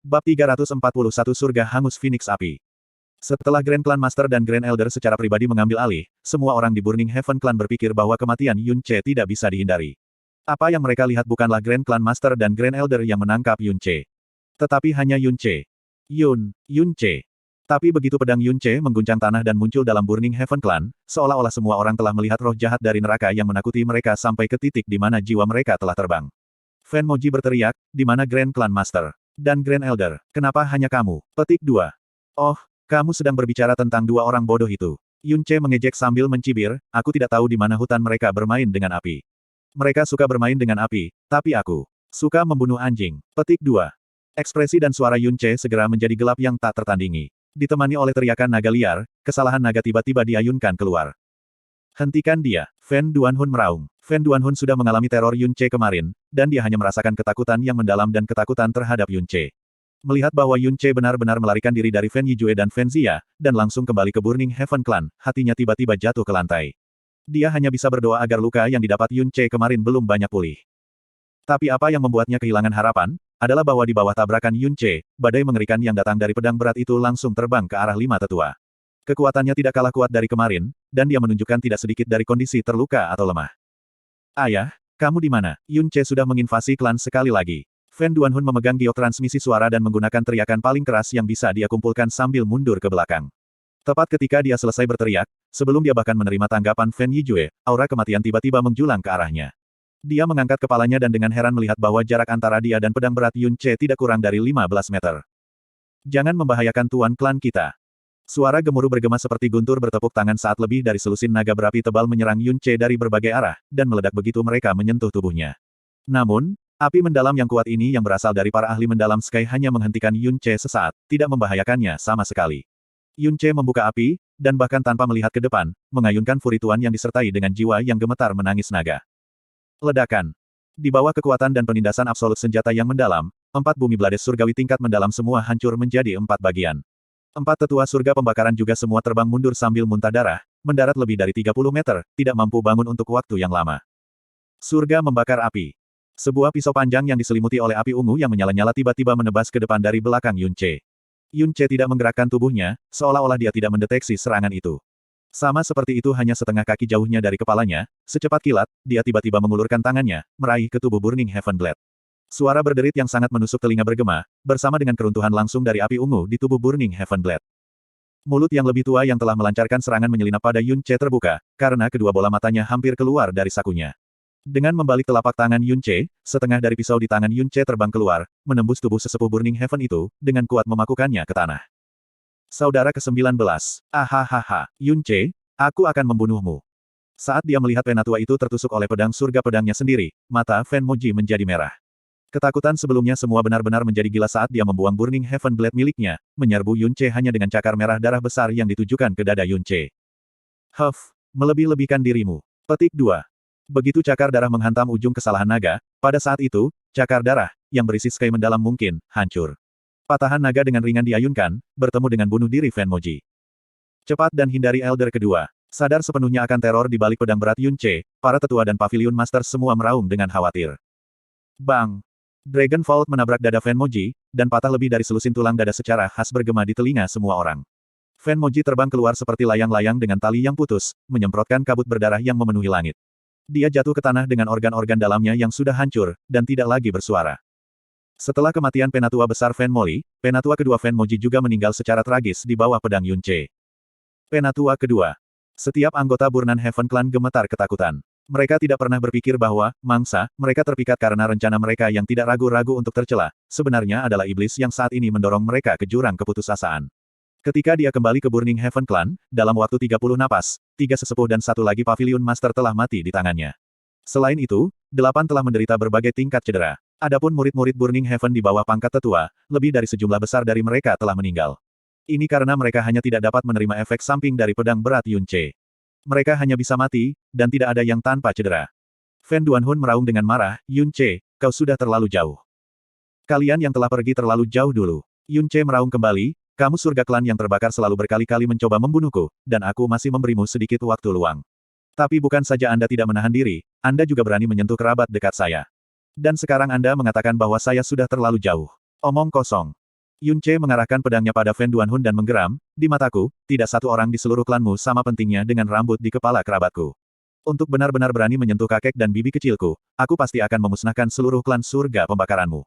Bab 341 Surga Hangus Phoenix Api. Setelah Grand Clan Master dan Grand Elder secara pribadi mengambil alih, semua orang di Burning Heaven Clan berpikir bahwa kematian Yun Ce tidak bisa dihindari. Apa yang mereka lihat bukanlah Grand Clan Master dan Grand Elder yang menangkap Yun Ce. Tetapi hanya Yun Ce. Yun Ce. Tapi begitu pedang Yun Ce mengguncang tanah dan muncul dalam Burning Heaven Clan, seolah-olah semua orang telah melihat roh jahat dari neraka yang menakuti mereka sampai ke titik di mana jiwa mereka telah terbang. Fan Moji berteriak, di mana Grand Clan Master dan Grand Elder, kenapa hanya kamu? Petik 2. Oh, kamu sedang berbicara tentang dua orang bodoh itu. Yun Ce mengejek sambil mencibir, aku tidak tahu di mana hutan mereka bermain dengan api. Mereka suka bermain dengan api, tapi aku suka membunuh anjing. Petik 2. Ekspresi dan suara Yun Ce segera menjadi gelap yang tak tertandingi. Ditemani oleh teriakan naga liar, kesalahan naga tiba-tiba diayunkan keluar. Hentikan dia, Fan Duanhun meraung. Fan Duanhun sudah mengalami teror Yun Ce kemarin, dan dia hanya merasakan ketakutan yang mendalam dan ketakutan terhadap Yun Ce. Melihat bahwa Yun Ce benar-benar melarikan diri dari Fan Yijue dan Fan Zia, dan langsung kembali ke Burning Heaven Clan, hatinya tiba-tiba jatuh ke lantai. Dia hanya bisa berdoa agar luka yang didapat Yun Ce kemarin belum banyak pulih. Tapi apa yang membuatnya kehilangan harapan, adalah bahwa di bawah tabrakan Yun Ce, badai mengerikan yang datang dari pedang berat itu langsung terbang ke arah 5 tetua. Kekuatannya tidak kalah kuat dari kemarin, dan dia menunjukkan tidak sedikit dari kondisi terluka atau lemah. Ayah, kamu di mana? Yun Ce sudah menginvasi klan sekali lagi. Fan Duanhun memegang giok transmisi suara dan menggunakan teriakan paling keras yang bisa dia kumpulkan sambil mundur ke belakang. Tepat ketika dia selesai berteriak, sebelum dia bahkan menerima tanggapan Fan Yijue, aura kematian tiba-tiba menjulang ke arahnya. Dia mengangkat kepalanya dan dengan heran melihat bahwa jarak antara dia dan pedang berat Yun Ce tidak kurang dari 15 meter. Jangan membahayakan tuan klan kita. Suara gemuruh bergema seperti guntur bertepuk tangan saat lebih dari selusin naga berapi tebal menyerang Yun Ce dari berbagai arah, dan meledak begitu mereka menyentuh tubuhnya. Namun, api mendalam yang kuat ini yang berasal dari para ahli mendalam Sky hanya menghentikan Yun Ce sesaat, tidak membahayakannya sama sekali. Yun Ce membuka api, dan bahkan tanpa melihat ke depan, mengayunkan Furi Tuan yang disertai dengan jiwa yang gemetar menangis naga. Ledakan. Di bawah kekuatan dan penindasan absolut senjata yang mendalam, 4 bumi Blades surgawi tingkat mendalam semua hancur menjadi 4 bagian. 4 tetua surga pembakaran juga semua terbang mundur sambil muntah darah, mendarat lebih dari 30 meter, tidak mampu bangun untuk waktu yang lama. Surga membakar api. Sebuah pisau panjang yang diselimuti oleh api ungu yang menyala-nyala tiba-tiba menebas ke depan dari belakang Yun Ce. Yun Ce tidak menggerakkan tubuhnya, seolah-olah dia tidak mendeteksi serangan itu. Sama seperti itu hanya setengah kaki jauhnya dari kepalanya, secepat kilat, dia tiba-tiba mengulurkan tangannya, meraih ke tubuh Burning Heaven Blade. Suara berderit yang sangat menusuk telinga bergema, bersama dengan keruntuhan langsung dari api ungu di tubuh Burning Heaven Blade. Mulut yang lebih tua yang telah melancarkan serangan menyelinap pada Yun Ce terbuka, karena kedua bola matanya hampir keluar dari sakunya. Dengan membalik telapak tangan Yun Ce, setengah dari pisau di tangan Yun Ce terbang keluar, menembus tubuh sesepuh Burning Heaven itu, dengan kuat memakukannya ke tanah. Saudara ke-19. Ahahaha, Yun Ce, aku akan membunuhmu. Saat dia melihat penatua itu tertusuk oleh pedang surga pedangnya sendiri, mata Fan Moji menjadi merah. Ketakutan sebelumnya semua benar-benar menjadi gila saat dia membuang Burning Heaven Blade miliknya, menyerbu Yun Ce hanya dengan cakar merah darah besar yang ditujukan ke dada Yun Ce. Huff, melebih-lebihkan dirimu. Petik 2. Begitu cakar darah menghantam ujung kesalahan naga, pada saat itu, cakar darah, yang berisi Sky mendalam mungkin, hancur. Patahan naga dengan ringan diayunkan, bertemu dengan bunuh diri Fan Moji. Cepat dan hindari Elder kedua. Sadar sepenuhnya akan teror di balik pedang berat Yun Ce, para tetua dan Pavilion Master semua meraung dengan khawatir. Bang! Dragon Vault menabrak dada Fan Moji, dan patah lebih dari selusin tulang dada secara khas bergema di telinga semua orang. Fan Moji terbang keluar seperti layang-layang dengan tali yang putus, menyemprotkan kabut berdarah yang memenuhi langit. Dia jatuh ke tanah dengan organ-organ dalamnya yang sudah hancur, dan tidak lagi bersuara. Setelah kematian penatua besar Fan Moli, penatua kedua Fan Moji juga meninggal secara tragis di bawah pedang Yun Ce. Penatua kedua. Setiap anggota Burning Heaven Clan gemetar ketakutan. Mereka tidak pernah berpikir bahwa, mangsa, mereka terpikat karena rencana mereka yang tidak ragu-ragu untuk tercela, sebenarnya adalah iblis yang saat ini mendorong mereka ke jurang keputusasaan. Ketika dia kembali ke Burning Heaven Clan, dalam waktu 30 napas, 3 sesepuh dan 1 lagi Pavilion Master telah mati di tangannya. Selain itu, 8 telah menderita berbagai tingkat cedera. Adapun murid-murid Burning Heaven di bawah pangkat tetua, lebih dari sejumlah besar dari mereka telah meninggal. Ini karena mereka hanya tidak dapat menerima efek samping dari pedang berat Yun Ce. Mereka hanya bisa mati, dan tidak ada yang tanpa cedera. Fan Duanhun meraung dengan marah, Yun Ce, kau sudah terlalu jauh. Kalian yang telah pergi terlalu jauh dulu. Yun Ce meraung kembali, kamu surga klan yang terbakar selalu berkali-kali mencoba membunuhku, dan aku masih memberimu sedikit waktu luang. Tapi bukan saja Anda tidak menahan diri, Anda juga berani menyentuh kerabat dekat saya. Dan sekarang Anda mengatakan bahwa saya sudah terlalu jauh. Omong kosong. Yun Ce mengarahkan pedangnya pada Fen Duanhun dan menggeram, di mataku, tidak satu orang di seluruh klanmu sama pentingnya dengan rambut di kepala kerabatku. Untuk benar-benar berani menyentuh kakek dan bibi kecilku, aku pasti akan memusnahkan seluruh klan surga pembakaranmu.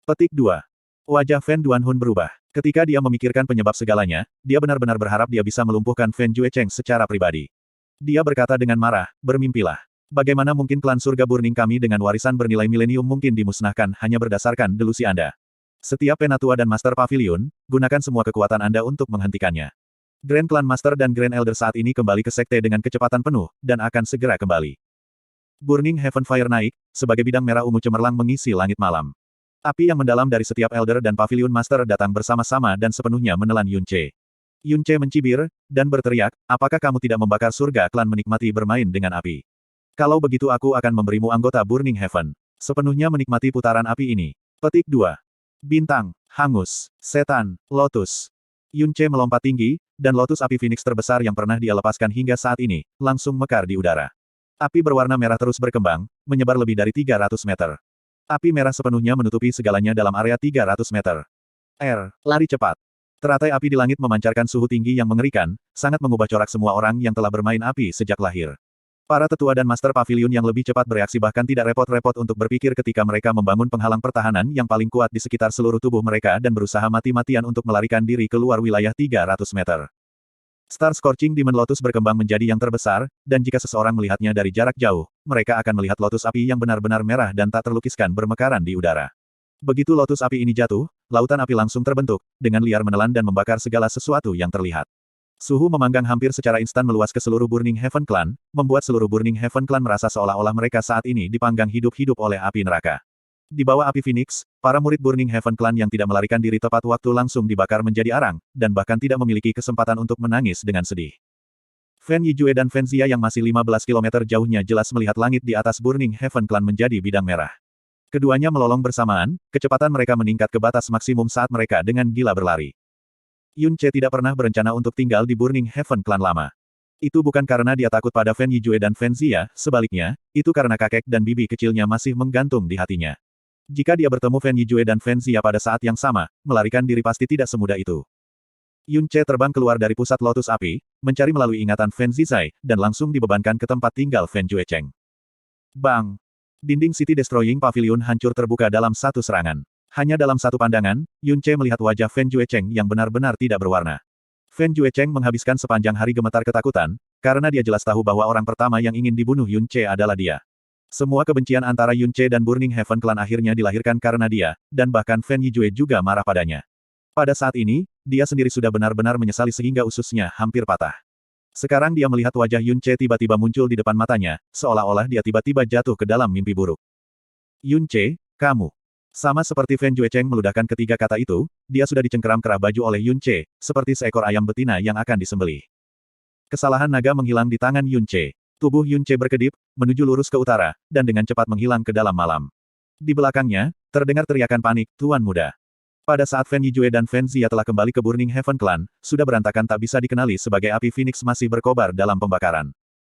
Petik 2. Wajah Fen Duanhun berubah. Ketika dia memikirkan penyebab segalanya, dia benar-benar berharap dia bisa melumpuhkan Fen Juecheng secara pribadi. Dia berkata dengan marah, bermimpilah. Bagaimana mungkin klan surga burning kami dengan warisan bernilai milenium mungkin dimusnahkan hanya berdasarkan delusi Anda? Setiap penatua dan Master Pavilion, gunakan semua kekuatan Anda untuk menghentikannya. Grand Clan Master dan Grand Elder saat ini kembali ke sekte dengan kecepatan penuh, dan akan segera kembali. Burning Heaven Fire naik, sebagai bidang merah ungu cemerlang mengisi langit malam. Api yang mendalam dari setiap Elder dan Pavilion Master datang bersama-sama dan sepenuhnya menelan Yun Ce. Yun Ce mencibir, dan berteriak, apakah kamu tidak membakar surga klan menikmati bermain dengan api? Kalau begitu aku akan memberimu anggota Burning Heaven. Sepenuhnya menikmati putaran api ini. Petik 2. Bintang, hangus, setan, lotus. Yun Ce melompat tinggi, dan lotus api Phoenix terbesar yang pernah dia lepaskan hingga saat ini, langsung mekar di udara. Api berwarna merah terus berkembang, menyebar lebih dari 300 meter. Api merah sepenuhnya menutupi segalanya dalam area 300 meter. Lari cepat. Teratai api di langit memancarkan suhu tinggi yang mengerikan, sangat mengubah corak semua orang yang telah bermain api sejak lahir. Para tetua dan Master Pavilion yang lebih cepat bereaksi bahkan tidak repot-repot untuk berpikir ketika mereka membangun penghalang pertahanan yang paling kuat di sekitar seluruh tubuh mereka dan berusaha mati-matian untuk melarikan diri keluar wilayah 300 meter. Star Scorching Demon Lotus berkembang menjadi yang terbesar, dan jika seseorang melihatnya dari jarak jauh, mereka akan melihat lotus api yang benar-benar merah dan tak terlukiskan bermekaran di udara. Begitu lotus api ini jatuh, lautan api langsung terbentuk, dengan liar menelan dan membakar segala sesuatu yang terlihat. Suhu memanggang hampir secara instan meluas ke seluruh Burning Heaven Clan, membuat seluruh Burning Heaven Clan merasa seolah-olah mereka saat ini dipanggang hidup-hidup oleh api neraka. Di bawah api Phoenix, para murid Burning Heaven Clan yang tidak melarikan diri tepat waktu langsung dibakar menjadi arang, dan bahkan tidak memiliki kesempatan untuk menangis dengan sedih. Fen Yijue dan Fen Zia yang masih 15 km jauhnya jelas melihat langit di atas Burning Heaven Clan menjadi bidang merah. Keduanya melolong bersamaan, kecepatan mereka meningkat ke batas maksimum saat mereka dengan gila berlari. Yun Ce tidak pernah berencana untuk tinggal di Burning Heaven Clan lama. Itu bukan karena dia takut pada Fen Yijue dan Fen Zia, sebaliknya, itu karena kakek dan bibi kecilnya masih menggantung di hatinya. Jika dia bertemu Fen Yijue dan Fen Zia pada saat yang sama, melarikan diri pasti tidak semudah itu. Yun Ce terbang keluar dari pusat lotus api, mencari melalui ingatan Fen Zizai, dan langsung dibebankan ke tempat tinggal Fen Juecheng. Bang! Dinding City Destroying Pavilion hancur terbuka dalam satu serangan. Hanya dalam satu pandangan, Yun Ce melihat wajah Fen Juecheng yang benar-benar tidak berwarna. Fen Juecheng menghabiskan sepanjang hari gemetar ketakutan, karena dia jelas tahu bahwa orang pertama yang ingin dibunuh Yun Ce adalah dia. Semua kebencian antara Yun Ce dan Burning Heaven Clan akhirnya dilahirkan karena dia, dan bahkan Fen Yijue juga marah padanya. Pada saat ini, dia sendiri sudah benar-benar menyesali sehingga ususnya hampir patah. Sekarang dia melihat wajah Yun Ce tiba-tiba muncul di depan matanya, seolah-olah dia tiba-tiba jatuh ke dalam mimpi buruk. Yun Ce, kamu. Sama seperti Fen Juecheng meludahkan ketiga kata itu, dia sudah dicengkeram kerah baju oleh Yun Ce, seperti seekor ayam betina yang akan disembelih. Kesalahan naga menghilang di tangan Yun Ce. Tubuh Yun Ce berkedip, menuju lurus ke utara, dan dengan cepat menghilang ke dalam malam. Di belakangnya, terdengar teriakan panik, Tuan Muda. Pada saat Fen Yijue dan Fen Zia telah kembali ke Burning Heaven Clan, sudah berantakan tak bisa dikenali sebagai api Phoenix masih berkobar dalam pembakaran.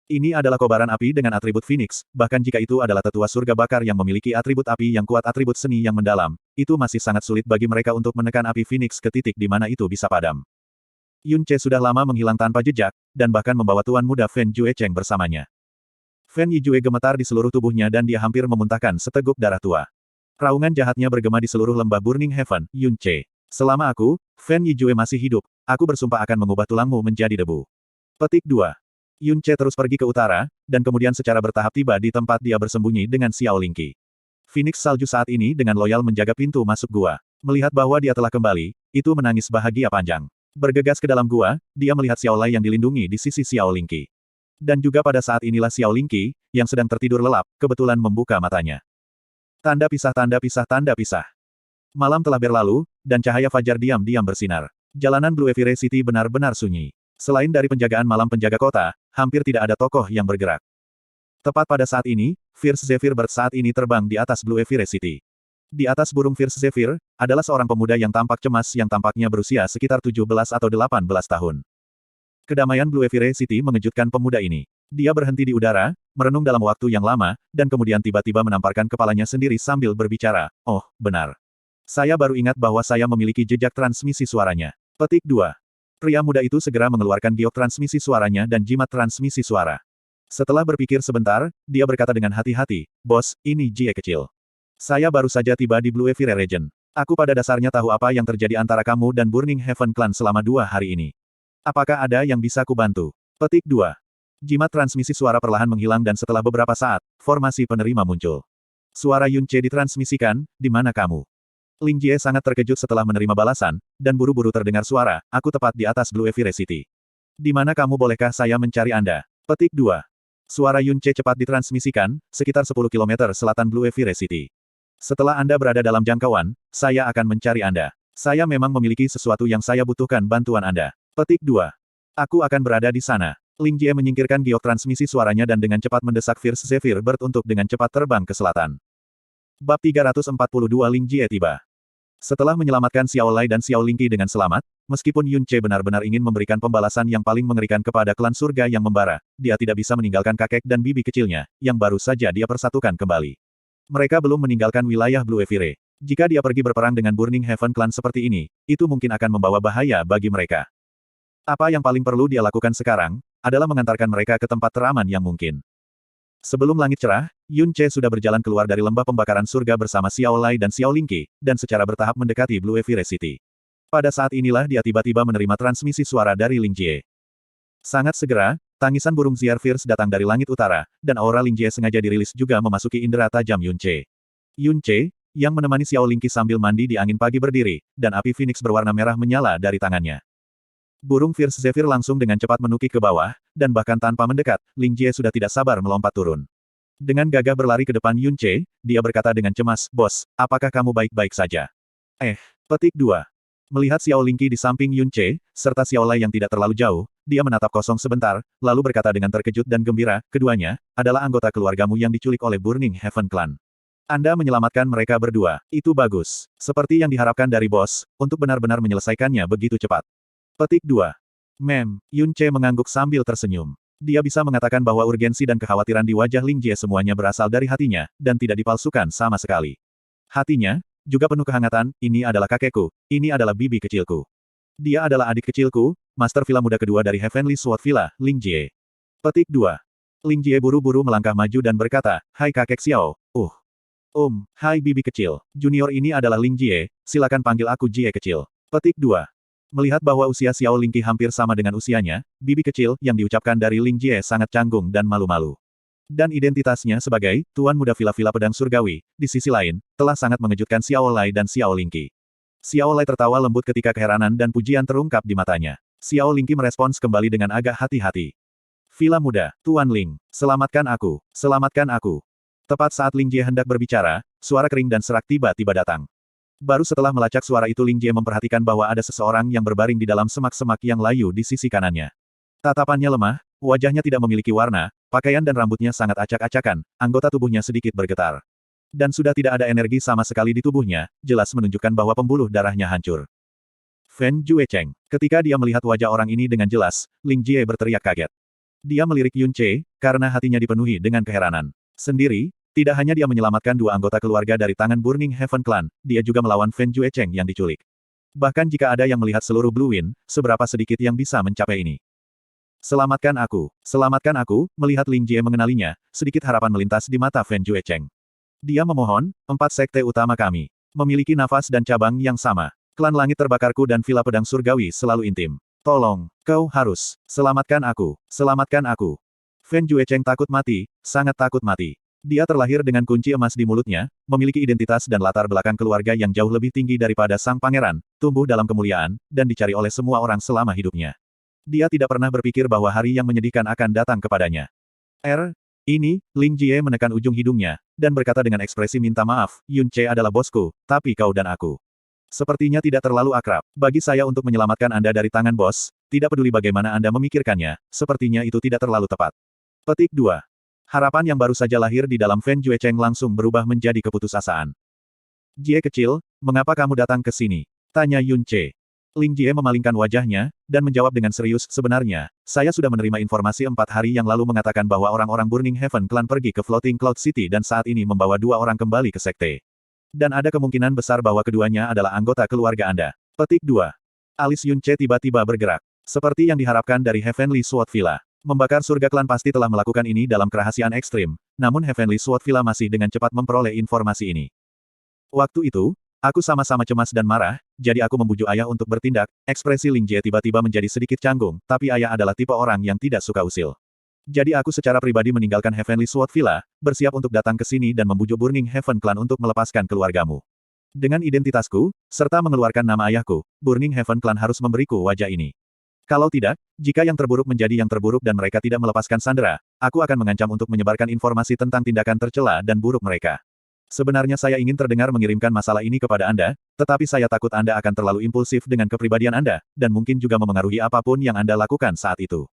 Ini adalah kobaran api dengan atribut Phoenix, bahkan jika itu adalah tetua surga bakar yang memiliki atribut api yang kuat atribut seni yang mendalam, itu masih sangat sulit bagi mereka untuk menekan api Phoenix ke titik di mana itu bisa padam. Yun Ce sudah lama menghilang tanpa jejak, dan bahkan membawa Tuan Muda Fen Juecheng bersamanya. Fen Yijue gemetar di seluruh tubuhnya dan dia hampir memuntahkan seteguk darah tua. Raungan jahatnya bergema di seluruh lembah Burning Heaven, Yun Ce. Selama aku, Fen Yijue masih hidup, aku bersumpah akan mengubah tulangmu menjadi debu. Petik 2. Yun Ce terus pergi ke utara, dan kemudian secara bertahap tiba di tempat dia bersembunyi dengan Xiao Lingqi. Phoenix salju saat ini dengan loyal menjaga pintu masuk gua. Melihat bahwa dia telah kembali, itu menangis bahagia panjang. Bergegas ke dalam gua, dia melihat Xiao Lai yang dilindungi di sisi Xiao Lingqi. Dan juga pada saat inilah Xiao Lingqi, yang sedang tertidur lelap, kebetulan membuka matanya. Tanda pisah, tanda pisah, tanda pisah. Malam telah berlalu, dan cahaya fajar diam-diam bersinar. Jalanan Blue Evire City benar-benar sunyi. Selain dari penjagaan malam penjaga kota, hampir tidak ada tokoh yang bergerak. Tepat pada saat ini, Fierce Zephyr Bird saat ini terbang di atas Blue Evire City. Di atas burung Fierce Zephyr, adalah seorang pemuda yang tampak cemas yang tampaknya berusia sekitar 17 atau 18 tahun. Kedamaian Blue Evire City mengejutkan pemuda ini. Dia berhenti di udara, merenung dalam waktu yang lama, dan kemudian tiba-tiba menamparkan kepalanya sendiri sambil berbicara, oh, benar. Saya baru ingat bahwa saya memiliki jejak transmisi suaranya. Petik 2. Pria muda itu segera mengeluarkan giok transmisi suaranya dan jimat transmisi suara. Setelah berpikir sebentar, dia berkata dengan hati-hati, "Bos, ini Jie kecil. Saya baru saja tiba di Blue Evire Region. Aku pada dasarnya tahu apa yang terjadi antara kamu dan Burning Heaven Clan selama 2 hari ini. Apakah ada yang bisa kubantu?" Petik 2. Jimat transmisi suara perlahan menghilang dan setelah beberapa saat, formasi penerima muncul. Suara Yunce ditransmisikan, "Di mana kamu?" Ling Jie sangat terkejut setelah menerima balasan, dan buru-buru terdengar suara, "Aku tepat di atas Blue Evire City. Di mana kamu, bolehkah saya mencari Anda?" Petik 2. Suara Yunce cepat ditransmisikan, sekitar 10 km selatan Blue Evire City. "Setelah Anda berada dalam jangkauan, saya akan mencari Anda. Saya memang memiliki sesuatu yang saya butuhkan bantuan Anda." Petik 2. "Aku akan berada di sana." Ling Jie menyingkirkan giok transmisi suaranya dan dengan cepat mendesak Fierce Zephyr Bird untuk dengan cepat terbang ke selatan. Bab 342 Ling Jie tiba. Setelah menyelamatkan Xiao Lai dan Xiao Lingqi dengan selamat, meskipun Yunce benar-benar ingin memberikan pembalasan yang paling mengerikan kepada klan surga yang membara, dia tidak bisa meninggalkan kakek dan bibi kecilnya, yang baru saja dia persatukan kembali. Mereka belum meninggalkan wilayah Blue Evire. Jika dia pergi berperang dengan Burning Heaven Clan seperti ini, itu mungkin akan membawa bahaya bagi mereka. Apa yang paling perlu dia lakukan sekarang, adalah mengantarkan mereka ke tempat teraman yang mungkin. Sebelum langit cerah, Yunce sudah berjalan keluar dari lembah pembakaran surga bersama Xiao Lai dan Xiao Lingqi, dan secara bertahap mendekati Blue Evire City. Pada saat inilah dia tiba-tiba menerima transmisi suara dari Ling Jie. Sangat segera, tangisan burung Ziar Fierce datang dari langit utara, dan aura Ling Jie sengaja dirilis juga memasuki indera tajam Yunce. Yunce, yang menemani Xiao Lingqi sambil mandi di angin pagi berdiri, dan api Phoenix berwarna merah menyala dari tangannya. Burung Fierce Zephyr langsung dengan cepat menukik ke bawah, dan bahkan tanpa mendekat, Ling Jie sudah tidak sabar melompat turun. Dengan gagah berlari ke depan Yunce, dia berkata dengan cemas, "Bos, apakah kamu baik-baik saja?" Petik 2. Melihat Xiao Lingqi di samping Yunce, serta Xiao Lai yang tidak terlalu jauh, dia menatap kosong sebentar, lalu berkata dengan terkejut dan gembira, "Keduanya, adalah anggota keluargamu yang diculik oleh Burning Heaven Clan. Anda menyelamatkan mereka berdua. Itu bagus. Seperti yang diharapkan dari bos, untuk benar-benar menyelesaikannya begitu cepat." Petik 2. Yunce mengangguk sambil tersenyum. Dia bisa mengatakan bahwa urgensi dan kekhawatiran di wajah Ling Jie semuanya berasal dari hatinya, dan tidak dipalsukan sama sekali. Hatinya, juga penuh kehangatan, "Ini adalah kakekku, ini adalah bibi kecilku. Dia adalah adik kecilku, Master Villa muda kedua dari Heavenly Sword Villa, Ling Jie." Petik 2. Ling Jie buru-buru melangkah maju dan berkata, "Hai kakek Xiao, hai bibi kecil, junior ini adalah Ling Jie, silakan panggil aku Jie kecil." Petik 2. Melihat bahwa usia Xiao Lingqi hampir sama dengan usianya, bibi kecil yang diucapkan dari Ling Jie sangat canggung dan malu-malu. Dan identitasnya sebagai Tuan Muda Villa-Villa Pedang Surgawi, di sisi lain, telah sangat mengejutkan Xiao Lai dan Xiao Lingqi. Xiao Lai tertawa lembut ketika keheranan dan pujian terungkap di matanya. Xiao Lingqi merespons kembali dengan agak hati-hati. "Villa Muda, Tuan Ling, selamatkan aku, selamatkan aku." Tepat saat Ling Jie hendak berbicara, suara kering dan serak tiba-tiba datang. Baru setelah melacak suara itu Ling Jie memperhatikan bahwa ada seseorang yang berbaring di dalam semak-semak yang layu di sisi kanannya. Tatapannya lemah, wajahnya tidak memiliki warna, pakaian dan rambutnya sangat acak-acakan, anggota tubuhnya sedikit bergetar. Dan sudah tidak ada energi sama sekali di tubuhnya, jelas menunjukkan bahwa pembuluh darahnya hancur. Fen Juecheng. Ketika dia melihat wajah orang ini dengan jelas, Ling Jie berteriak kaget. Dia melirik Yunce, karena hatinya dipenuhi dengan keheranan. Sendiri, tidak hanya dia menyelamatkan 2 anggota keluarga dari tangan Burning Heaven Clan, dia juga melawan Fen Juecheng yang diculik. Bahkan jika ada yang melihat seluruh Blue Wind, seberapa sedikit yang bisa mencapai ini. Selamatkan aku, melihat Ling Jie mengenalinya, sedikit harapan melintas di mata Fen Juecheng. Dia memohon, 4 sekte utama kami memiliki nafas dan cabang yang sama. Klan Langit Terbakarku dan Villa Pedang Surgawi selalu intim. Tolong, kau harus selamatkan aku, selamatkan aku. Fen Juecheng takut mati, sangat takut mati. Dia terlahir dengan kunci emas di mulutnya, memiliki identitas dan latar belakang keluarga yang jauh lebih tinggi daripada sang pangeran, tumbuh dalam kemuliaan, dan dicari oleh semua orang selama hidupnya. Dia tidak pernah berpikir bahwa hari yang menyedihkan akan datang kepadanya. Ini, Ling Jie menekan ujung hidungnya, dan berkata dengan ekspresi minta maaf, "Yunce adalah bosku, tapi kau dan aku sepertinya tidak terlalu akrab. Bagi saya untuk menyelamatkan Anda dari tangan bos, tidak peduli bagaimana Anda memikirkannya, sepertinya itu tidak terlalu tepat." Petik 2. Harapan yang baru saja lahir di dalam Fen Juecheng langsung berubah menjadi keputusasaan. "Jie kecil, mengapa kamu datang ke sini?" tanya Yunce. Ling Jie memalingkan wajahnya, dan menjawab dengan serius, "Sebenarnya, saya sudah menerima informasi 4 hari yang lalu mengatakan bahwa orang-orang Burning Heaven Clan pergi ke Floating Cloud City dan saat ini membawa 2 orang kembali ke sekte. Dan ada kemungkinan besar bahwa keduanya adalah anggota keluarga Anda. Petik 2. Alis Yun Che tiba-tiba bergerak. Seperti yang diharapkan dari Heavenly Sword Villa. Membakar surga klan pasti telah melakukan ini dalam kerahasiaan ekstrim, namun Heavenly Sword Villa masih dengan cepat memperoleh informasi ini. Waktu itu, aku sama-sama cemas dan marah, jadi aku membujuk ayah untuk bertindak. Ekspresi Ling Jie tiba-tiba menjadi sedikit canggung, tapi ayah adalah tipe orang yang tidak suka usil. Jadi aku secara pribadi meninggalkan Heavenly Sword Villa, bersiap untuk datang ke sini dan membujuk Burning Heaven Clan untuk melepaskan keluargamu. Dengan identitasku, serta mengeluarkan nama ayahku, Burning Heaven Clan harus memberiku wajah ini. Kalau tidak, jika yang terburuk menjadi yang terburuk dan mereka tidak melepaskan Sandra, aku akan mengancam untuk menyebarkan informasi tentang tindakan tercela dan buruk mereka. Sebenarnya saya ingin terdengar mengirimkan masalah ini kepada Anda, tetapi saya takut Anda akan terlalu impulsif dengan kepribadian Anda, dan mungkin juga memengaruhi apapun yang Anda lakukan saat itu.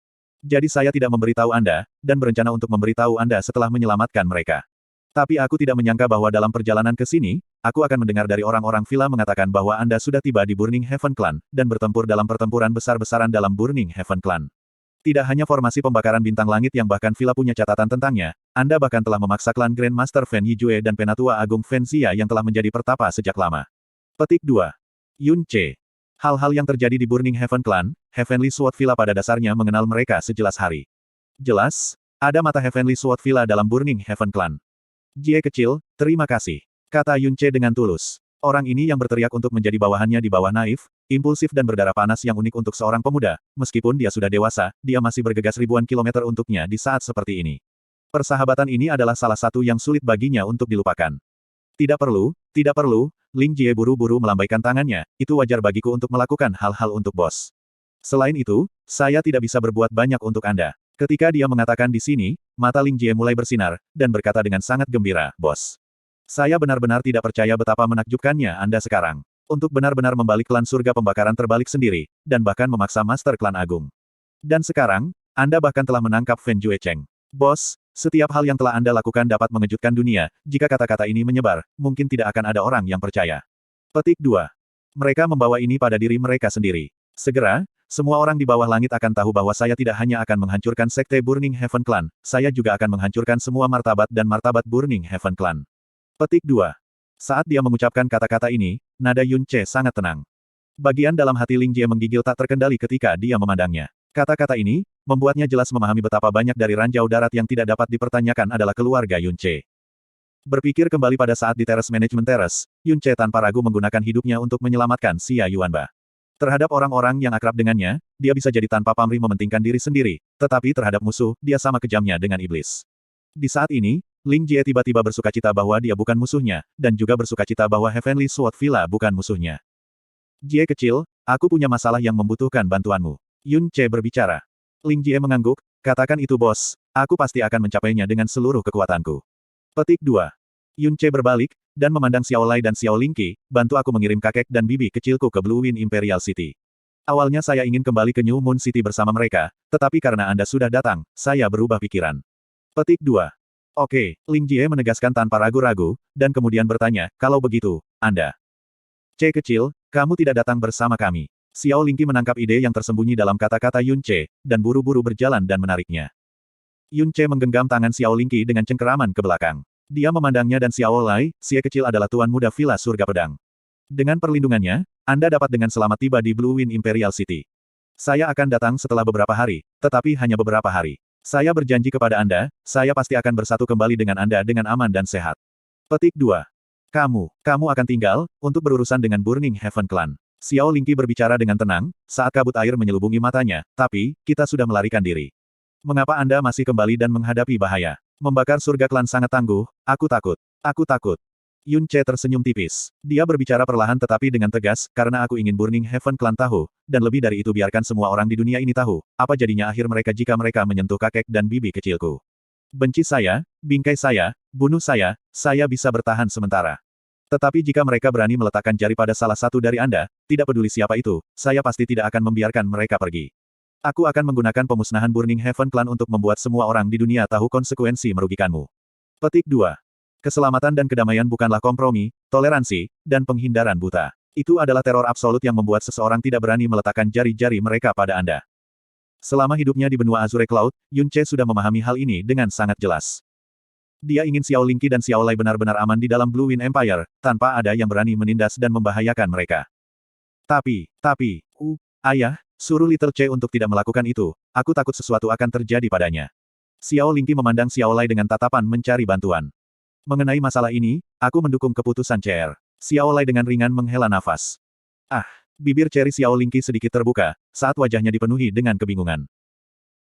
Jadi saya tidak memberitahu Anda, dan berencana untuk memberitahu Anda setelah menyelamatkan mereka. Tapi aku tidak menyangka bahwa dalam perjalanan ke sini, aku akan mendengar dari orang-orang villa mengatakan bahwa Anda sudah tiba di Burning Heaven Clan, dan bertempur dalam pertempuran besar-besaran dalam Burning Heaven Clan. Tidak hanya formasi pembakaran bintang langit yang bahkan villa punya catatan tentangnya, Anda bahkan telah memaksa klan Grandmaster Fen Yijue dan Penatua Agung Fen Xia yang telah menjadi pertapa sejak lama. Petik 2. Yun Che. Hal-hal yang terjadi di Burning Heaven Clan, Heavenly Sword Villa pada dasarnya mengenal mereka sejelas hari. Jelas, ada mata Heavenly Sword Villa dalam Burning Heaven Clan. Jie kecil, terima kasih, kata Yun Che dengan tulus. Orang ini yang berteriak untuk menjadi bawahannya di bawah naif, impulsif dan berdarah panas yang unik untuk seorang pemuda, meskipun dia sudah dewasa, dia masih bergegas ribuan kilometer untuknya di saat seperti ini. Persahabatan ini adalah salah satu yang sulit baginya untuk dilupakan. Tidak perlu, Ling Jie buru-buru melambaikan tangannya, itu wajar bagiku untuk melakukan hal-hal untuk bos. Selain itu, saya tidak bisa berbuat banyak untuk Anda. Ketika dia mengatakan di sini, mata Ling Jie mulai bersinar, dan berkata dengan sangat gembira, bos. Saya benar-benar tidak percaya betapa menakjubkannya Anda sekarang. Untuk benar-benar membalik klan surga pembakaran terbalik sendiri, dan bahkan memaksa Master Klan Agung. Dan sekarang, Anda bahkan telah menangkap Fen Jue Cheng. Bos, setiap hal yang telah Anda lakukan dapat mengejutkan dunia, jika kata-kata ini menyebar, mungkin tidak akan ada orang yang percaya. Petik 2. Mereka membawa ini pada diri mereka sendiri. Segera, semua orang di bawah langit akan tahu bahwa saya tidak hanya akan menghancurkan Sekte Burning Heaven Clan, saya juga akan menghancurkan semua martabat dan martabat Burning Heaven Clan. Petik 2. Saat dia mengucapkan kata-kata ini, nada Yun Che sangat tenang. Bagian dalam hati Ling Jie menggigil tak terkendali ketika dia memandangnya. Kata-kata ini, membuatnya jelas memahami betapa banyak dari ranjau darat yang tidak dapat dipertanyakan adalah keluarga Yun Che. Berpikir kembali pada saat di Teras Management Terrace, Yun Che tanpa ragu menggunakan hidupnya untuk menyelamatkan Xia Yuanba. Terhadap orang-orang yang akrab dengannya, dia bisa jadi tanpa pamrih mementingkan diri sendiri, tetapi terhadap musuh, dia sama kejamnya dengan iblis. Di saat ini, Ling Jie tiba-tiba bersukacita bahwa dia bukan musuhnya, dan juga bersukacita bahwa Heavenly Sword Villa bukan musuhnya. Jie kecil, aku punya masalah yang membutuhkan bantuanmu. Yun Che berbicara. Ling Jie mengangguk, katakan itu bos, aku pasti akan mencapainya dengan seluruh kekuatanku. Petik 2. Yun Che berbalik, dan memandang Xiao Lai dan Xiao Lingqi, bantu aku mengirim kakek dan bibi kecilku ke Blue Wind Imperial City. Awalnya saya ingin kembali ke New Moon City bersama mereka, tetapi karena Anda sudah datang, saya berubah pikiran. Petik 2. Oke, Ling Jie menegaskan tanpa ragu-ragu, dan kemudian bertanya, kalau begitu, Anda. C kecil, kamu tidak datang bersama kami. Xiao Lingqi menangkap ide yang tersembunyi dalam kata-kata Yun Che, dan buru-buru berjalan dan menariknya. Yun Che menggenggam tangan Xiao Lingqi dengan cengkeraman ke belakang. Dia memandangnya dan Xiao Lai, Xie kecil adalah tuan muda Villa Surga Pedang. Dengan perlindungannya, Anda dapat dengan selamat tiba di Blue Wind Imperial City. Saya akan datang setelah beberapa hari, tetapi hanya beberapa hari. Saya berjanji kepada Anda, saya pasti akan bersatu kembali dengan Anda dengan aman dan sehat. Petik 2. Kamu akan tinggal, untuk berurusan dengan Burning Heaven Clan. Xiao Lingqi berbicara dengan tenang, saat kabut air menyelubungi matanya, tapi, kita sudah melarikan diri. Mengapa Anda masih kembali dan menghadapi bahaya? Membakar surga klan sangat tangguh, aku takut. Aku takut. Yun Che tersenyum tipis. Dia berbicara perlahan tetapi dengan tegas, karena aku ingin Burning Heaven Clan tahu, dan lebih dari itu biarkan semua orang di dunia ini tahu, apa jadinya akhir mereka jika mereka menyentuh kakek dan bibi kecilku. Benci saya, bingkai saya, bunuh saya bisa bertahan sementara. Tetapi jika mereka berani meletakkan jari pada salah satu dari Anda, tidak peduli siapa itu, saya pasti tidak akan membiarkan mereka pergi. Aku akan menggunakan pemusnahan Burning Heaven Clan untuk membuat semua orang di dunia tahu konsekuensi merugikanmu. Petik 2. Keselamatan dan kedamaian bukanlah kompromi, toleransi, dan penghindaran buta. Itu adalah teror absolut yang membuat seseorang tidak berani meletakkan jari-jari mereka pada Anda. Selama hidupnya di benua Azure Cloud, Yun Che sudah memahami hal ini dengan sangat jelas. Dia ingin Xiao Lingqi dan Xiao Lai benar-benar aman di dalam Blue Wind Empire, tanpa ada yang berani menindas dan membahayakan mereka. Tapi, ayah, suruh Little Che untuk tidak melakukan itu, aku takut sesuatu akan terjadi padanya. Xiao Lingqi memandang Xiao Lai dengan tatapan mencari bantuan. Mengenai masalah ini, aku mendukung keputusan CR. Xiao Lai dengan ringan menghela nafas. Bibir Cherry Xiao Lingqi sedikit terbuka, saat wajahnya dipenuhi dengan kebingungan.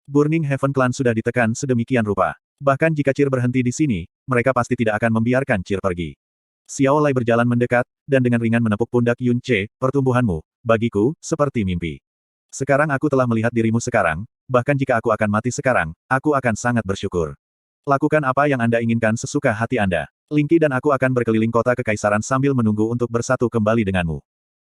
Burning Heaven Clan sudah ditekan sedemikian rupa. Bahkan jika Cir berhenti di sini, mereka pasti tidak akan membiarkan Cir pergi. Xiao Lai berjalan mendekat, dan dengan ringan menepuk pundak Yun Che, pertumbuhanmu, bagiku, seperti mimpi. Sekarang aku telah melihat dirimu sekarang, bahkan jika aku akan mati sekarang, aku akan sangat bersyukur. Lakukan apa yang Anda inginkan sesuka hati Anda. Lingqi dan aku akan berkeliling kota kekaisaran sambil menunggu untuk bersatu kembali denganmu.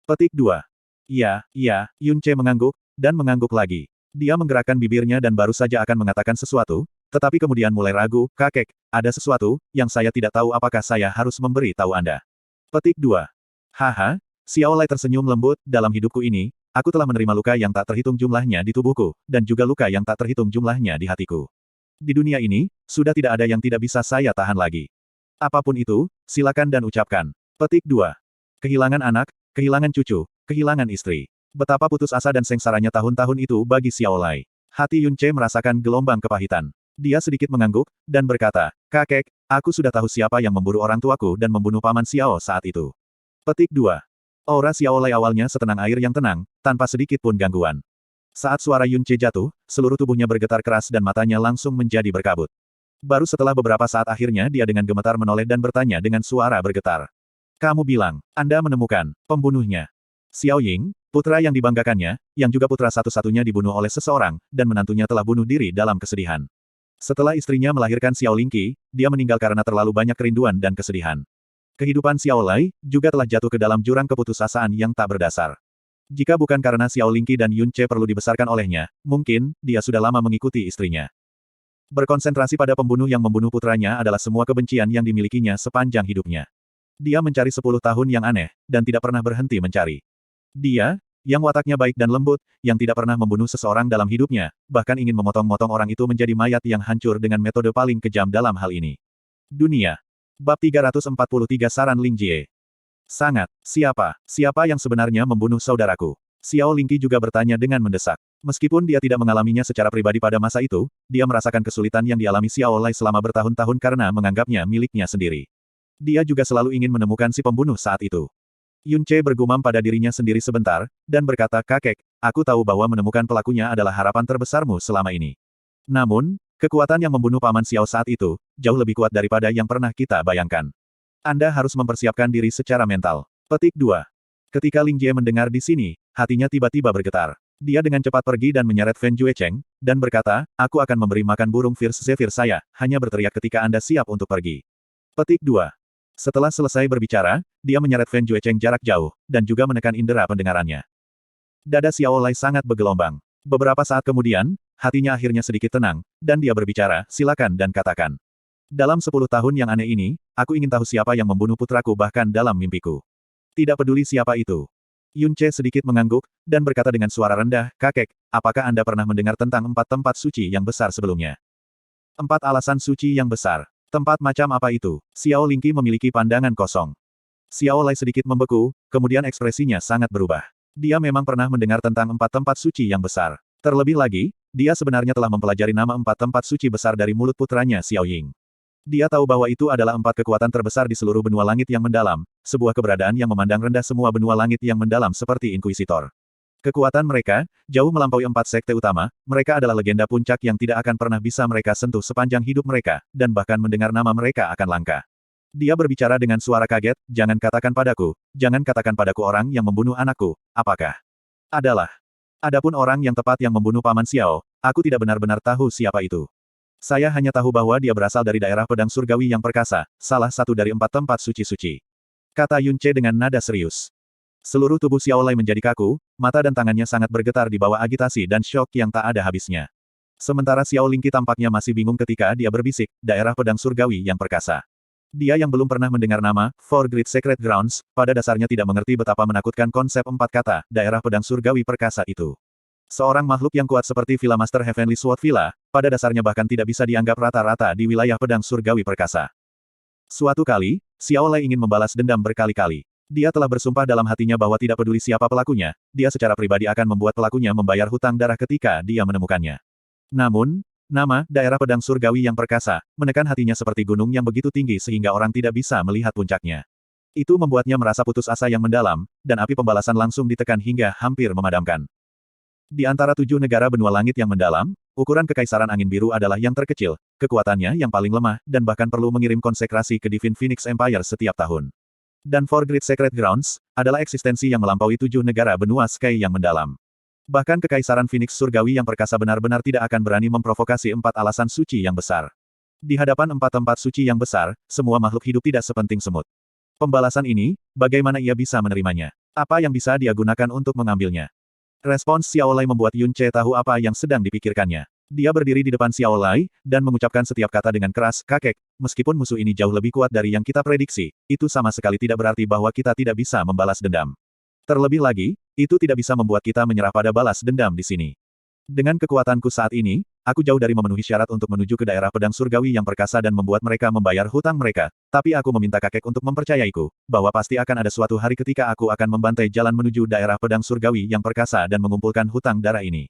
Petik 2. Iya, Yun Che mengangguk, dan mengangguk lagi. Dia menggerakkan bibirnya dan baru saja akan mengatakan sesuatu, tetapi kemudian mulai ragu, kakek, ada sesuatu, yang saya tidak tahu apakah saya harus memberi tahu Anda. Petik 2. Haha, Xiao Lai tersenyum lembut, dalam hidupku ini, aku telah menerima luka yang tak terhitung jumlahnya di tubuhku, dan juga luka yang tak terhitung jumlahnya di hatiku. Di dunia ini, sudah tidak ada yang tidak bisa saya tahan lagi. Apapun itu, silakan dan ucapkan. Petik 2. Kehilangan anak, kehilangan cucu, kehilangan istri. Betapa putus asa dan sengsaranya tahun-tahun itu bagi Xiao Lai. Hati Yun Che merasakan gelombang kepahitan. Dia sedikit mengangguk, dan berkata, kakek, aku sudah tahu siapa yang memburu orang tuaku dan membunuh paman Xiao saat itu. Petik 2. Aura Xiao Lai awalnya setenang air yang tenang, tanpa sedikit pun gangguan. Saat suara Yun Che jatuh, seluruh tubuhnya bergetar keras dan matanya langsung menjadi berkabut. Baru setelah beberapa saat akhirnya dia dengan gemetar menoleh dan bertanya dengan suara bergetar. Kamu bilang, Anda menemukan pembunuhnya. Xiao Ying, putra yang dibanggakannya, yang juga putra satu-satunya dibunuh oleh seseorang, dan menantunya telah bunuh diri dalam kesedihan. Setelah istrinya melahirkan Xiao Lingqi, dia meninggal karena terlalu banyak kerinduan dan kesedihan. Kehidupan Xiao Lai juga telah jatuh ke dalam jurang keputusasaan yang tak berdasar. Jika bukan karena Xiao Lingqi dan Yun Che perlu dibesarkan olehnya, mungkin, dia sudah lama mengikuti istrinya. Berkonsentrasi pada pembunuh yang membunuh putranya adalah semua kebencian yang dimilikinya sepanjang hidupnya. Dia mencari 10 tahun yang aneh, dan tidak pernah berhenti mencari. Dia, yang wataknya baik dan lembut, yang tidak pernah membunuh seseorang dalam hidupnya, bahkan ingin memotong-motong orang itu menjadi mayat yang hancur dengan metode paling kejam dalam hal ini. Dunia. Bab 343 Saran Ling Jie. Sangat. Siapa yang sebenarnya membunuh saudaraku? Xiao Lingqi juga bertanya dengan mendesak. Meskipun dia tidak mengalaminya secara pribadi pada masa itu, dia merasakan kesulitan yang dialami Xiao Lai selama bertahun-tahun karena menganggapnya miliknya sendiri. Dia juga selalu ingin menemukan si pembunuh saat itu. Yun Che bergumam pada dirinya sendiri sebentar, dan berkata, kakek, aku tahu bahwa menemukan pelakunya adalah harapan terbesarmu selama ini. Namun, kekuatan yang membunuh paman Xiao saat itu, jauh lebih kuat daripada yang pernah kita bayangkan. Anda harus mempersiapkan diri secara mental. Petik 2. Ketika Ling Jie mendengar di sini, hatinya tiba-tiba bergetar. Dia dengan cepat pergi dan menyeret Fen Juecheng, dan berkata, aku akan memberi makan burung Fierce Zephyr saya, hanya berteriak ketika Anda siap untuk pergi. Petik 2. Setelah selesai berbicara, dia menyeret Fen Juecheng jarak jauh, dan juga menekan indera pendengarannya. Dada Xiao Lai sangat bergelombang. Beberapa saat kemudian, hatinya akhirnya sedikit tenang, dan dia berbicara, silakan dan katakan. Dalam 10 tahun yang aneh ini, aku ingin tahu siapa yang membunuh putraku bahkan dalam mimpiku. Tidak peduli siapa itu. Yun Che sedikit mengangguk, dan berkata dengan suara rendah, kakek, apakah Anda pernah mendengar tentang 4 tempat suci yang besar sebelumnya? 4 alasan suci yang besar. Tempat macam apa itu? Xiao Lingqi memiliki pandangan kosong. Xiao Lai sedikit membeku, kemudian ekspresinya sangat berubah. Dia memang pernah mendengar tentang 4 tempat suci yang besar. Terlebih lagi, dia sebenarnya telah mempelajari nama 4 tempat suci besar dari mulut putranya Xiao Ying. Dia tahu bahwa itu adalah 4 kekuatan terbesar di seluruh benua langit yang mendalam, sebuah keberadaan yang memandang rendah semua benua langit yang mendalam seperti Inkuisitor. Kekuatan mereka, jauh melampaui 4 sekte utama, mereka adalah legenda puncak yang tidak akan pernah bisa mereka sentuh sepanjang hidup mereka, dan bahkan mendengar nama mereka akan langka. Dia berbicara dengan suara kaget, jangan katakan padaku orang yang membunuh anakku, apakah? Adalah. Adapun orang yang tepat yang membunuh Paman Xiao, aku tidak benar-benar tahu siapa itu. Saya hanya tahu bahwa dia berasal dari daerah pedang surgawi yang perkasa, salah satu dari 4 tempat suci-suci. Kata Yun Che dengan nada serius. Seluruh tubuh Xiao Lai menjadi kaku, mata dan tangannya sangat bergetar di bawah agitasi dan syok yang tak ada habisnya. Sementara Xiao Lingqi tampaknya masih bingung ketika dia berbisik, daerah pedang surgawi yang perkasa. Dia yang belum pernah mendengar nama, Four Great Sacred Grounds, pada dasarnya tidak mengerti betapa menakutkan konsep 4 kata, daerah pedang surgawi perkasa itu. Seorang makhluk yang kuat seperti Villa Master Heavenly Sword Villa, pada dasarnya bahkan tidak bisa dianggap rata-rata di wilayah pedang surgawi perkasa. Suatu kali, Xiao Lei ingin membalas dendam berkali-kali. Dia telah bersumpah dalam hatinya bahwa tidak peduli siapa pelakunya, dia secara pribadi akan membuat pelakunya membayar hutang darah ketika dia menemukannya. Namun, nama daerah pedang surgawi yang perkasa menekan hatinya seperti gunung yang begitu tinggi sehingga orang tidak bisa melihat puncaknya. Itu membuatnya merasa putus asa yang mendalam, dan api pembalasan langsung ditekan hingga hampir memadamkan. Di antara 7 negara benua langit yang mendalam, ukuran Kekaisaran Angin Biru adalah yang terkecil, kekuatannya yang paling lemah, dan bahkan perlu mengirim konsekrasi ke Divine Phoenix Empire setiap tahun. Dan For Great Sacred Grounds, adalah eksistensi yang melampaui 7 negara benua Sky yang mendalam. Bahkan Kekaisaran Phoenix Surgawi yang perkasa benar-benar tidak akan berani memprovokasi 4 alasan suci yang besar. Di hadapan 4 tempat suci yang besar, semua makhluk hidup tidak sepenting semut. Pembalasan ini, bagaimana ia bisa menerimanya? Apa yang bisa dia gunakan untuk mengambilnya? Respons Xiao Lei membuat Yun Ce tahu apa yang sedang dipikirkannya. Dia berdiri di depan Xiao Lei, dan mengucapkan setiap kata dengan keras, "Kakek, meskipun musuh ini jauh lebih kuat dari yang kita prediksi, itu sama sekali tidak berarti bahwa kita tidak bisa membalas dendam. Terlebih lagi, itu tidak bisa membuat kita menyerah pada balas dendam di sini. Dengan kekuatanku saat ini, aku jauh dari memenuhi syarat untuk menuju ke daerah pedang surgawi yang perkasa dan membuat mereka membayar hutang mereka, tapi aku meminta kakek untuk mempercayaiku, bahwa pasti akan ada suatu hari ketika aku akan membantai jalan menuju daerah pedang surgawi yang perkasa dan mengumpulkan hutang darah ini.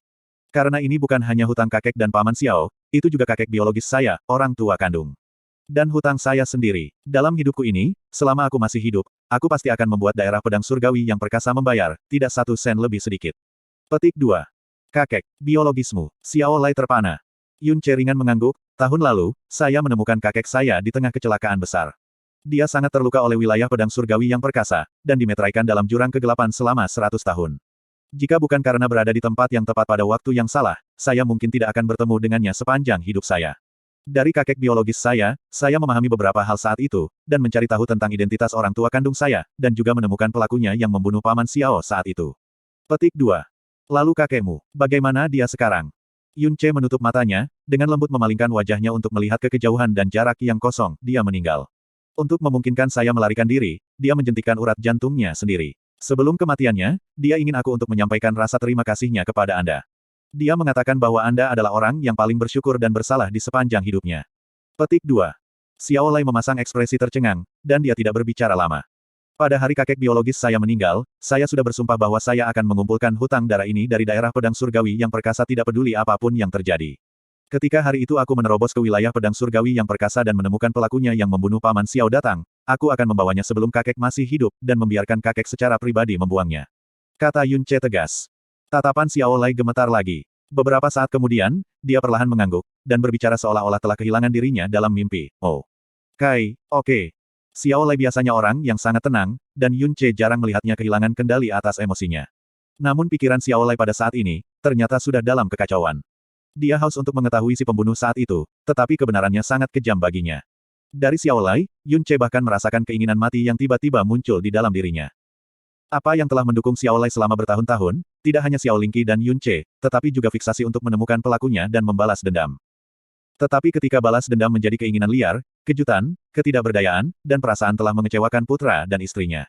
Karena ini bukan hanya hutang kakek dan paman Xiao, itu juga kakek biologis saya, orang tua kandung. Dan hutang saya sendiri. Dalam hidupku ini, selama aku masih hidup, aku pasti akan membuat daerah pedang surgawi yang perkasa membayar, tidak 1 sen lebih sedikit." Petik 2. Kakek, biologismu. Xiao Lei terpana. Yun Ce ringan mengangguk, "Tahun lalu, saya menemukan kakek saya di tengah kecelakaan besar. Dia sangat terluka oleh wilayah pedang surgawi yang perkasa, dan dimeteraikan dalam jurang kegelapan selama 100 tahun. Jika bukan karena berada di tempat yang tepat pada waktu yang salah, saya mungkin tidak akan bertemu dengannya sepanjang hidup saya. Dari kakek biologis saya memahami beberapa hal saat itu, dan mencari tahu tentang identitas orang tua kandung saya, dan juga menemukan pelakunya yang membunuh paman Xiao saat itu." Petik 2. Lalu kakekmu, bagaimana dia sekarang? Yun Ce menutup matanya, dengan lembut memalingkan wajahnya untuk melihat ke kejauhan dan jarak yang kosong, dia meninggal. Untuk memungkinkan saya melarikan diri, dia menjentikkan urat jantungnya sendiri. Sebelum kematiannya, dia ingin aku untuk menyampaikan rasa terima kasihnya kepada Anda. Dia mengatakan bahwa Anda adalah orang yang paling bersyukur dan bersalah di sepanjang hidupnya. Petik 2. Xiao Lei memasang ekspresi tercengang, dan dia tidak berbicara lama. Pada hari kakek biologis saya meninggal, saya sudah bersumpah bahwa saya akan mengumpulkan hutang darah ini dari daerah pedang surgawi yang perkasa tidak peduli apapun yang terjadi. Ketika hari itu aku menerobos ke wilayah pedang surgawi yang perkasa dan menemukan pelakunya yang membunuh paman Xiao datang, aku akan membawanya sebelum kakek masih hidup, dan membiarkan kakek secara pribadi membuangnya. Kata Yun Ce tegas. Tatapan Xiao Lei gemetar lagi. Beberapa saat kemudian, dia perlahan mengangguk, dan berbicara seolah-olah telah kehilangan dirinya dalam mimpi. "Oh. Kai, oke." Xiao Lei biasanya orang yang sangat tenang, dan Yun Ce jarang melihatnya kehilangan kendali atas emosinya. Namun pikiran Xiao Lei pada saat ini, ternyata sudah dalam kekacauan. Dia haus untuk mengetahui si pembunuh saat itu, tetapi kebenarannya sangat kejam baginya. Dari Xiao Lei, Yun Ce bahkan merasakan keinginan mati yang tiba-tiba muncul di dalam dirinya. Apa yang telah mendukung Xiao Lei selama bertahun-tahun, tidak hanya Xiao Lingqi dan Yun Ce, tetapi juga fiksasi untuk menemukan pelakunya dan membalas dendam. Tetapi ketika balas dendam menjadi keinginan liar, kejutan, ketidakberdayaan, dan perasaan telah mengecewakan putra dan istrinya.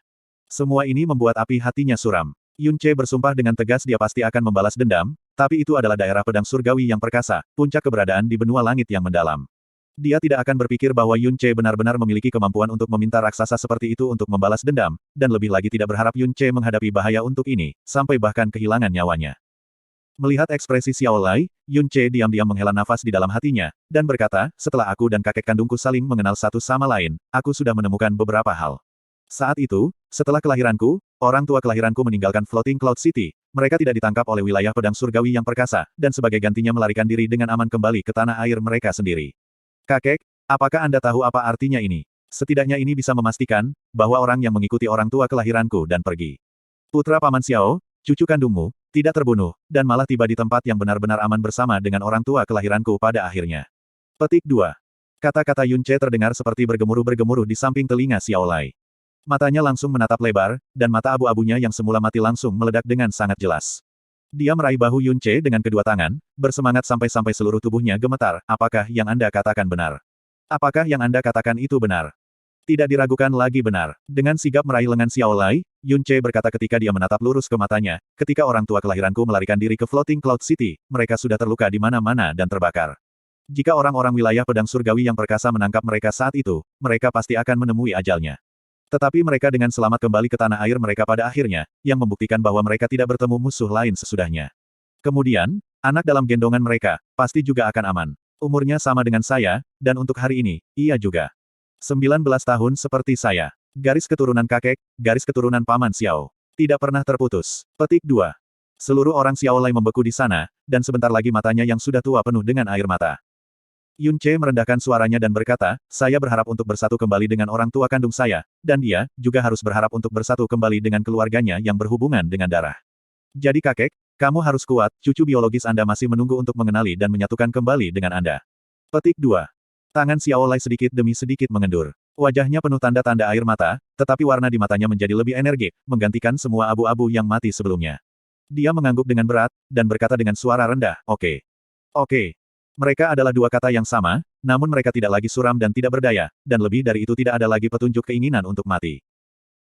Semua ini membuat api hatinya suram. Yun Ce bersumpah dengan tegas dia pasti akan membalas dendam, tapi itu adalah daerah pedang surgawi yang perkasa, puncak keberadaan di benua langit yang mendalam. Dia tidak akan berpikir bahwa Yun Ce benar-benar memiliki kemampuan untuk meminta raksasa seperti itu untuk membalas dendam, dan lebih lagi tidak berharap Yun Ce menghadapi bahaya untuk ini, sampai bahkan kehilangan nyawanya. Melihat ekspresi Xiao Lei, Yun Ce diam-diam menghela nafas di dalam hatinya, dan berkata, "Setelah aku dan kakek kandungku saling mengenal satu sama lain, aku sudah menemukan beberapa hal. Saat itu, setelah kelahiranku, orang tua kelahiranku meninggalkan Floating Cloud City, mereka tidak ditangkap oleh wilayah pedang surgawi yang perkasa, dan sebagai gantinya melarikan diri dengan aman kembali ke tanah air mereka sendiri. Kakek, apakah Anda tahu apa artinya ini? Setidaknya ini bisa memastikan, bahwa orang yang mengikuti orang tua kelahiranku dan pergi. Putra Paman Xiao, cucu kandungmu, tidak terbunuh, dan malah tiba di tempat yang benar-benar aman bersama dengan orang tua kelahiranku pada akhirnya." Petik 2. Kata-kata Yun Ce terdengar seperti bergemuruh-bergemuruh di samping telinga Xiao Lei. Matanya langsung menatap lebar, dan mata abu-abunya yang semula mati langsung meledak dengan sangat jelas. Dia meraih bahu Yun Ce dengan kedua tangan, bersemangat sampai-sampai seluruh tubuhnya gemetar. "Apakah yang Anda katakan benar? Apakah yang Anda katakan itu benar?" Tidak diragukan lagi benar. Dengan sigap meraih lengan Xiao Lei, Yun Che berkata ketika dia menatap lurus ke matanya, ketika orang tua kelahiranku melarikan diri ke Floating Cloud City, mereka sudah terluka di mana-mana dan terbakar. Jika orang-orang wilayah pedang surgawi yang perkasa menangkap mereka saat itu, mereka pasti akan menemui ajalnya. Tetapi mereka dengan selamat kembali ke tanah air mereka pada akhirnya, yang membuktikan bahwa mereka tidak bertemu musuh lain sesudahnya. Kemudian, anak dalam gendongan mereka, pasti juga akan aman. Umurnya sama dengan saya, dan untuk hari ini, ia juga. 19 tahun seperti saya. Garis keturunan kakek, garis keturunan Paman Xiao. Tidak pernah terputus. Petik 2. Seluruh orang Xiao Lai membeku di sana, dan sebentar lagi matanya yang sudah tua penuh dengan air mata. Yun Che merendahkan suaranya dan berkata, saya berharap untuk bersatu kembali dengan orang tua kandung saya, dan dia juga harus berharap untuk bersatu kembali dengan keluarganya yang berhubungan dengan darah. Jadi kakek, kamu harus kuat, cucu biologis Anda masih menunggu untuk mengenali dan menyatukan kembali dengan Anda. Petik 2. Tangan Xiao Lai sedikit demi sedikit mengendur. Wajahnya penuh tanda-tanda air mata, tetapi warna di matanya menjadi lebih energik, menggantikan semua abu-abu yang mati sebelumnya. Dia mengangguk dengan berat, dan berkata dengan suara rendah, oke. Oke. Mereka adalah dua kata yang sama, namun mereka tidak lagi suram dan tidak berdaya, dan lebih dari itu tidak ada lagi petunjuk keinginan untuk mati.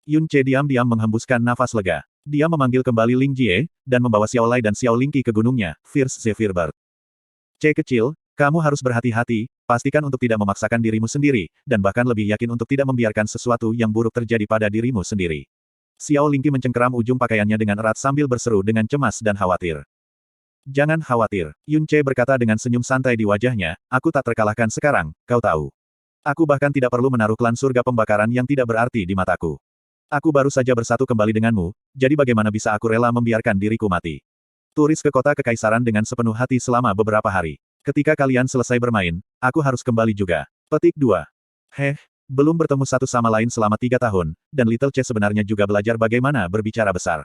Yun Che diam-diam menghembuskan nafas lega. Dia memanggil kembali Ling Jie, dan membawa Xiao Lai dan Xiao Lingqi ke gunungnya, Fierce Zephyr Bird. C kecil, kamu harus berhati-hati, pastikan untuk tidak memaksakan dirimu sendiri, dan bahkan lebih yakin untuk tidak membiarkan sesuatu yang buruk terjadi pada dirimu sendiri. Xiao Lingqi mencengkeram ujung pakaiannya dengan erat sambil berseru dengan cemas dan khawatir. Jangan khawatir, Yun Che berkata dengan senyum santai di wajahnya, aku tak terkalahkan sekarang, kau tahu. Aku bahkan tidak perlu menaruh klan surga pembakaran yang tidak berarti di mataku. Aku baru saja bersatu kembali denganmu, jadi bagaimana bisa aku rela membiarkan diriku mati? Turis ke kota kekaisaran dengan sepenuh hati selama beberapa hari. Ketika kalian selesai bermain, aku harus kembali juga. Petik 2. Belum bertemu satu sama lain selama 3 tahun, dan Little Che sebenarnya juga belajar bagaimana berbicara besar.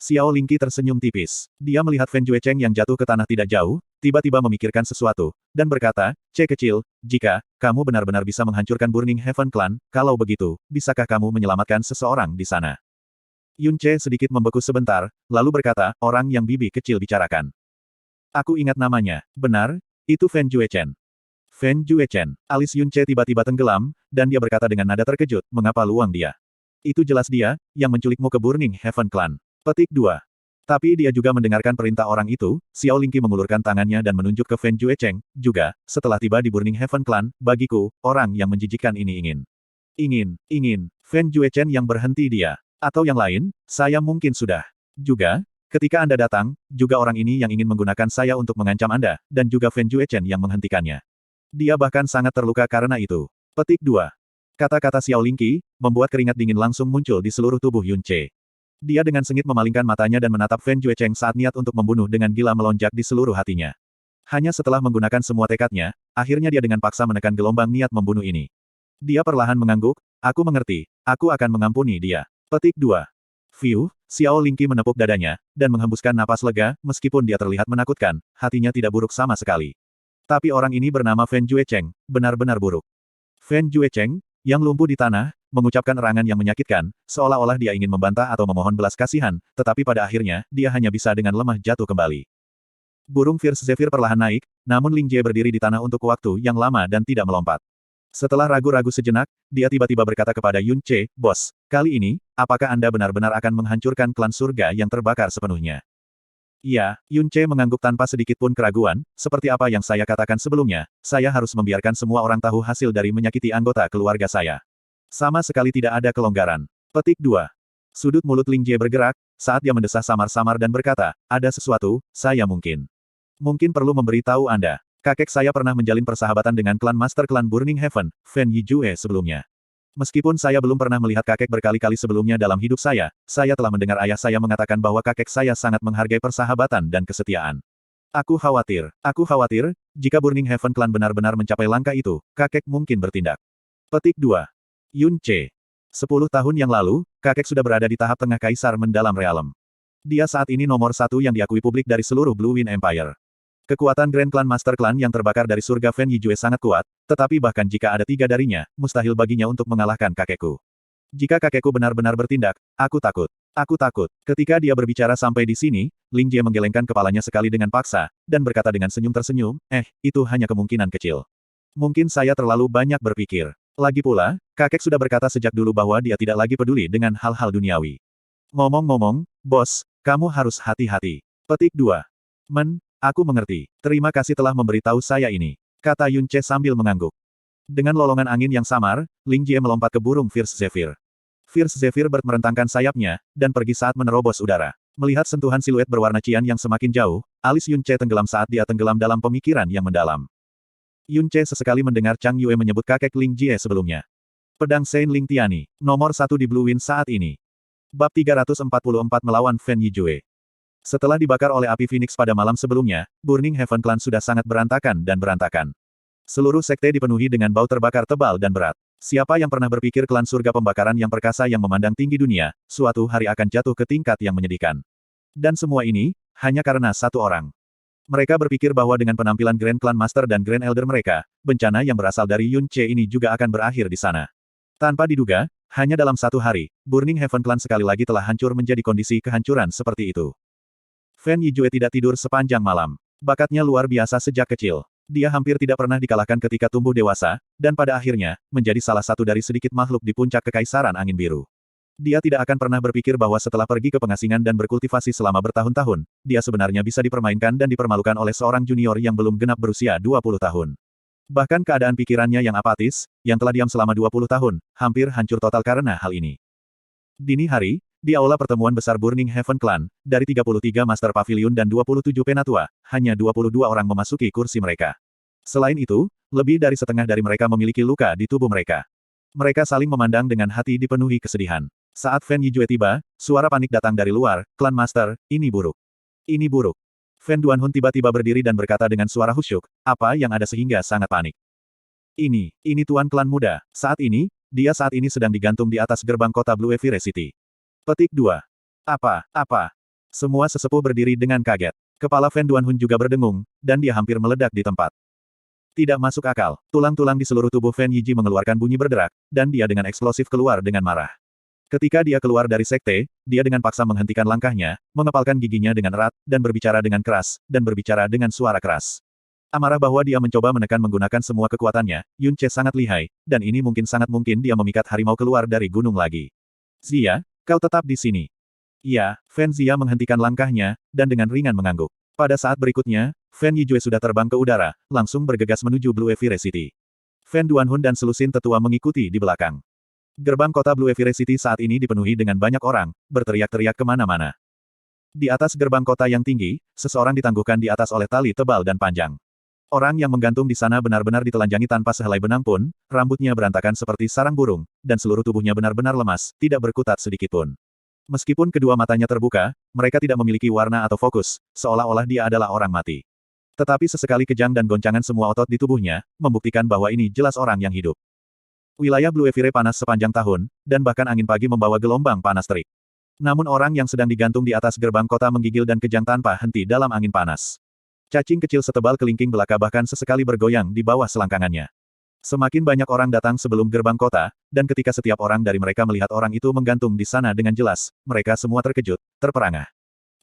Xiao Lingqi tersenyum tipis. Dia melihat Fen Juecheng yang jatuh ke tanah tidak jauh, tiba-tiba memikirkan sesuatu, dan berkata, C kecil, jika kamu benar-benar bisa menghancurkan Burning Heaven Clan, kalau begitu, bisakah kamu menyelamatkan seseorang di sana? Yun Che sedikit membeku sebentar, lalu berkata, orang yang bibi kecil bicarakan. Aku ingat namanya, benar, itu Fen Juechen. Fen Juechen. Alis Yun Che tiba-tiba tenggelam, dan dia berkata dengan nada terkejut, mengapa luang dia? Itu jelas dia, yang menculikmu ke Burning Heaven Clan. Petik 2. Tapi dia juga mendengarkan perintah orang itu, Xiao Lingqi mengulurkan tangannya dan menunjuk ke Fen Juecheng, juga, setelah tiba di Burning Heaven Clan, bagiku, orang yang menjijikan ini ingin. Fen Juechen yang berhenti dia. Atau yang lain, saya mungkin sudah. Juga, ketika Anda datang, juga orang ini yang ingin menggunakan saya untuk mengancam Anda, dan juga Fen Juechen yang menghentikannya. Dia bahkan sangat terluka karena itu. Petik 2. Kata-kata Xiao Lingqi, membuat keringat dingin langsung muncul di seluruh tubuh Yun Che. Dia dengan sengit memalingkan matanya dan menatap Fen Juecheng saat niat untuk membunuh dengan gila melonjak di seluruh hatinya. Hanya setelah menggunakan semua tekadnya, akhirnya dia dengan paksa menekan gelombang niat membunuh ini. Dia perlahan mengangguk, aku mengerti, aku akan mengampuni dia. Petik 2. Xiao Lingqi menepuk dadanya, dan menghembuskan napas lega, meskipun dia terlihat menakutkan, hatinya tidak buruk sama sekali. Tapi orang ini bernama Fen Juecheng, benar-benar buruk. Fen Juecheng, yang lumpuh di tanah, mengucapkan erangan yang menyakitkan, seolah-olah dia ingin membantah atau memohon belas kasihan, tetapi pada akhirnya, dia hanya bisa dengan lemah jatuh kembali. Burung Fierce Zephyr perlahan naik, namun Ling Jie berdiri di tanah untuk waktu yang lama dan tidak melompat. Setelah ragu-ragu sejenak, dia tiba-tiba berkata kepada Yun Che, Bos, kali ini, apakah Anda benar-benar akan menghancurkan klan surga yang terbakar sepenuhnya? Iya, Yun Che mengangguk tanpa sedikit pun keraguan, seperti apa yang saya katakan sebelumnya, saya harus membiarkan semua orang tahu hasil dari menyakiti anggota keluarga saya. Sama sekali tidak ada kelonggaran. Petik 2. Sudut mulut Ling Jie bergerak, saat dia mendesah samar-samar dan berkata, ada sesuatu, saya mungkin perlu memberitahu Anda. Kakek saya pernah menjalin persahabatan dengan klan Master Klan Burning Heaven, Fen Yijue sebelumnya. Meskipun saya belum pernah melihat kakek berkali-kali sebelumnya dalam hidup saya telah mendengar ayah saya mengatakan bahwa kakek saya sangat menghargai persahabatan dan kesetiaan. Aku khawatir, jika Burning Heaven Clan benar-benar mencapai langkah itu, kakek mungkin bertindak. Petik 2. Yun Che. 10 tahun yang lalu, kakek sudah berada di tahap tengah kaisar mendalam realem. Dia saat ini nomor 1 yang diakui publik dari seluruh Blue Wind Empire. Kekuatan Grand Clan Master Clan yang terbakar dari surga Fen Yijue sangat kuat, tetapi bahkan jika ada 3 darinya, mustahil baginya untuk mengalahkan kakekku. Jika kakekku benar-benar bertindak, aku takut. Ketika dia berbicara sampai di sini, Ling Jie menggelengkan kepalanya sekali dengan paksa, dan berkata dengan senyum tersenyum, itu hanya kemungkinan kecil. Mungkin saya terlalu banyak berpikir. Lagi pula, kakek sudah berkata sejak dulu bahwa dia tidak lagi peduli dengan hal-hal duniawi. Ngomong-ngomong, bos, kamu harus hati-hati. Petik 2. Aku mengerti. Terima kasih telah memberitahu saya ini, kata Yun Che sambil mengangguk. Dengan lolongan angin yang samar, Ling Jie melompat ke burung Fierce Zephyr. Fierce Zephyr Bird merentangkan sayapnya, dan pergi saat menerobos udara. Melihat sentuhan siluet berwarna cian yang semakin jauh, alis Yun Che tenggelam saat dia tenggelam dalam pemikiran yang mendalam. Yun Che sesekali mendengar Chang Yue menyebut kakek Ling Jie sebelumnya. Pedang Saint Ling Tiani, nomor 1 di Blue Wind saat ini. Bab 344 melawan Fen Yijue. Setelah dibakar oleh api Phoenix pada malam sebelumnya, Burning Heaven Clan sudah sangat berantakan dan berantakan. Seluruh sekte dipenuhi dengan bau terbakar tebal dan berat. Siapa yang pernah berpikir klan surga pembakaran yang perkasa yang memandang tinggi dunia, suatu hari akan jatuh ke tingkat yang menyedihkan. Dan semua ini, hanya karena satu orang. Mereka berpikir bahwa dengan penampilan Grand Clan Master dan Grand Elder mereka, bencana yang berasal dari Yun Che ini juga akan berakhir di sana. Tanpa diduga, hanya dalam satu hari, Burning Heaven Clan sekali lagi telah hancur menjadi kondisi kehancuran seperti itu. Fen Yijue tidak tidur sepanjang malam. Bakatnya luar biasa sejak kecil. Dia hampir tidak pernah dikalahkan ketika tumbuh dewasa, dan pada akhirnya, menjadi salah satu dari sedikit makhluk di puncak kekaisaran angin biru. Dia tidak akan pernah berpikir bahwa setelah pergi ke pengasingan dan berkultivasi selama bertahun-tahun, dia sebenarnya bisa dipermainkan dan dipermalukan oleh seorang junior yang belum genap berusia 20 tahun. Bahkan keadaan pikirannya yang apatis, yang telah diam selama 20 tahun, hampir hancur total karena hal ini. Dini hari, di aula pertemuan besar Burning Heaven Clan, dari 33 Master Pavilion dan 27 penatua, hanya 22 orang memasuki kursi mereka. Selain itu, lebih dari setengah dari mereka memiliki luka di tubuh mereka. Mereka saling memandang dengan hati dipenuhi kesedihan. Saat Fen Yijue tiba, suara panik datang dari luar, "Klan Master, ini buruk. Ini buruk." Fen Duanhun tiba-tiba berdiri dan berkata dengan suara khusyuk, "Apa yang ada sehingga sangat panik?" Ini Tuan Klan Muda. Saat ini sedang digantung di atas gerbang kota Blue Evire City. Petik 2. Apa? Semua sesepuh berdiri dengan kaget. Kepala Fen Duanhun juga berdengung, dan dia hampir meledak di tempat. Tidak masuk akal. Tulang-tulang di seluruh tubuh Fen Yiji mengeluarkan bunyi berderak, dan dia dengan eksplosif keluar dengan marah. Ketika dia keluar dari sekte, dia dengan paksa menghentikan langkahnya, mengepalkan giginya dengan erat, dan berbicara dengan keras, dan berbicara dengan suara keras. Amarah bahwa dia mencoba menekan menggunakan semua kekuatannya, Yun Che sangat lihai, dan ini sangat mungkin dia memikat harimau keluar dari gunung lagi. "Zia, kau tetap di sini." "Ya." Fen Zia menghentikan langkahnya, dan dengan ringan mengangguk. Pada saat berikutnya, Fen Yijue sudah terbang ke udara, langsung bergegas menuju Blue Evire City. Fen Duanhun dan selusin tetua mengikuti di belakang. Gerbang kota Blue Evire City saat ini dipenuhi dengan banyak orang, berteriak-teriak kemana-mana. Di atas gerbang kota yang tinggi, seseorang ditangguhkan di atas oleh tali tebal dan panjang. Orang yang menggantung di sana benar-benar ditelanjangi tanpa sehelai benang pun, rambutnya berantakan seperti sarang burung, dan seluruh tubuhnya benar-benar lemas, tidak berkutat sedikitpun. Meskipun kedua matanya terbuka, mereka tidak memiliki warna atau fokus, seolah-olah dia adalah orang mati. Tetapi sesekali kejang dan goncangan semua otot di tubuhnya, membuktikan bahwa ini jelas orang yang hidup. Wilayah Blue Evire panas sepanjang tahun, dan bahkan angin pagi membawa gelombang panas terik. Namun orang yang sedang digantung di atas gerbang kota menggigil dan kejang tanpa henti dalam angin panas. Cacing kecil setebal kelingking belaka bahkan sesekali bergoyang di bawah selangkangannya. Semakin banyak orang datang sebelum gerbang kota, dan ketika setiap orang dari mereka melihat orang itu menggantung di sana dengan jelas, mereka semua terkejut, terperangah.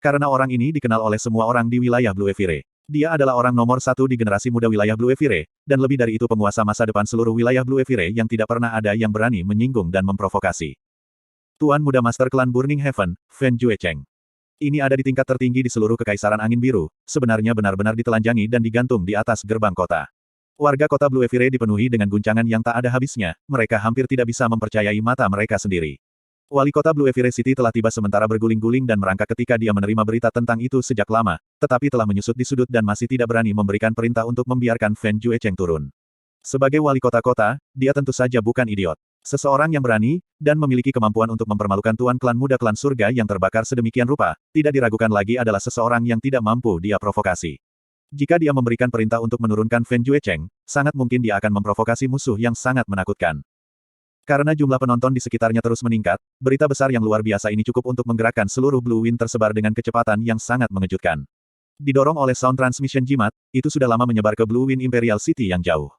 Karena orang ini dikenal oleh semua orang di wilayah Blue Evire. Dia adalah orang nomor 1 di generasi muda wilayah Blue Evire, dan lebih dari itu penguasa masa depan seluruh wilayah Blue Evire yang tidak pernah ada yang berani menyinggung dan memprovokasi. Tuan Muda Master Klan Burning Heaven, Fen Juecheng. Ini ada di tingkat tertinggi di seluruh kekaisaran angin biru, sebenarnya benar-benar ditelanjangi dan digantung di atas gerbang kota. Warga kota Blue Evire dipenuhi dengan guncangan yang tak ada habisnya, mereka hampir tidak bisa mempercayai mata mereka sendiri. Wali kota Blue Evire City telah tiba sementara berguling-guling dan merangkak ketika dia menerima berita tentang itu sejak lama, tetapi telah menyusut di sudut dan masih tidak berani memberikan perintah untuk membiarkan Fen Juecheng turun. Sebagai wali kota-kota, dia tentu saja bukan idiot. Seseorang yang berani, dan memiliki kemampuan untuk mempermalukan Tuan Klan Muda Klan Surga yang terbakar sedemikian rupa, tidak diragukan lagi adalah seseorang yang tidak mampu dia provokasi. Jika dia memberikan perintah untuk menurunkan Fen Juecheng, sangat mungkin dia akan memprovokasi musuh yang sangat menakutkan. Karena jumlah penonton di sekitarnya terus meningkat, berita besar yang luar biasa ini cukup untuk menggerakkan seluruh Blue Wind tersebar dengan kecepatan yang sangat mengejutkan. Didorong oleh sound transmission jimat, itu sudah lama menyebar ke Blue Wind Imperial City yang jauh.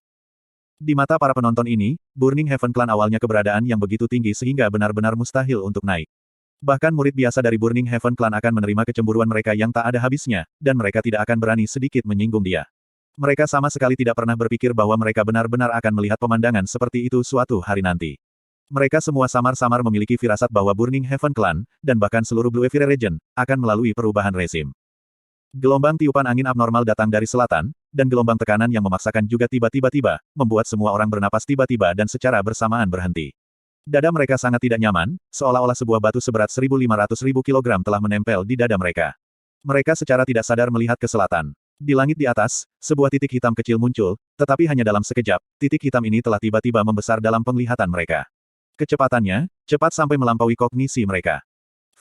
Di mata para penonton ini, Burning Heaven Clan awalnya keberadaan yang begitu tinggi sehingga benar-benar mustahil untuk naik. Bahkan murid biasa dari Burning Heaven Clan akan menerima kecemburuan mereka yang tak ada habisnya, dan mereka tidak akan berani sedikit menyinggung dia. Mereka sama sekali tidak pernah berpikir bahwa mereka benar-benar akan melihat pemandangan seperti itu suatu hari nanti. Mereka semua samar-samar memiliki firasat bahwa Burning Heaven Clan, dan bahkan seluruh Blue Sphere Region, akan melalui perubahan rezim. Gelombang tiupan angin abnormal datang dari selatan, dan gelombang tekanan yang memaksakan juga tiba-tiba, membuat semua orang bernapas tiba-tiba dan secara bersamaan berhenti. Dada mereka sangat tidak nyaman, seolah-olah sebuah batu seberat 1.500.000 kilogram telah menempel di dada mereka. Mereka secara tidak sadar melihat ke selatan. Di langit di atas, sebuah titik hitam kecil muncul, tetapi hanya dalam sekejap, titik hitam ini telah tiba-tiba membesar dalam penglihatan mereka. Kecepatannya, cepat sampai melampaui kognisi mereka.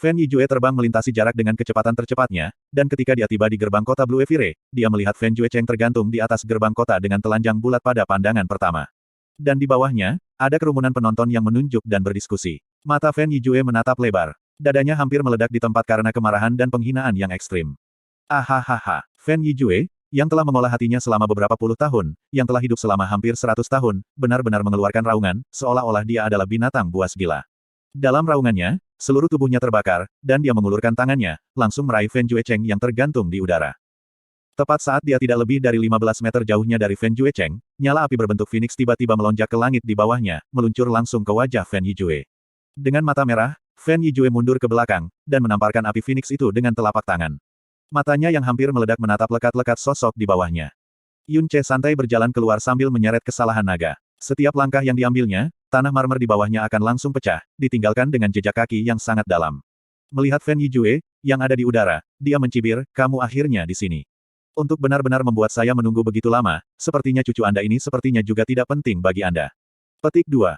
Fan Yijue terbang melintasi jarak dengan kecepatan tercepatnya, dan ketika dia tiba di gerbang kota Blue Sphere, dia melihat Fan Juecheng tergantung di atas gerbang kota dengan telanjang bulat pada pandangan pertama. Dan di bawahnya, ada kerumunan penonton yang menunjuk dan berdiskusi. Mata Fan Yijue menatap lebar. Dadanya hampir meledak di tempat karena kemarahan dan penghinaan yang ekstrim. Ahahaha, Fan Yijue, yang telah mengolah hatinya selama beberapa puluh tahun, yang telah hidup selama hampir 100 tahun, benar-benar mengeluarkan raungan, seolah-olah dia adalah binatang buas gila. Dalam raungannya, seluruh tubuhnya terbakar, dan dia mengulurkan tangannya, langsung meraih Fan Juecheng yang tergantung di udara. Tepat saat dia tidak lebih dari 15 meter jauhnya dari Fan Juecheng, nyala api berbentuk phoenix tiba-tiba melonjak ke langit di bawahnya, meluncur langsung ke wajah Fan Yijue. Dengan mata merah, Fan Yijue mundur ke belakang, dan menamparkan api phoenix itu dengan telapak tangan. Matanya yang hampir meledak menatap lekat-lekat sosok di bawahnya. Yun Ce santai berjalan keluar sambil menyeret kesalahan naga. Setiap langkah yang diambilnya, tanah marmer di bawahnya akan langsung pecah, ditinggalkan dengan jejak kaki yang sangat dalam. Melihat Fan Yijue, yang ada di udara, dia mencibir, kamu akhirnya di sini. Untuk benar-benar membuat saya menunggu begitu lama, sepertinya cucu Anda ini sepertinya juga tidak penting bagi Anda. Petik 2.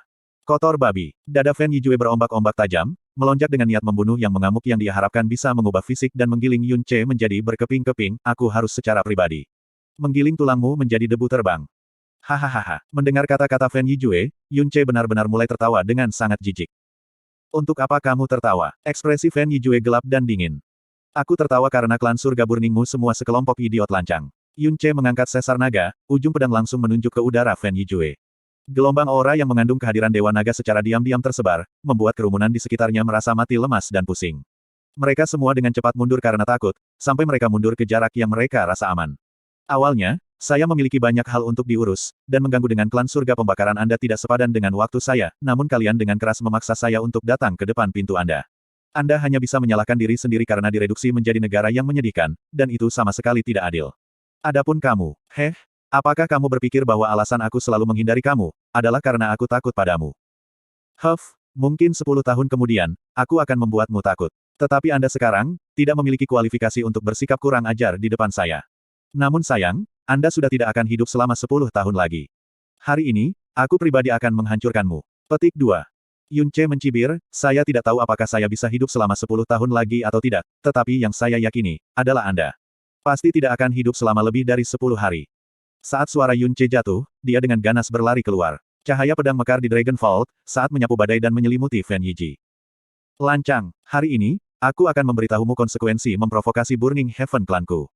Kotor babi. Dada Fan Yijue berombak-ombak tajam, melonjak dengan niat membunuh yang mengamuk yang dia harapkan bisa mengubah fisik dan menggiling Yun Ce menjadi berkeping-keping, aku harus secara pribadi menggiling tulangmu menjadi debu terbang. Hahaha. Mendengar kata-kata Fan Yijue, Yun Ce benar-benar mulai tertawa dengan sangat jijik. Untuk apa kamu tertawa? Ekspresi Fan Yijue gelap dan dingin. Aku tertawa karena klan surga burningmu semua sekelompok idiot lancang. Yun Ce mengangkat sesar naga, ujung pedang langsung menunjuk ke udara Fan Yijue. Gelombang aura yang mengandung kehadiran Dewa Naga secara diam-diam tersebar, membuat kerumunan di sekitarnya merasa mati lemas dan pusing. Mereka semua dengan cepat mundur karena takut, sampai mereka mundur ke jarak yang mereka rasa aman. Awalnya, saya memiliki banyak hal untuk diurus, dan mengganggu dengan klan surga pembakaran Anda tidak sepadan dengan waktu saya, namun kalian dengan keras memaksa saya untuk datang ke depan pintu Anda. Anda hanya bisa menyalahkan diri sendiri karena direduksi menjadi negara yang menyedihkan, dan itu sama sekali tidak adil. Adapun kamu, apakah kamu berpikir bahwa alasan aku selalu menghindari kamu, adalah karena aku takut padamu? Mungkin 10 tahun kemudian, aku akan membuatmu takut. Tetapi Anda sekarang, tidak memiliki kualifikasi untuk bersikap kurang ajar di depan saya. Namun sayang, Anda sudah tidak akan hidup selama 10 tahun lagi. Hari ini, aku pribadi akan menghancurkanmu. Petik 2. Yun Ce mencibir, saya tidak tahu apakah saya bisa hidup selama 10 tahun lagi atau tidak, tetapi yang saya yakini, adalah Anda. Pasti tidak akan hidup selama lebih dari 10 hari. Saat suara Yun Ce jatuh, dia dengan ganas berlari keluar. Cahaya pedang mekar di Dragon Vault, saat menyapu badai dan menyelimuti Fan Yiji. Lancang, hari ini, aku akan memberitahumu konsekuensi memprovokasi Burning Heaven klanku.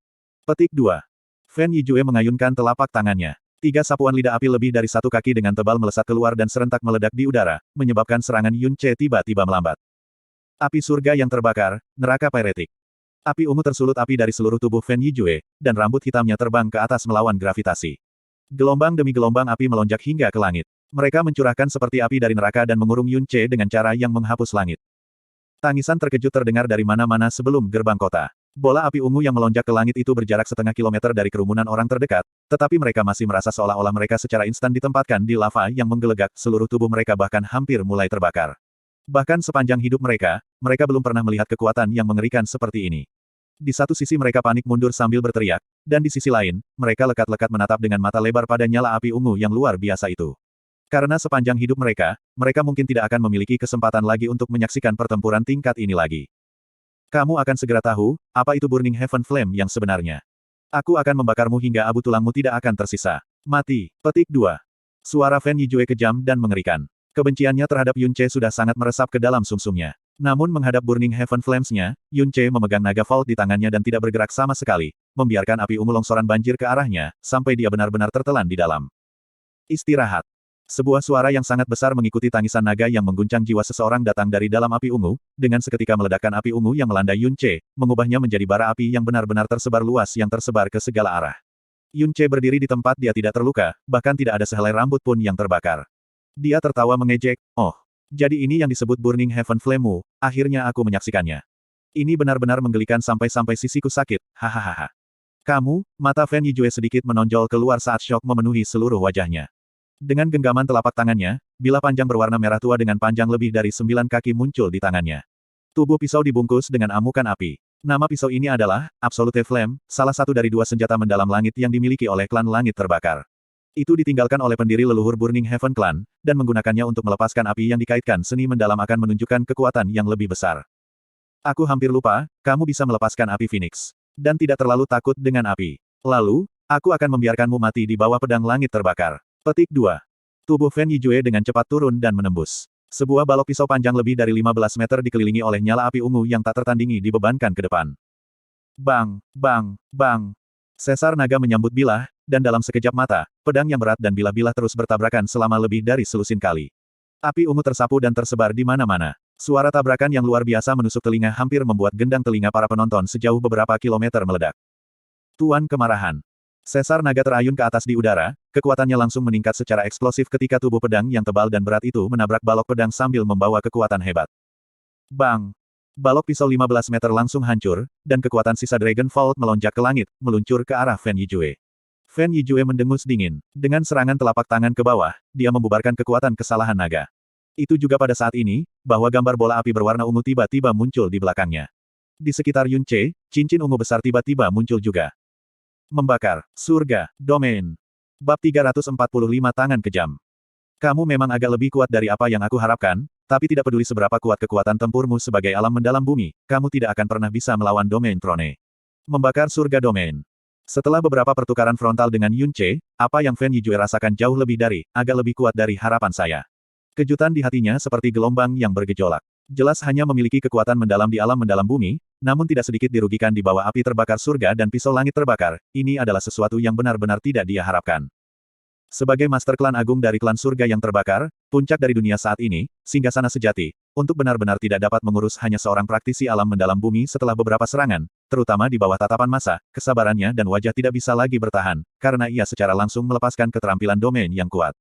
Petik 2. Fan Yijue mengayunkan telapak tangannya. 3 sapuan lidah api lebih dari 1 kaki dengan tebal melesat keluar dan serentak meledak di udara, menyebabkan serangan Yun Ce tiba-tiba melambat. Api surga yang terbakar, neraka pyretik. Api ungu tersulut api dari seluruh tubuh Fan Yijue, dan rambut hitamnya terbang ke atas melawan gravitasi. Gelombang demi gelombang api melonjak hingga ke langit. Mereka mencurahkan seperti api dari neraka dan mengurung Yun Ce dengan cara yang menghapus langit. Tangisan terkejut terdengar dari mana-mana sebelum gerbang kota. Bola api ungu yang melonjak ke langit itu berjarak setengah kilometer dari kerumunan orang terdekat, tetapi mereka masih merasa seolah-olah mereka secara instan ditempatkan di lava yang menggelegak, seluruh tubuh mereka bahkan hampir mulai terbakar. Bahkan sepanjang hidup mereka, mereka belum pernah melihat kekuatan yang mengerikan seperti ini. Di satu sisi mereka panik mundur sambil berteriak, dan di sisi lain, mereka lekat-lekat menatap dengan mata lebar pada nyala api ungu yang luar biasa itu. Karena sepanjang hidup mereka, mereka mungkin tidak akan memiliki kesempatan lagi untuk menyaksikan pertempuran tingkat ini lagi. Kamu akan segera tahu, apa itu Burning Heaven Flame yang sebenarnya. Aku akan membakarmu hingga abu tulangmu tidak akan tersisa. Mati. Petik 2. Suara Fan Yijue kejam dan mengerikan. Kebenciannya terhadap Yun Ce sudah sangat meresap ke dalam sumsumnya. Namun menghadap Burning Heaven Flames-nya, Yun Ce memegang naga vault di tangannya dan tidak bergerak sama sekali, membiarkan api ungu longsoran banjir ke arahnya, sampai dia benar-benar tertelan di dalam. Istirahat. Sebuah suara yang sangat besar mengikuti tangisan naga yang mengguncang jiwa seseorang datang dari dalam api ungu, dengan seketika meledakkan api ungu yang melanda Yun Ce, mengubahnya menjadi bara api yang benar-benar tersebar luas yang tersebar ke segala arah. Yun Ce berdiri di tempat dia tidak terluka, bahkan tidak ada sehelai rambut pun yang terbakar. Dia tertawa mengejek, oh. Jadi ini yang disebut Burning Heaven Flame-mu, akhirnya aku menyaksikannya. Ini benar-benar menggelikan sampai-sampai sisiku sakit, hahaha. Kamu, mata Fan Yijue sedikit menonjol keluar saat syok memenuhi seluruh wajahnya. Dengan genggaman telapak tangannya, bilah panjang berwarna merah tua dengan panjang lebih dari 9 kaki muncul di tangannya. Tubuh pisau dibungkus dengan amukan api. Nama pisau ini adalah Absolute Flame, salah satu dari 2 senjata mendalam langit yang dimiliki oleh klan langit terbakar. Itu ditinggalkan oleh pendiri leluhur Burning Heaven Clan, dan menggunakannya untuk melepaskan api yang dikaitkan seni mendalam akan menunjukkan kekuatan yang lebih besar. Aku hampir lupa, kamu bisa melepaskan api Phoenix. Dan tidak terlalu takut dengan api. Lalu, aku akan membiarkanmu mati di bawah pedang langit terbakar. Petik 2. Tubuh Fan Yijue dengan cepat turun dan menembus. Sebuah balok pisau panjang lebih dari 15 meter dikelilingi oleh nyala api ungu yang tak tertandingi dibebankan ke depan. Bang, bang, bang. Sesar naga menyambut bilah, dan dalam sekejap mata, pedang yang berat dan bilah-bilah terus bertabrakan selama lebih dari selusin kali. Api ungu tersapu dan tersebar di mana-mana. Suara tabrakan yang luar biasa menusuk telinga hampir membuat gendang telinga para penonton sejauh beberapa kilometer meledak. Tuan kemarahan. Sesar naga terayun ke atas di udara, kekuatannya langsung meningkat secara eksplosif ketika tubuh pedang yang tebal dan berat itu menabrak balok pedang sambil membawa kekuatan hebat. Bang! Balok pisau 15 meter langsung hancur, dan kekuatan sisa Dragon Vault melonjak ke langit, meluncur ke arah Fan Yijue. Fan Yijue mendengus dingin. Dengan serangan telapak tangan ke bawah, dia membubarkan kekuatan kesalahan naga. Itu juga pada saat ini, bahwa gambar bola api berwarna ungu tiba-tiba muncul di belakangnya. Di sekitar Yun Ce, cincin ungu besar tiba-tiba muncul juga. Membakar, surga, domain. Bab 345 tangan kejam. Kamu memang agak lebih kuat dari apa yang aku harapkan, tapi tidak peduli seberapa kuat kekuatan tempurmu sebagai alam mendalam bumi, kamu tidak akan pernah bisa melawan domain Throne. Membakar surga domain. Setelah beberapa pertukaran frontal dengan Yun Ce, apa yang Fan Yijue rasakan jauh lebih dari, agak lebih kuat dari harapan saya. Kejutan di hatinya seperti gelombang yang bergejolak. Jelas hanya memiliki kekuatan mendalam di alam mendalam bumi, namun tidak sedikit dirugikan di bawah api terbakar surga dan pisau langit terbakar, ini adalah sesuatu yang benar-benar tidak dia harapkan. Sebagai master klan agung dari klan surga yang terbakar, puncak dari dunia saat ini, singgasana sejati, untuk benar-benar tidak dapat mengurus hanya seorang praktisi alam mendalam bumi setelah beberapa serangan, terutama di bawah tatapan massa, kesabarannya dan wajah tidak bisa lagi bertahan, karena ia secara langsung melepaskan keterampilan domain yang kuat.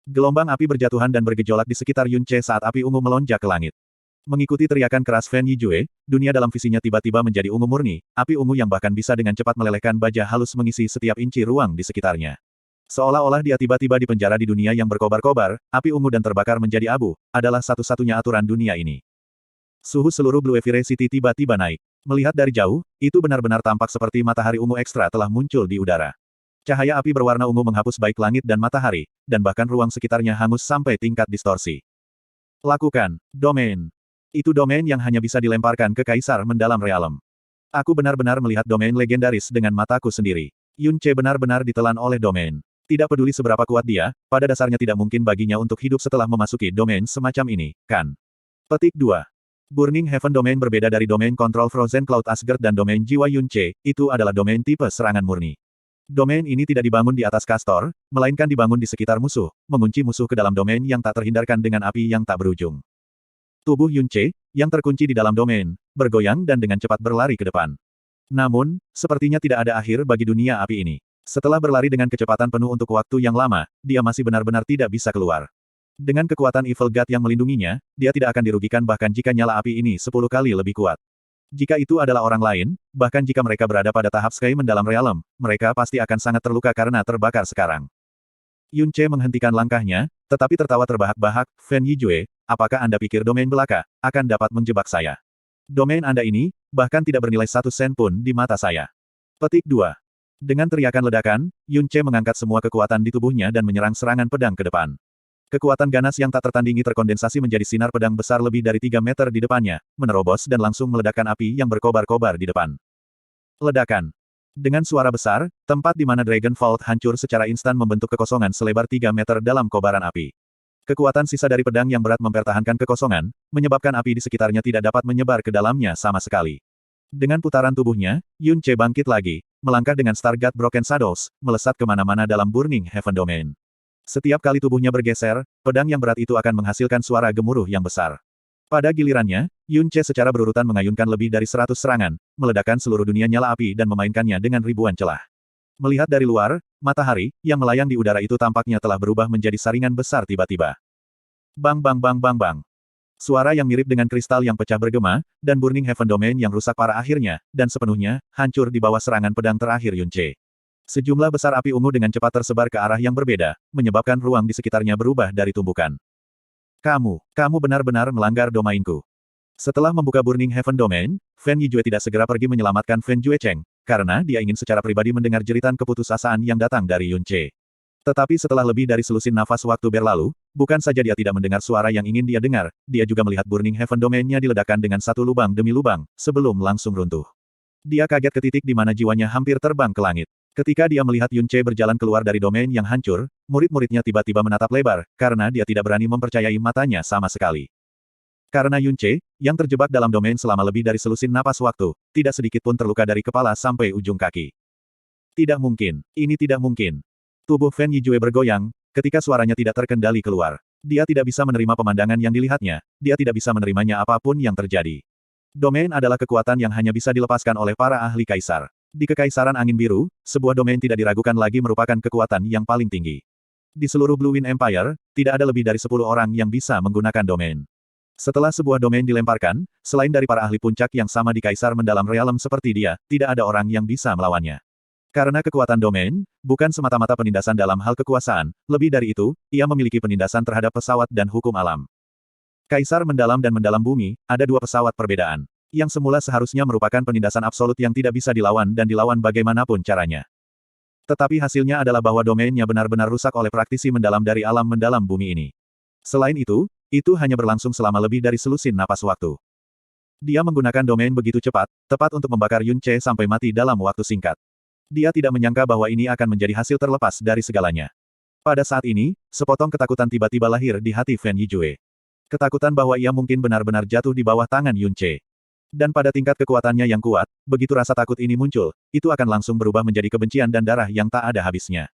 Gelombang api berjatuhan dan bergejolak di sekitar Yun Ce saat api ungu melonjak ke langit. Mengikuti teriakan keras Fan Yijue, dunia dalam visinya tiba-tiba menjadi ungu murni, api ungu yang bahkan bisa dengan cepat melelehkan baja halus mengisi setiap inci ruang di sekitarnya. Seolah-olah dia tiba-tiba dipenjara di dunia yang berkobar-kobar, api ungu dan terbakar menjadi abu, adalah satu-satunya aturan dunia ini. Suhu seluruh Blue Evire City tiba-tiba naik. Melihat dari jauh, itu benar-benar tampak seperti matahari ungu ekstra telah muncul di udara. Cahaya api berwarna ungu menghapus baik langit dan matahari, dan bahkan ruang sekitarnya hangus sampai tingkat distorsi. Lakukan, domain. Itu domain yang hanya bisa dilemparkan ke Kaisar mendalam realem. Aku benar-benar melihat domain legendaris dengan mataku sendiri. Yun Ce benar-benar ditelan oleh domain. Tidak peduli seberapa kuat dia, pada dasarnya tidak mungkin baginya untuk hidup setelah memasuki domain semacam ini, kan? Petik 2. Burning Heaven Domain berbeda dari domain kontrol Frozen Cloud Asgard dan domain jiwa Yun Ce, itu adalah domain tipe serangan murni. Domain ini tidak dibangun di atas kastor, melainkan dibangun di sekitar musuh, mengunci musuh ke dalam domain yang tak terhindarkan dengan api yang tak berujung. Tubuh Yun Ce, yang terkunci di dalam domain, bergoyang dan dengan cepat berlari ke depan. Namun, sepertinya tidak ada akhir bagi dunia api ini. Setelah berlari dengan kecepatan penuh untuk waktu yang lama, dia masih benar-benar tidak bisa keluar. Dengan kekuatan Evil God yang melindunginya, dia tidak akan dirugikan bahkan jika nyala api ini 10 kali lebih kuat. Jika itu adalah orang lain, bahkan jika mereka berada pada tahap Sky mendalam realem, mereka pasti akan sangat terluka karena terbakar sekarang. Yun Ce menghentikan langkahnya, tetapi tertawa terbahak-bahak, Fan Yijue, apakah Anda pikir domain belaka akan dapat menjebak saya? Domain Anda ini, bahkan tidak bernilai 1 sen pun di mata saya. Petik 2. Dengan teriakan ledakan, Yun Ce mengangkat semua kekuatan di tubuhnya dan menyerang serangan pedang ke depan. Kekuatan ganas yang tak tertandingi terkondensasi menjadi sinar pedang besar lebih dari 3 meter di depannya, menerobos dan langsung meledakkan api yang berkobar-kobar di depan. Ledakan. Dengan suara besar, tempat di mana Dragon Vault hancur secara instan membentuk kekosongan selebar 3 meter dalam kobaran api. Kekuatan sisa dari pedang yang berat mempertahankan kekosongan, menyebabkan api di sekitarnya tidak dapat menyebar ke dalamnya sama sekali. Dengan putaran tubuhnya, Yun Ce bangkit lagi, melangkah dengan Stargate Broken Shadows, melesat kemana-mana dalam Burning Heaven Domain. Setiap kali tubuhnya bergeser, pedang yang berat itu akan menghasilkan suara gemuruh yang besar. Pada gilirannya, Yun Ce secara berurutan mengayunkan lebih dari 100 serangan, meledakkan seluruh dunia nyala api dan memainkannya dengan ribuan celah. Melihat dari luar, matahari, yang melayang di udara itu tampaknya telah berubah menjadi saringan besar tiba-tiba. Bang bang bang bang bang. Suara yang mirip dengan kristal yang pecah bergema, dan Burning Heaven Domain yang rusak parah akhirnya, dan sepenuhnya, hancur di bawah serangan pedang terakhir Yunce. Sejumlah besar api ungu dengan cepat tersebar ke arah yang berbeda, menyebabkan ruang di sekitarnya berubah dari tumbukan. Kamu benar-benar melanggar domainku. Setelah membuka Burning Heaven Domain, Fan Yijue tidak segera pergi menyelamatkan Fan Juecheng, karena dia ingin secara pribadi mendengar jeritan keputusasaan yang datang dari Yunce. Tetapi setelah lebih dari selusin nafas waktu berlalu, bukan saja dia tidak mendengar suara yang ingin dia dengar, dia juga melihat Burning Heaven Domain-nya diledakkan dengan satu lubang demi lubang, sebelum langsung runtuh. Dia kaget ke titik di mana jiwanya hampir terbang ke langit. Ketika dia melihat Yunce berjalan keluar dari domain yang hancur, murid-muridnya tiba-tiba menatap lebar, karena dia tidak berani mempercayai matanya sama sekali. Karena Yunce, yang terjebak dalam domain selama lebih dari selusin napas waktu, tidak sedikit pun terluka dari kepala sampai ujung kaki. Tidak mungkin, ini tidak mungkin. Tubuh Fan Yijue bergoyang, ketika suaranya tidak terkendali keluar. Dia tidak bisa menerima pemandangan yang dilihatnya, dia tidak bisa menerimanya apapun yang terjadi. Domain adalah kekuatan yang hanya bisa dilepaskan oleh para ahli kaisar. Di Kekaisaran Angin Biru, sebuah domain tidak diragukan lagi merupakan kekuatan yang paling tinggi. Di seluruh Blue Wind Empire, tidak ada lebih dari 10 orang yang bisa menggunakan domain. Setelah sebuah domain dilemparkan, selain dari para ahli puncak yang sama di Kaisar Mendalam Realm seperti dia, tidak ada orang yang bisa melawannya. Karena kekuatan domain, bukan semata-mata penindasan dalam hal kekuasaan, lebih dari itu, ia memiliki penindasan terhadap pesawat dan hukum alam. Kaisar Mendalam dan Mendalam Bumi, ada dua pesawat perbedaan. Yang semula seharusnya merupakan penindasan absolut yang tidak bisa dilawan dan dilawan bagaimanapun caranya. Tetapi hasilnya adalah bahwa domainnya benar-benar rusak oleh praktisi mendalam dari alam mendalam bumi ini. Selain itu hanya berlangsung selama lebih dari selusin napas waktu. Dia menggunakan domain begitu cepat, tepat untuk membakar Yunce sampai mati dalam waktu singkat. Dia tidak menyangka bahwa ini akan menjadi hasil terlepas dari segalanya. Pada saat ini, sepotong ketakutan tiba-tiba lahir di hati Fan Yijue. Ketakutan bahwa ia mungkin benar-benar jatuh di bawah tangan Yunce. Dan pada tingkat kekuatannya yang kuat, begitu rasa takut ini muncul, itu akan langsung berubah menjadi kebencian dan darah yang tak ada habisnya.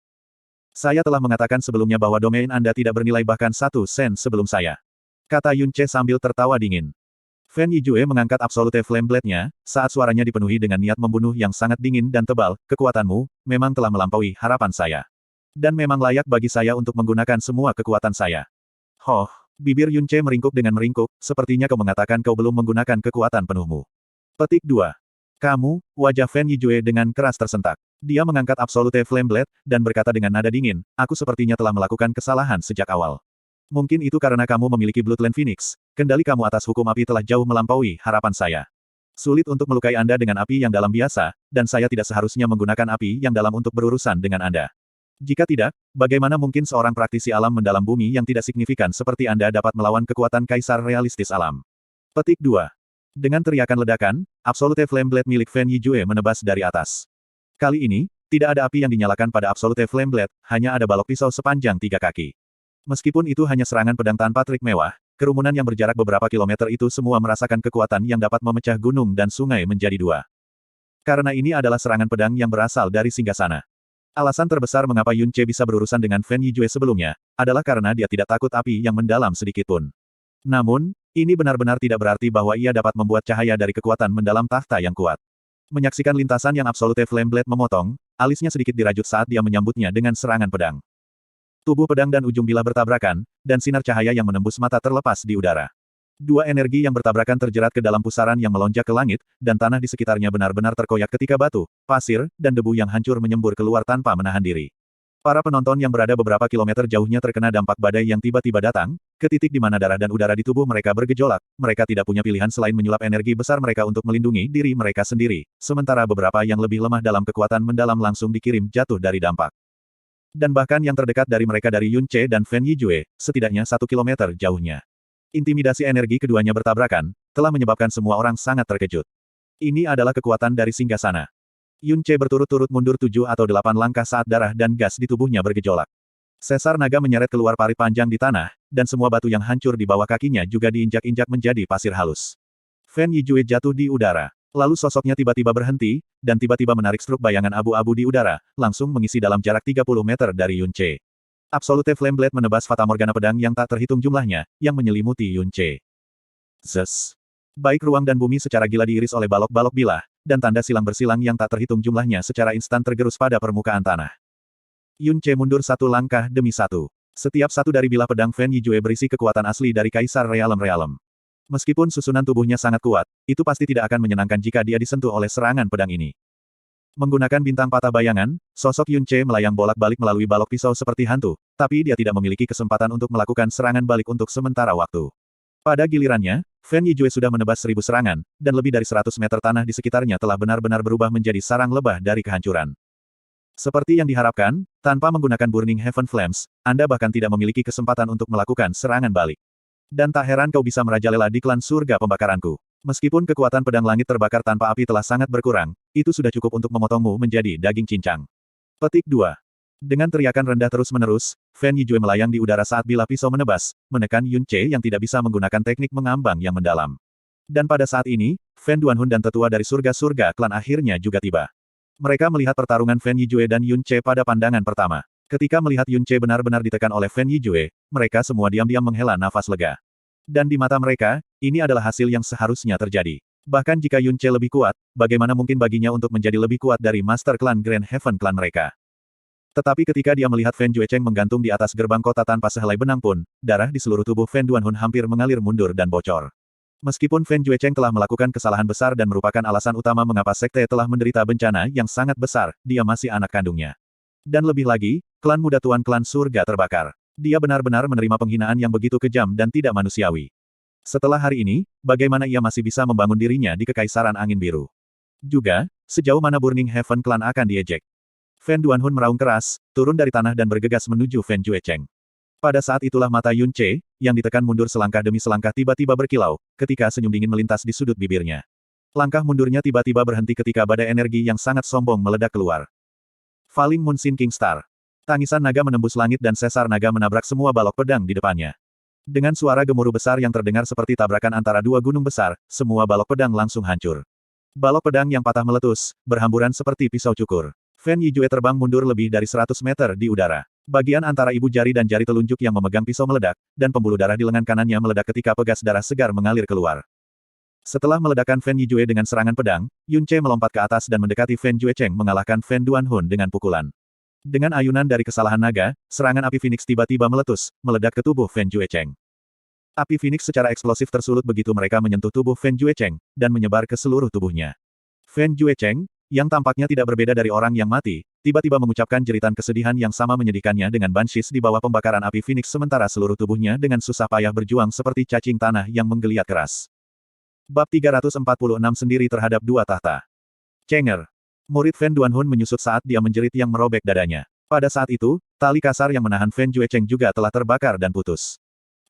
Saya telah mengatakan sebelumnya bahwa domain Anda tidak bernilai bahkan 1 sen sebelum saya. Kata Yunce sambil tertawa dingin. Fan Yijue mengangkat Absolute Flame Blade-nya, saat suaranya dipenuhi dengan niat membunuh yang sangat dingin dan tebal, kekuatanmu, memang telah melampaui harapan saya. Dan memang layak bagi saya untuk menggunakan semua kekuatan saya. Hoh, bibir Yunce meringkuk dengan meringkuk, sepertinya kau mengatakan kau belum menggunakan kekuatan penuhmu. Petik 2. Kamu, wajah Fan Yijue dengan keras tersentak. Dia mengangkat Absolute Flame Blade, dan berkata dengan nada dingin, aku sepertinya telah melakukan kesalahan sejak awal. Mungkin itu karena kamu memiliki Bloodline Phoenix, kendali kamu atas hukum api telah jauh melampaui harapan saya. Sulit untuk melukai Anda dengan api yang dalam biasa, dan saya tidak seharusnya menggunakan api yang dalam untuk berurusan dengan Anda. Jika tidak, bagaimana mungkin seorang praktisi alam mendalam bumi yang tidak signifikan seperti Anda dapat melawan kekuatan kaisar realistis alam? Petik 2. Dengan teriakan ledakan, Absolute Flame Blade milik Fan Yijue menebas dari atas. Kali ini, tidak ada api yang dinyalakan pada Absolute Flame Blade, hanya ada balok pisau sepanjang 3 kaki. Meskipun itu hanya serangan pedang tanpa trik mewah, kerumunan yang berjarak beberapa kilometer itu semua merasakan kekuatan yang dapat memecah gunung dan sungai menjadi 2. Karena ini adalah serangan pedang yang berasal dari singgasana. Alasan terbesar mengapa Yunce bisa berurusan dengan Fan Yijue sebelumnya, adalah karena dia tidak takut api yang mendalam sedikitpun. Namun, ini benar-benar tidak berarti bahwa ia dapat membuat cahaya dari kekuatan mendalam tahta yang kuat. Menyaksikan lintasan yang Absolute Flame Blade memotong, alisnya sedikit dirajut saat dia menyambutnya dengan serangan pedang. Tubuh pedang dan ujung bilah bertabrakan, dan sinar cahaya yang menembus mata terlepas di udara. Dua energi yang bertabrakan terjerat ke dalam pusaran yang melonjak ke langit, dan tanah di sekitarnya benar-benar terkoyak ketika batu, pasir, dan debu yang hancur menyembur keluar tanpa menahan diri. Para penonton yang berada beberapa kilometer jauhnya terkena dampak badai yang tiba-tiba datang, ke titik di mana darah dan udara di tubuh mereka bergejolak, mereka tidak punya pilihan selain menyulap energi besar mereka untuk melindungi diri mereka sendiri, sementara beberapa yang lebih lemah dalam kekuatan mendalam langsung dikirim jatuh dari dampak. Dan bahkan yang terdekat dari mereka dari Yunce dan Fan Yijue, setidaknya 1 kilometer jauhnya. Intimidasi energi keduanya bertabrakan, telah menyebabkan semua orang sangat terkejut. Ini adalah kekuatan dari singgasana. Yunce berturut-turut mundur 7 atau 8 langkah saat darah dan gas di tubuhnya bergejolak. Sesar naga menyeret keluar parit panjang di tanah, dan semua batu yang hancur di bawah kakinya juga diinjak-injak menjadi pasir halus. Fan Yijue jatuh di udara. Lalu sosoknya tiba-tiba berhenti, dan tiba-tiba menarik struk bayangan abu-abu di udara, langsung mengisi dalam jarak 30 meter dari Yunce. Absolute Flame Blade menebas fatamorgana pedang yang tak terhitung jumlahnya, yang menyelimuti Yunce. Zes. Baik ruang dan bumi secara gila diiris oleh balok-balok bilah, dan tanda silang bersilang yang tak terhitung jumlahnya secara instan tergerus pada permukaan tanah. Yunce mundur 1 langkah demi 1. Setiap satu dari bilah pedang Fan Yijue berisi kekuatan asli dari Kaisar Realem-Realem. Meskipun susunan tubuhnya sangat kuat, itu pasti tidak akan menyenangkan jika dia disentuh oleh serangan pedang ini. Menggunakan bintang patah bayangan, sosok Yun Ce melayang bolak-balik melalui balok pisau seperti hantu, tapi dia tidak memiliki kesempatan untuk melakukan serangan balik untuk sementara waktu. Pada gilirannya, Fan Yijue sudah menebas 1000 serangan, dan lebih dari 100 meter tanah di sekitarnya telah benar-benar berubah menjadi sarang lebah dari kehancuran. Seperti yang diharapkan, tanpa menggunakan Burning Heaven Flames, Anda bahkan tidak memiliki kesempatan untuk melakukan serangan balik. Dan tak heran kau bisa merajalela di klan surga pembakaranku. Meskipun kekuatan pedang langit terbakar tanpa api telah sangat berkurang, itu sudah cukup untuk memotongmu menjadi daging cincang. Petik 2. Dengan teriakan rendah terus-menerus, Fan Yijue melayang di udara saat bilah pisau menebas, menekan Yun Ce yang tidak bisa menggunakan teknik mengambang yang mendalam. Dan pada saat ini, Fan Duanhun dan tetua dari surga-surga klan akhirnya juga tiba. Mereka melihat pertarungan Fan Yijue dan Yun Ce pada pandangan pertama. Ketika melihat Yun Ce benar-benar ditekan oleh Fan Yijue, mereka semua diam-diam menghela nafas lega. Dan di mata mereka, ini adalah hasil yang seharusnya terjadi. Bahkan jika Yun Ce lebih kuat, bagaimana mungkin baginya untuk menjadi lebih kuat dari Master Klan Grand Heaven Klan mereka? Tetapi ketika dia melihat Fan Juecheng menggantung di atas gerbang kota tanpa sehelai benang pun, darah di seluruh tubuh Fan Duanhun hampir mengalir mundur dan bocor. Meskipun Fan Juecheng telah melakukan kesalahan besar dan merupakan alasan utama mengapa sekte telah menderita bencana yang sangat besar, dia masih anak kandungnya. Dan lebih lagi, klan muda Tuan Klan Surga terbakar. Dia benar-benar menerima penghinaan yang begitu kejam dan tidak manusiawi. Setelah hari ini, bagaimana ia masih bisa membangun dirinya di Kekaisaran Angin Biru? Juga, sejauh mana Burning Heaven Clan akan diejek? Fan Duanhun meraung keras, turun dari tanah dan bergegas menuju Fan Juecheng. Pada saat itulah mata Yun Ce, yang ditekan mundur selangkah demi selangkah tiba-tiba berkilau, ketika senyum dingin melintas di sudut bibirnya. Langkah mundurnya tiba-tiba berhenti ketika badai energi yang sangat sombong meledak keluar. Falling Moonsin King Star. Tangisan naga menembus langit dan sesar naga menabrak semua balok pedang di depannya. Dengan suara gemuruh besar yang terdengar seperti tabrakan antara dua gunung besar, semua balok pedang langsung hancur. Balok pedang yang patah meletus, berhamburan seperti pisau cukur. Fan Yijue terbang mundur lebih dari 100 meter di udara. Bagian antara ibu jari dan jari telunjuk yang memegang pisau meledak, dan pembuluh darah di lengan kanannya meledak ketika pegas darah segar mengalir keluar. Setelah meledakkan Fan Yijue dengan serangan pedang, Yun Ce melompat ke atas dan mendekati Fan Juecheng mengalahkan Fan Duanhun dengan pukulan. Dengan ayunan dari kesalahan naga, serangan api Phoenix tiba-tiba meletus, meledak ke tubuh Fan Juecheng. Api Phoenix secara eksplosif tersulut begitu mereka menyentuh tubuh Fan Juecheng, dan menyebar ke seluruh tubuhnya. Fan Juecheng, yang tampaknya tidak berbeda dari orang yang mati, tiba-tiba mengucapkan jeritan kesedihan yang sama menyedihkannya dengan Banshees di bawah pembakaran api Phoenix sementara seluruh tubuhnya dengan susah payah berjuang seperti cacing tanah yang menggeliat keras. Bab 346 sendiri terhadap dua tahta. Cenger. Murid Fan Duanhun menyusut saat dia menjerit yang merobek dadanya. Pada saat itu, tali kasar yang menahan Fan Juecheng juga telah terbakar dan putus.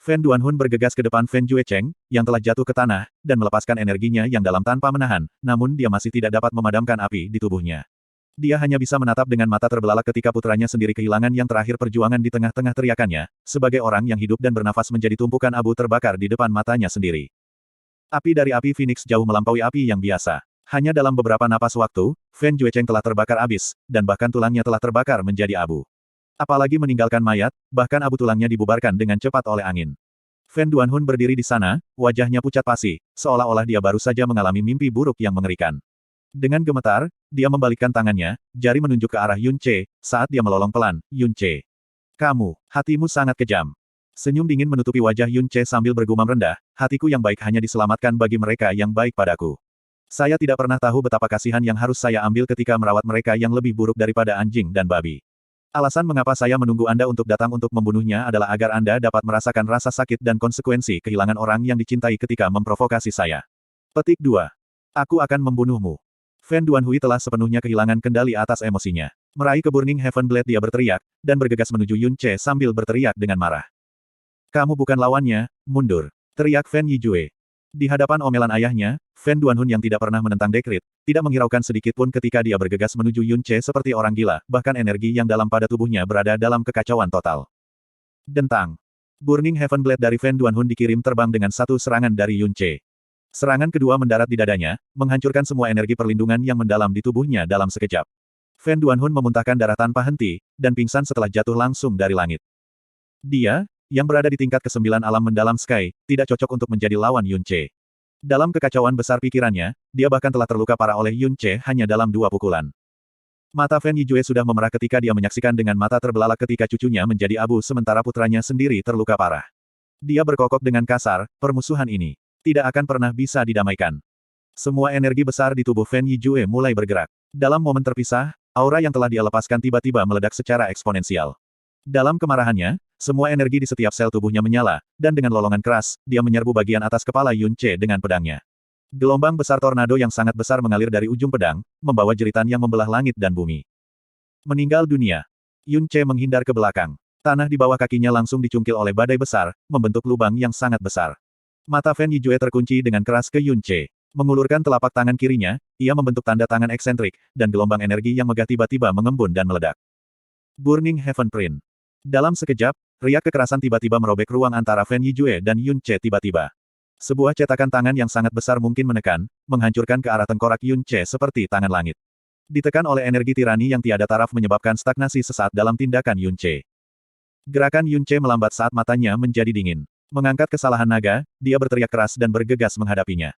Fan Duanhun bergegas ke depan Fan Juecheng, yang telah jatuh ke tanah, dan melepaskan energinya yang dalam tanpa menahan, namun dia masih tidak dapat memadamkan api di tubuhnya. Dia hanya bisa menatap dengan mata terbelalak ketika putranya sendiri kehilangan yang terakhir perjuangan di tengah-tengah teriakannya, sebagai orang yang hidup dan bernafas menjadi tumpukan abu terbakar di depan matanya sendiri. Api dari api Phoenix jauh melampaui api yang biasa. Hanya dalam beberapa napas waktu, Fan Juecheng telah terbakar abis, dan bahkan tulangnya telah terbakar menjadi abu. Apalagi meninggalkan mayat, bahkan abu tulangnya dibubarkan dengan cepat oleh angin. Fan Duanhun berdiri di sana, wajahnya pucat pasi, seolah-olah dia baru saja mengalami mimpi buruk yang mengerikan. Dengan gemetar, dia membalikkan tangannya, jari menunjuk ke arah Yun Ce, saat dia melolong pelan, Yun Ce. Kamu, hatimu sangat kejam. Senyum dingin menutupi wajah Yun Ce sambil bergumam rendah, hatiku yang baik hanya diselamatkan bagi mereka yang baik padaku. Saya tidak pernah tahu betapa kasihan yang harus saya ambil ketika merawat mereka yang lebih buruk daripada anjing dan babi. Alasan mengapa saya menunggu Anda untuk datang untuk membunuhnya adalah agar Anda dapat merasakan rasa sakit dan konsekuensi kehilangan orang yang dicintai ketika memprovokasi saya. Petik 2. Aku akan membunuhmu. Fan Duanhui telah sepenuhnya kehilangan kendali atas emosinya. Meraih ke Burning Heaven Blade dia berteriak, dan bergegas menuju Yun Ce sambil berteriak dengan marah. Kamu bukan lawannya, mundur. Teriak Fan Yijue. Di hadapan omelan ayahnya, Fan Duanhun yang tidak pernah menentang dekrit, tidak menghiraukan sedikit pun ketika dia bergegas menuju Yun Ce seperti orang gila, bahkan energi yang dalam pada tubuhnya berada dalam kekacauan total. Dentang. Burning Heaven Blade dari Fan Duanhun dikirim terbang dengan satu serangan dari Yun Ce. Serangan kedua mendarat di dadanya, menghancurkan semua energi perlindungan yang mendalam di tubuhnya dalam sekejap. Fan Duanhun memuntahkan darah tanpa henti, dan pingsan setelah jatuh langsung dari langit. Dia, yang berada di tingkat ke-9 alam mendalam Sky, tidak cocok untuk menjadi lawan Yun Ce. Dalam kekacauan besar pikirannya, dia bahkan telah terluka parah oleh Yun Ce hanya dalam 2 pukulan. Mata Fen Yijue sudah memerah ketika dia menyaksikan dengan mata terbelalak ketika cucunya menjadi abu sementara putranya sendiri terluka parah. Dia berkokok dengan kasar, permusuhan ini tidak akan pernah bisa didamaikan. Semua energi besar di tubuh Fen Yijue mulai bergerak. Dalam momen terpisah, aura yang telah dia lepaskan tiba-tiba meledak secara eksponensial. Dalam kemarahannya, semua energi di setiap sel tubuhnya menyala, dan dengan lolongan keras, dia menyerbu bagian atas kepala Yun Ce dengan pedangnya. Gelombang besar tornado yang sangat besar mengalir dari ujung pedang, membawa jeritan yang membelah langit dan bumi. Meninggal dunia. Yun Ce menghindar ke belakang. Tanah di bawah kakinya langsung dicungkil oleh badai besar, membentuk lubang yang sangat besar. Mata Fen Yijue terkunci dengan keras ke Yun Ce. Mengulurkan telapak tangan kirinya, ia membentuk tanda tangan eksentrik, dan gelombang energi yang megah tiba-tiba mengembun dan meledak. Burning Heaven Print. Dalam sekejap, riak kekerasan tiba-tiba merobek ruang antara Fen Yijue dan Yun Ce tiba-tiba. Sebuah cetakan tangan yang sangat besar mungkin menekan, menghancurkan ke arah tengkorak Yun Ce seperti tangan langit. Ditekan oleh energi tirani yang tiada taraf menyebabkan stagnasi sesaat dalam tindakan Yun Ce. Gerakan Yun Ce melambat saat matanya menjadi dingin. Mengangkat kesalahan naga, dia berteriak keras dan bergegas menghadapinya.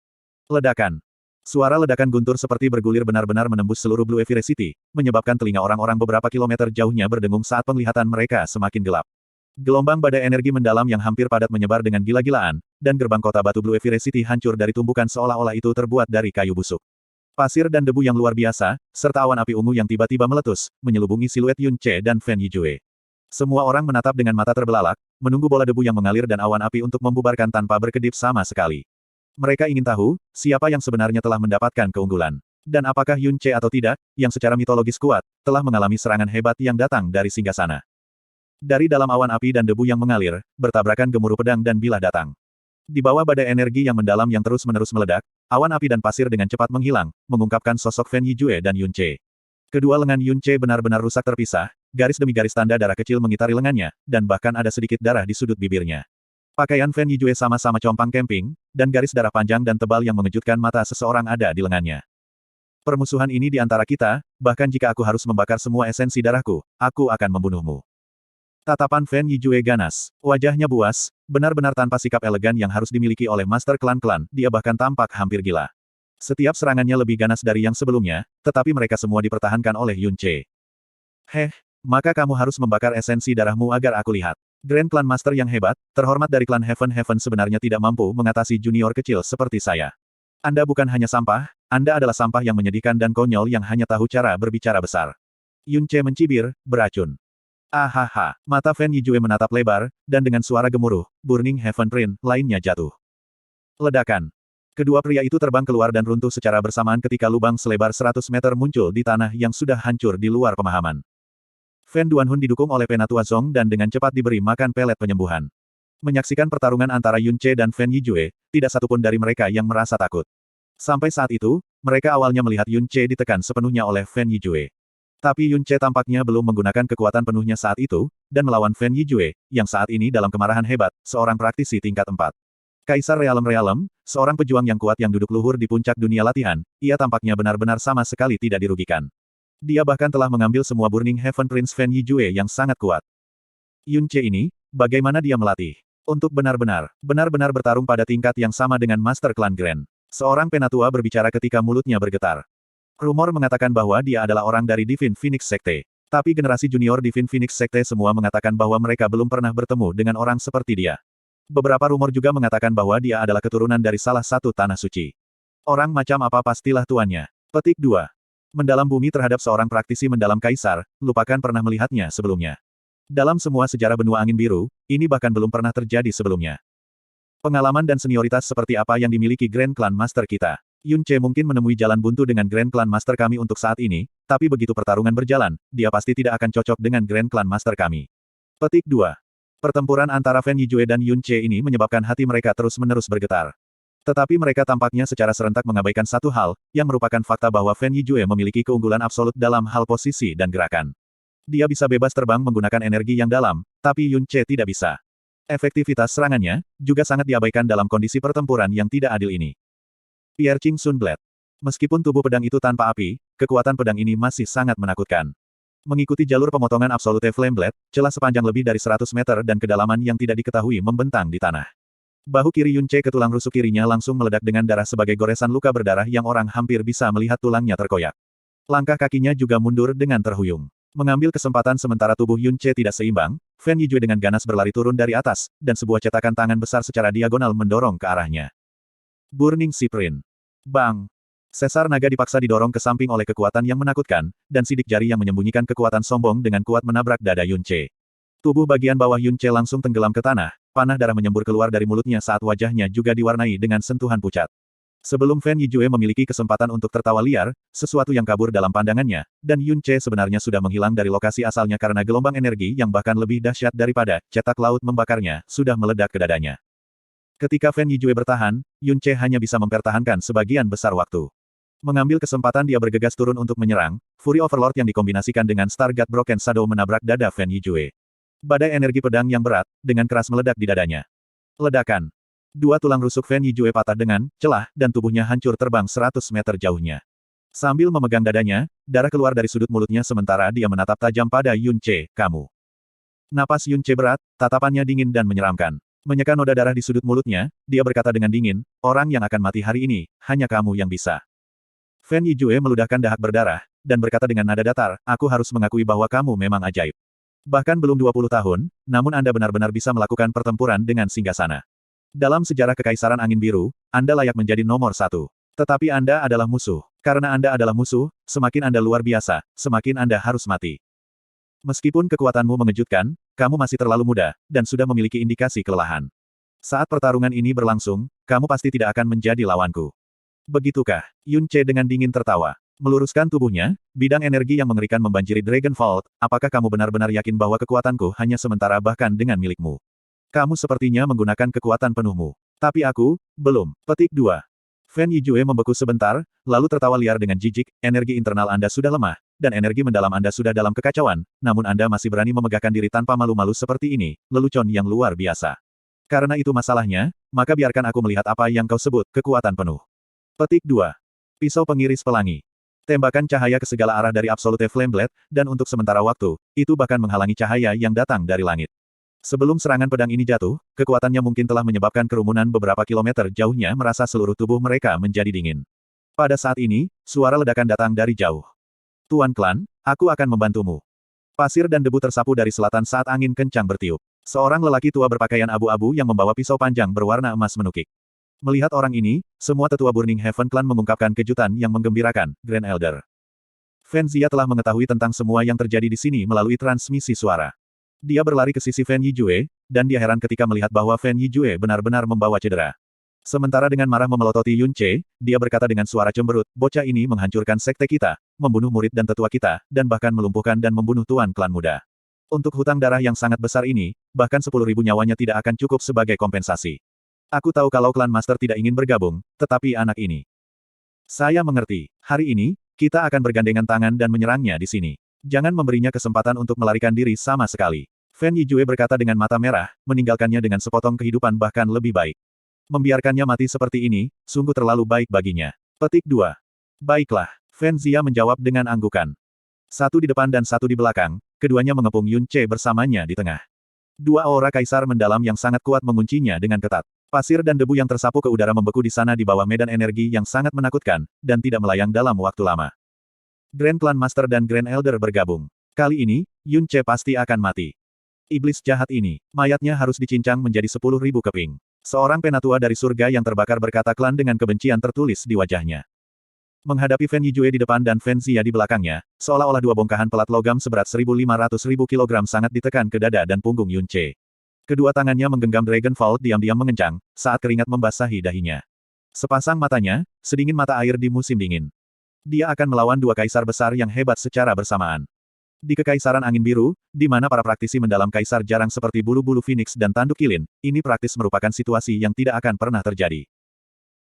Ledakan. Suara ledakan guntur seperti bergulir benar-benar menembus seluruh Blue Evil City, menyebabkan telinga orang-orang beberapa kilometer jauhnya berdengung saat penglihatan mereka semakin gelap. Gelombang badai energi mendalam yang hampir padat menyebar dengan gila-gilaan, dan gerbang kota batu Blue Evil City hancur dari tumbukan seolah-olah itu terbuat dari kayu busuk. Pasir dan debu yang luar biasa, serta awan api ungu yang tiba-tiba meletus, menyelubungi siluet Yun Ce dan Fen Yijue. Semua orang menatap dengan mata terbelalak, menunggu bola debu yang mengalir dan awan api untuk membubarkan tanpa berkedip sama sekali. Mereka ingin tahu, siapa yang sebenarnya telah mendapatkan keunggulan. Dan apakah Yun Ce atau tidak, yang secara mitologis kuat, telah mengalami serangan hebat yang datang dari singgasana. Dari dalam awan api dan debu yang mengalir, bertabrakan gemuruh pedang dan bilah datang. Di bawah badai energi yang mendalam yang terus-menerus meledak, awan api dan pasir dengan cepat menghilang, mengungkapkan sosok Fen Yijue dan Yun Ce. Kedua lengan Yun Ce benar-benar rusak terpisah, garis demi garis tanda darah kecil mengitari lengannya, dan bahkan ada sedikit darah di sudut bibirnya. Pakaian Fen Yijue sama-sama compang camping, dan garis darah panjang dan tebal yang mengejutkan mata seseorang ada di lengannya. Permusuhan ini di antara kita, bahkan jika aku harus membakar semua esensi darahku, aku akan membunuhmu. Tatapan Fen Yijue ganas. Wajahnya buas, benar-benar tanpa sikap elegan yang harus dimiliki oleh master klan-klan, dia bahkan tampak hampir gila. Setiap serangannya lebih ganas dari yang sebelumnya, tetapi mereka semua dipertahankan oleh Yun Ce. Maka kamu harus membakar esensi darahmu agar aku lihat. Grand Clan Master yang hebat, terhormat dari klan Heaven sebenarnya tidak mampu mengatasi junior kecil seperti saya. Anda bukan hanya sampah, Anda adalah sampah yang menyedihkan dan konyol yang hanya tahu cara berbicara besar. Yun Ce mencibir, beracun. Ahaha, mata Fen Yijue menatap lebar, dan dengan suara gemuruh, Burning Heaven Print lainnya jatuh. Ledakan. Kedua pria itu terbang keluar dan runtuh secara bersamaan ketika lubang selebar 100 meter muncul di tanah yang sudah hancur di luar pemahaman. Fen Duanhun didukung oleh Penatua Zong dan dengan cepat diberi makan pelet penyembuhan. Menyaksikan pertarungan antara Yun Ce dan Fen Yijue, tidak satupun dari mereka yang merasa takut. Sampai saat itu, mereka awalnya melihat Yun Ce ditekan sepenuhnya oleh Fen Yijue. Tapi Yun Ce tampaknya belum menggunakan kekuatan penuhnya saat itu, dan melawan Fen Yijue, yang saat ini dalam kemarahan hebat, seorang praktisi tingkat 4. Kaisar Realem, seorang pejuang yang kuat yang duduk luhur di puncak dunia latihan, ia tampaknya benar-benar sama sekali tidak dirugikan. Dia bahkan telah mengambil semua Burning Heaven Prince Fen Yijue yang sangat kuat. Yun Ce ini, bagaimana dia melatih? Untuk benar-benar bertarung pada tingkat yang sama dengan Master Clan Grand. Seorang penatua berbicara ketika mulutnya bergetar. Rumor mengatakan bahwa dia adalah orang dari Divine Phoenix Sekte. Tapi generasi junior Divine Phoenix Sekte semua mengatakan bahwa mereka belum pernah bertemu dengan orang seperti dia. Beberapa rumor juga mengatakan bahwa dia adalah keturunan dari salah satu tanah suci. Orang macam apa pastilah tuannya. Petik 2. Mendalam bumi terhadap seorang praktisi mendalam kaisar, lupakan pernah melihatnya sebelumnya. Dalam semua sejarah benua angin biru, ini bahkan belum pernah terjadi sebelumnya. Pengalaman dan senioritas seperti apa yang dimiliki Grand Clan Master kita. Yun Ce mungkin menemui jalan buntu dengan Grand Clan Master kami untuk saat ini, tapi begitu pertarungan berjalan, dia pasti tidak akan cocok dengan Grand Clan Master kami. Petik 2. Pertempuran antara Fen Yijue dan Yun Ce ini menyebabkan hati mereka terus-menerus bergetar. Tetapi mereka tampaknya secara serentak mengabaikan satu hal, yang merupakan fakta bahwa Fen Yijue memiliki keunggulan absolut dalam hal posisi dan gerakan. Dia bisa bebas terbang menggunakan energi yang dalam, tapi Yun Ce tidak bisa. Efektivitas serangannya, juga sangat diabaikan dalam kondisi pertempuran yang tidak adil ini. Piercing Sun Blade. Meskipun tubuh pedang itu tanpa api, kekuatan pedang ini masih sangat menakutkan. Mengikuti jalur pemotongan Absolute Flame Blade, celah sepanjang lebih dari 100 meter dan kedalaman yang tidak diketahui membentang di tanah. Bahu kiri Yun Ce ke tulang rusuk kirinya langsung meledak dengan darah sebagai goresan luka berdarah yang orang hampir bisa melihat tulangnya terkoyak. Langkah kakinya juga mundur dengan terhuyung. Mengambil kesempatan sementara tubuh Yun Ce tidak seimbang, Fan Yijue dengan ganas berlari turun dari atas, dan sebuah cetakan tangan besar secara diagonal mendorong ke arahnya. Burning Siprint. Bang! Sesar naga dipaksa didorong ke samping oleh kekuatan yang menakutkan, dan sidik jari yang menyembunyikan kekuatan sombong dengan kuat menabrak dada Yun Ce. Tubuh bagian bawah Yun Ce langsung tenggelam ke tanah, panah darah menyembur keluar dari mulutnya saat wajahnya juga diwarnai dengan sentuhan pucat. Sebelum Fan Yijue memiliki kesempatan untuk tertawa liar, sesuatu yang kabur dalam pandangannya, dan Yun Ce sebenarnya sudah menghilang dari lokasi asalnya karena gelombang energi yang bahkan lebih dahsyat daripada cetak laut membakarnya, sudah meledak ke dadanya. Ketika Fan Yijue bertahan, Yun Ce hanya bisa mempertahankan sebagian besar waktu. Mengambil kesempatan dia bergegas turun untuk menyerang, Fury Overlord yang dikombinasikan dengan Stargate Broken Shadow menabrak dada Fan Yijue. Badai energi pedang yang berat, dengan keras meledak di dadanya. Ledakan. Dua tulang rusuk Fan Yijue patah dengan celah, dan tubuhnya hancur terbang 100 meter jauhnya. Sambil memegang dadanya, darah keluar dari sudut mulutnya sementara dia menatap tajam pada Yun Ce, kamu. Napas Yun Ce berat, tatapannya dingin dan menyeramkan. Menyeka noda darah di sudut mulutnya, dia berkata dengan dingin, orang yang akan mati hari ini, hanya kamu yang bisa. Fan Yijue meludahkan dahak berdarah, dan berkata dengan nada datar, aku harus mengakui bahwa kamu memang ajaib. Bahkan belum 20 tahun, namun Anda benar-benar bisa melakukan pertempuran dengan singgasana. Dalam sejarah Kekaisaran Angin Biru, Anda layak menjadi nomor 1. Tetapi Anda adalah musuh. Karena Anda adalah musuh, semakin Anda luar biasa, semakin Anda harus mati. Meskipun kekuatanmu mengejutkan, kamu masih terlalu muda, dan sudah memiliki indikasi kelelahan. Saat pertarungan ini berlangsung, kamu pasti tidak akan menjadi lawanku. Begitukah? Yun Ce dengan dingin tertawa. Meluruskan tubuhnya, bidang energi yang mengerikan membanjiri Dragon Vault, apakah kamu benar-benar yakin bahwa kekuatanku hanya sementara bahkan dengan milikmu? Kamu sepertinya menggunakan kekuatan penuhmu. Tapi aku, belum. Petik 2. Fan Yijue membeku sebentar, lalu tertawa liar dengan jijik, energi internal Anda sudah lemah, dan energi mendalam Anda sudah dalam kekacauan, namun Anda masih berani memegahkan diri tanpa malu-malu seperti ini, lelucon yang luar biasa. Karena itu masalahnya, maka biarkan aku melihat apa yang kau sebut, kekuatan penuh. Petik 2. Pisau pengiris pelangi. Tembakan cahaya ke segala arah dari Absolute Flame Blade, dan untuk sementara waktu, itu bahkan menghalangi cahaya yang datang dari langit. Sebelum serangan pedang ini jatuh, kekuatannya mungkin telah menyebabkan kerumunan beberapa kilometer jauhnya merasa seluruh tubuh mereka menjadi dingin. Pada saat ini, suara ledakan datang dari jauh. Tuan Klan, aku akan membantumu. Pasir dan debu tersapu dari selatan saat angin kencang bertiup. Seorang lelaki tua berpakaian abu-abu yang membawa pisau panjang berwarna emas menukik. Melihat orang ini, semua tetua Burning Heaven Clan mengungkapkan kejutan yang menggembirakan, Grand Elder. Fan Zia telah mengetahui tentang semua yang terjadi di sini melalui transmisi suara. Dia berlari ke sisi Fan Yijue, dan dia heran ketika melihat bahwa Fan Yijue benar-benar membawa cedera. Sementara dengan marah memelototi Yun Ce, dia berkata dengan suara cemberut, bocah ini menghancurkan sekte kita, membunuh murid dan tetua kita, dan bahkan melumpuhkan dan membunuh tuan klan muda. Untuk hutang darah yang sangat besar ini, bahkan 10.000 nyawanya tidak akan cukup sebagai kompensasi. Aku tahu kalau klan master tidak ingin bergabung, tetapi anak ini. Saya mengerti. Hari ini, kita akan bergandengan tangan dan menyerangnya di sini. Jangan memberinya kesempatan untuk melarikan diri sama sekali. Fan Yijue berkata dengan mata merah, meninggalkannya dengan sepotong kehidupan bahkan lebih baik. Membiarkannya mati seperti ini, sungguh terlalu baik baginya. Petik 2. Baiklah, Fan Zia menjawab dengan anggukan. Satu di depan dan satu di belakang, keduanya mengepung Yun Ce bersamanya di tengah. Dua aura kaisar mendalam yang sangat kuat menguncinya dengan ketat. Pasir dan debu yang tersapu ke udara membeku di sana di bawah medan energi yang sangat menakutkan, dan tidak melayang dalam waktu lama. Grand Clan Master dan Grand Elder bergabung. Kali ini, Yun Ce pasti akan mati. Iblis jahat ini, mayatnya harus dicincang menjadi 10.000 keping. Seorang penatua dari surga yang terbakar berkata klan dengan kebencian tertulis di wajahnya. Menghadapi Fan Yijue di depan dan Fan Zia di belakangnya, seolah-olah dua bongkahan pelat logam seberat 1.500.000 kg sangat ditekan ke dada dan punggung Yun Ce. Kedua tangannya menggenggam Dragon Vault diam-diam mengencang, saat keringat membasahi dahinya. Sepasang matanya, sedingin mata air di musim dingin. Dia akan melawan dua kaisar besar yang hebat secara bersamaan. Di Kekaisaran Angin Biru, di mana para praktisi mendalam kaisar jarang seperti bulu-bulu Phoenix dan tanduk kilin, ini praktis merupakan situasi yang tidak akan pernah terjadi.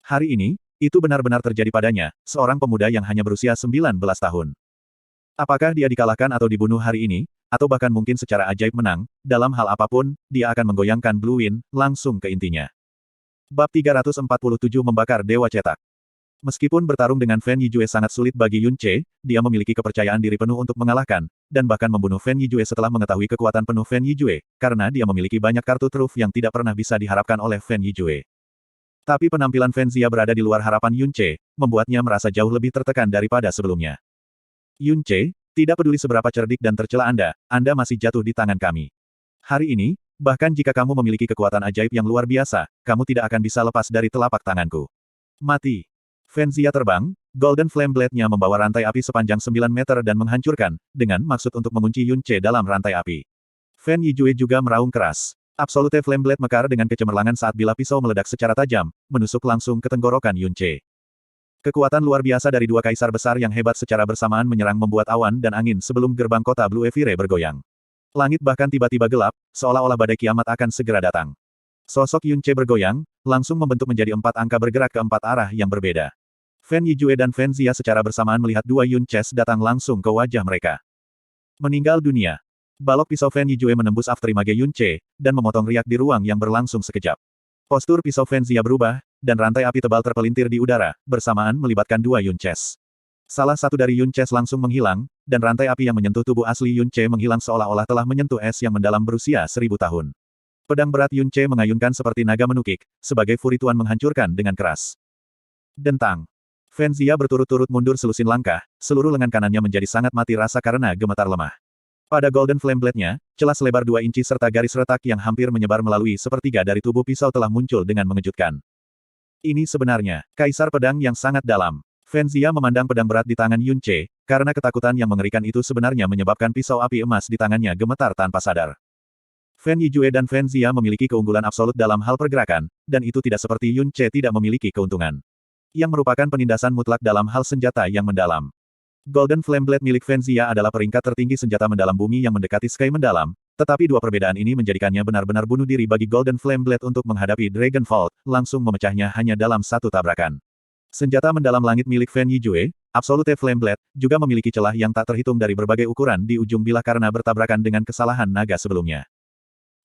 Hari ini, itu benar-benar terjadi padanya, seorang pemuda yang hanya berusia 19 tahun. Apakah dia dikalahkan atau dibunuh hari ini, atau bahkan mungkin secara ajaib menang, dalam hal apapun, dia akan menggoyangkan Blue Wind, langsung ke intinya. Bab 347 Membakar Dewa Cetak. Meskipun bertarung dengan Fan Yijue sangat sulit bagi Yun Ce, dia memiliki kepercayaan diri penuh untuk mengalahkan, dan bahkan membunuh Fan Yijue setelah mengetahui kekuatan penuh Fan Yijue, karena dia memiliki banyak kartu truf yang tidak pernah bisa diharapkan oleh Fan Yijue. Tapi penampilan Fan Zia berada di luar harapan Yun Ce, membuatnya merasa jauh lebih tertekan daripada sebelumnya. Yun Che, tidak peduli seberapa cerdik dan tercela Anda masih jatuh di tangan kami. Hari ini, bahkan jika kamu memiliki kekuatan ajaib yang luar biasa, kamu tidak akan bisa lepas dari telapak tanganku. Mati. Fen Zia terbang, Golden Flame Blade-nya membawa rantai api sepanjang 9 meter dan menghancurkan, dengan maksud untuk mengunci Yun Che dalam rantai api. Fen Yijue juga meraung keras. Absolute Flame Blade mekar dengan kecemerlangan saat bilah pisau meledak secara tajam, menusuk langsung ke tenggorokan Yun Che. Kekuatan luar biasa dari dua kaisar besar yang hebat secara bersamaan menyerang membuat awan dan angin sebelum gerbang kota Blue Evire bergoyang. Langit bahkan tiba-tiba gelap, seolah-olah badai kiamat akan segera datang. Sosok Yun Che bergoyang, langsung membentuk menjadi 4 angka bergerak ke 4 arah yang berbeda. Fen Yijue dan Fen Zia secara bersamaan melihat dua Yun Ches datang langsung ke wajah mereka. Meninggal dunia. Balok pisau Fen Yijue menembus afterimage Yun Che, dan memotong riak di ruang yang berlangsung sekejap. Postur pisau Fen Zia berubah, dan rantai api tebal terpelintir di udara, bersamaan melibatkan dua Yun Ches. Salah satu dari Yun Ches langsung menghilang, dan rantai api yang menyentuh tubuh asli Yun Che menghilang seolah-olah telah menyentuh es yang mendalam berusia 1000 tahun. Pedang berat Yun Che mengayunkan seperti naga menukik, sebagai furituan menghancurkan dengan keras. Dentang. Fen Zia berturut-turut mundur selusin langkah, seluruh lengan kanannya menjadi sangat mati rasa karena gemetar lemah. Pada Golden Flame Blade-nya, celah selebar 2 inci serta garis retak yang hampir menyebar melalui sepertiga dari tubuh pisau telah muncul dengan mengejutkan. Ini sebenarnya, Kaisar Pedang yang sangat dalam. Fen Zia memandang pedang berat di tangan Yun Che, karena ketakutan yang mengerikan itu sebenarnya menyebabkan pisau api emas di tangannya gemetar tanpa sadar. Fen Yijue dan Fen Zia memiliki keunggulan absolut dalam hal pergerakan, dan itu tidak seperti Yun Che tidak memiliki keuntungan. Yang merupakan penindasan mutlak dalam hal senjata yang mendalam. Golden Flame Blade milik Fen Zia adalah peringkat tertinggi senjata mendalam bumi yang mendekati Sky mendalam, tetapi dua perbedaan ini menjadikannya benar-benar bunuh diri bagi Golden Flame Blade untuk menghadapi Dragon Vault, langsung memecahnya hanya dalam satu tabrakan. Senjata mendalam langit milik Fen Yijue, Absolute Flame Blade, juga memiliki celah yang tak terhitung dari berbagai ukuran di ujung bilah karena bertabrakan dengan kesalahan naga sebelumnya.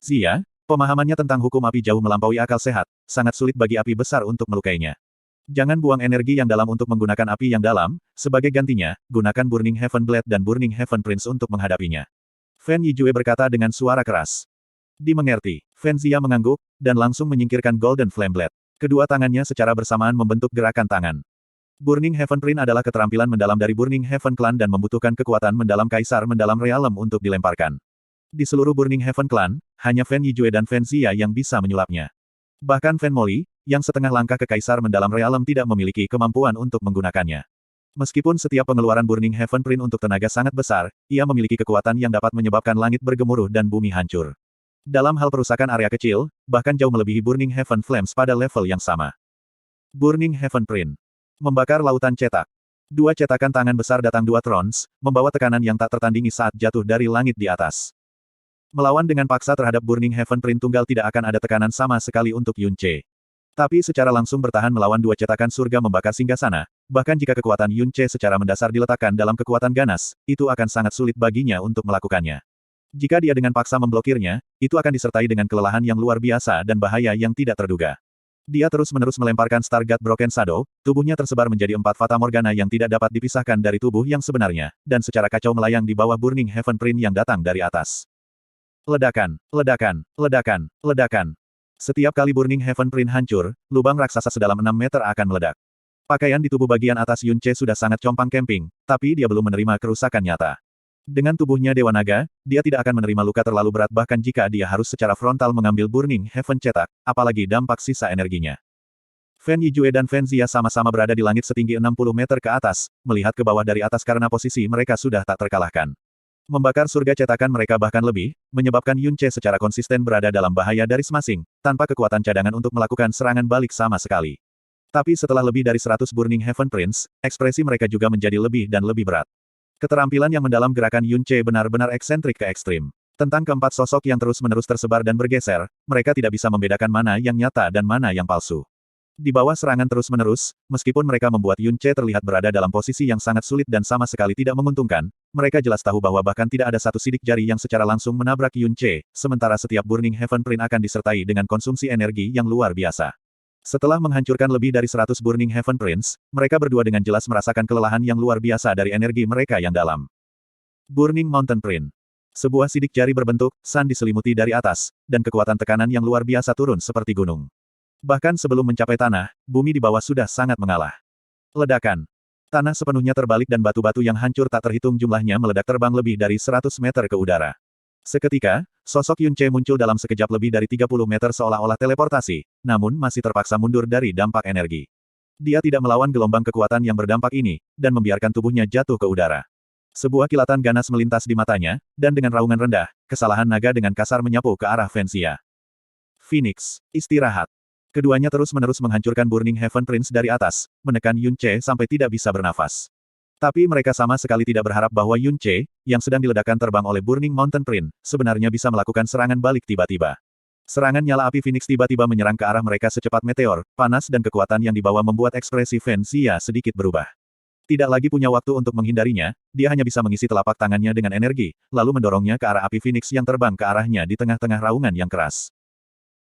Zia, pemahamannya tentang hukum api jauh melampaui akal sehat, sangat sulit bagi api besar untuk melukainya. Jangan buang energi yang dalam untuk menggunakan api yang dalam, sebagai gantinya, gunakan Burning Heaven Blade dan Burning Heaven Prince untuk menghadapinya. Fen Yijue berkata dengan suara keras. Dimengerti. Fen Zia mengangguk, dan langsung menyingkirkan Golden Flame Blade. Kedua tangannya secara bersamaan membentuk gerakan tangan. Burning Heaven Prince adalah keterampilan mendalam dari Burning Heaven Clan dan membutuhkan kekuatan mendalam Kaisar mendalam Realm untuk dilemparkan. Di seluruh Burning Heaven Clan, hanya Fen Yijue dan Fen Zia yang bisa menyulapnya. Bahkan Fen Moli, yang setengah langkah ke Kaisar mendalam Realm tidak memiliki kemampuan untuk menggunakannya. Meskipun setiap pengeluaran Burning Heaven Prince untuk tenaga sangat besar, ia memiliki kekuatan yang dapat menyebabkan langit bergemuruh dan bumi hancur. Dalam hal perusakan area kecil, bahkan jauh melebihi Burning Heaven Flames pada level yang sama. Burning Heaven Prince. Membakar lautan cetak. Dua cetakan tangan besar datang dua Trons, membawa tekanan yang tak tertandingi saat jatuh dari langit di atas. Melawan dengan paksa terhadap Burning Heaven Prince tunggal tidak akan ada tekanan sama sekali untuk Yun Che. Tapi secara langsung bertahan melawan dua cetakan surga membakar singgasana, bahkan jika kekuatan Yun Che secara mendasar diletakkan dalam kekuatan ganas, itu akan sangat sulit baginya untuk melakukannya. Jika dia dengan paksa memblokirnya, itu akan disertai dengan kelelahan yang luar biasa dan bahaya yang tidak terduga. Dia terus-menerus melemparkan Star God Broken Shadow, tubuhnya tersebar menjadi 4 Fata Morgana yang tidak dapat dipisahkan dari tubuh yang sebenarnya, dan secara kacau melayang di bawah Burning Heaven Prince yang datang dari atas. Ledakan, ledakan, ledakan, ledakan. Setiap kali Burning Heaven Prince hancur, lubang raksasa sedalam 6 meter akan meledak. Pakaian di tubuh bagian atas Yun Che sudah sangat compang camping, tapi dia belum menerima kerusakan nyata. Dengan tubuhnya Dewa Naga, dia tidak akan menerima luka terlalu berat bahkan jika dia harus secara frontal mengambil Burning Heaven cetak, apalagi dampak sisa energinya. Fen Yijue dan Fen Zia sama-sama berada di langit setinggi 60 meter ke atas, melihat ke bawah dari atas karena posisi mereka sudah tak terkalahkan. Membakar surga cetakan mereka bahkan lebih, menyebabkan Yun Che secara konsisten berada dalam bahaya dari masing, tanpa kekuatan cadangan untuk melakukan serangan balik sama sekali. Tapi setelah lebih dari 100 Burning Heaven Prince, ekspresi mereka juga menjadi lebih dan lebih berat. Keterampilan yang mendalam gerakan Yun Che benar-benar eksentrik ke ekstrim. Tentang keempat sosok yang terus-menerus tersebar dan bergeser, mereka tidak bisa membedakan mana yang nyata dan mana yang palsu. Di bawah serangan terus-menerus, meskipun mereka membuat Yun Che terlihat berada dalam posisi yang sangat sulit dan sama sekali tidak menguntungkan, mereka jelas tahu bahwa bahkan tidak ada satu sidik jari yang secara langsung menabrak Yun Che, sementara setiap Burning Heaven Prince akan disertai dengan konsumsi energi yang luar biasa. Setelah menghancurkan lebih dari 100 Burning Heaven Prince, mereka berdua dengan jelas merasakan kelelahan yang luar biasa dari energi mereka yang dalam. Burning Mountain Prince. Sebuah sidik jari berbentuk san diselimuti dari atas, dan kekuatan tekanan yang luar biasa turun seperti gunung. Bahkan sebelum mencapai tanah, bumi di bawah sudah sangat mengalah. Ledakan. Tanah sepenuhnya terbalik dan batu-batu yang hancur tak terhitung jumlahnya meledak terbang lebih dari 100 meter ke udara. Seketika, sosok Yun Ce muncul dalam sekejap lebih dari 30 meter seolah-olah teleportasi, namun masih terpaksa mundur dari dampak energi. Dia tidak melawan gelombang kekuatan yang berdampak ini, dan membiarkan tubuhnya jatuh ke udara. Sebuah kilatan ganas melintas di matanya, dan dengan raungan rendah, kesalahan naga dengan kasar menyapu ke arah Fenxia. Phoenix, istirahat. Keduanya terus-menerus menghancurkan Burning Heaven Prince dari atas, menekan Yun Ce sampai tidak bisa bernafas. Tapi mereka sama sekali tidak berharap bahwa Yun Ce, yang sedang diledakkan terbang oleh Burning Mountain Prince, sebenarnya bisa melakukan serangan balik tiba-tiba. Serangan nyala api Phoenix tiba-tiba menyerang ke arah mereka secepat meteor, panas dan kekuatan yang dibawa membuat ekspresi Fenxia sedikit berubah. Tidak lagi punya waktu untuk menghindarinya, dia hanya bisa mengisi telapak tangannya dengan energi, lalu mendorongnya ke arah api Phoenix yang terbang ke arahnya di tengah-tengah raungan yang keras.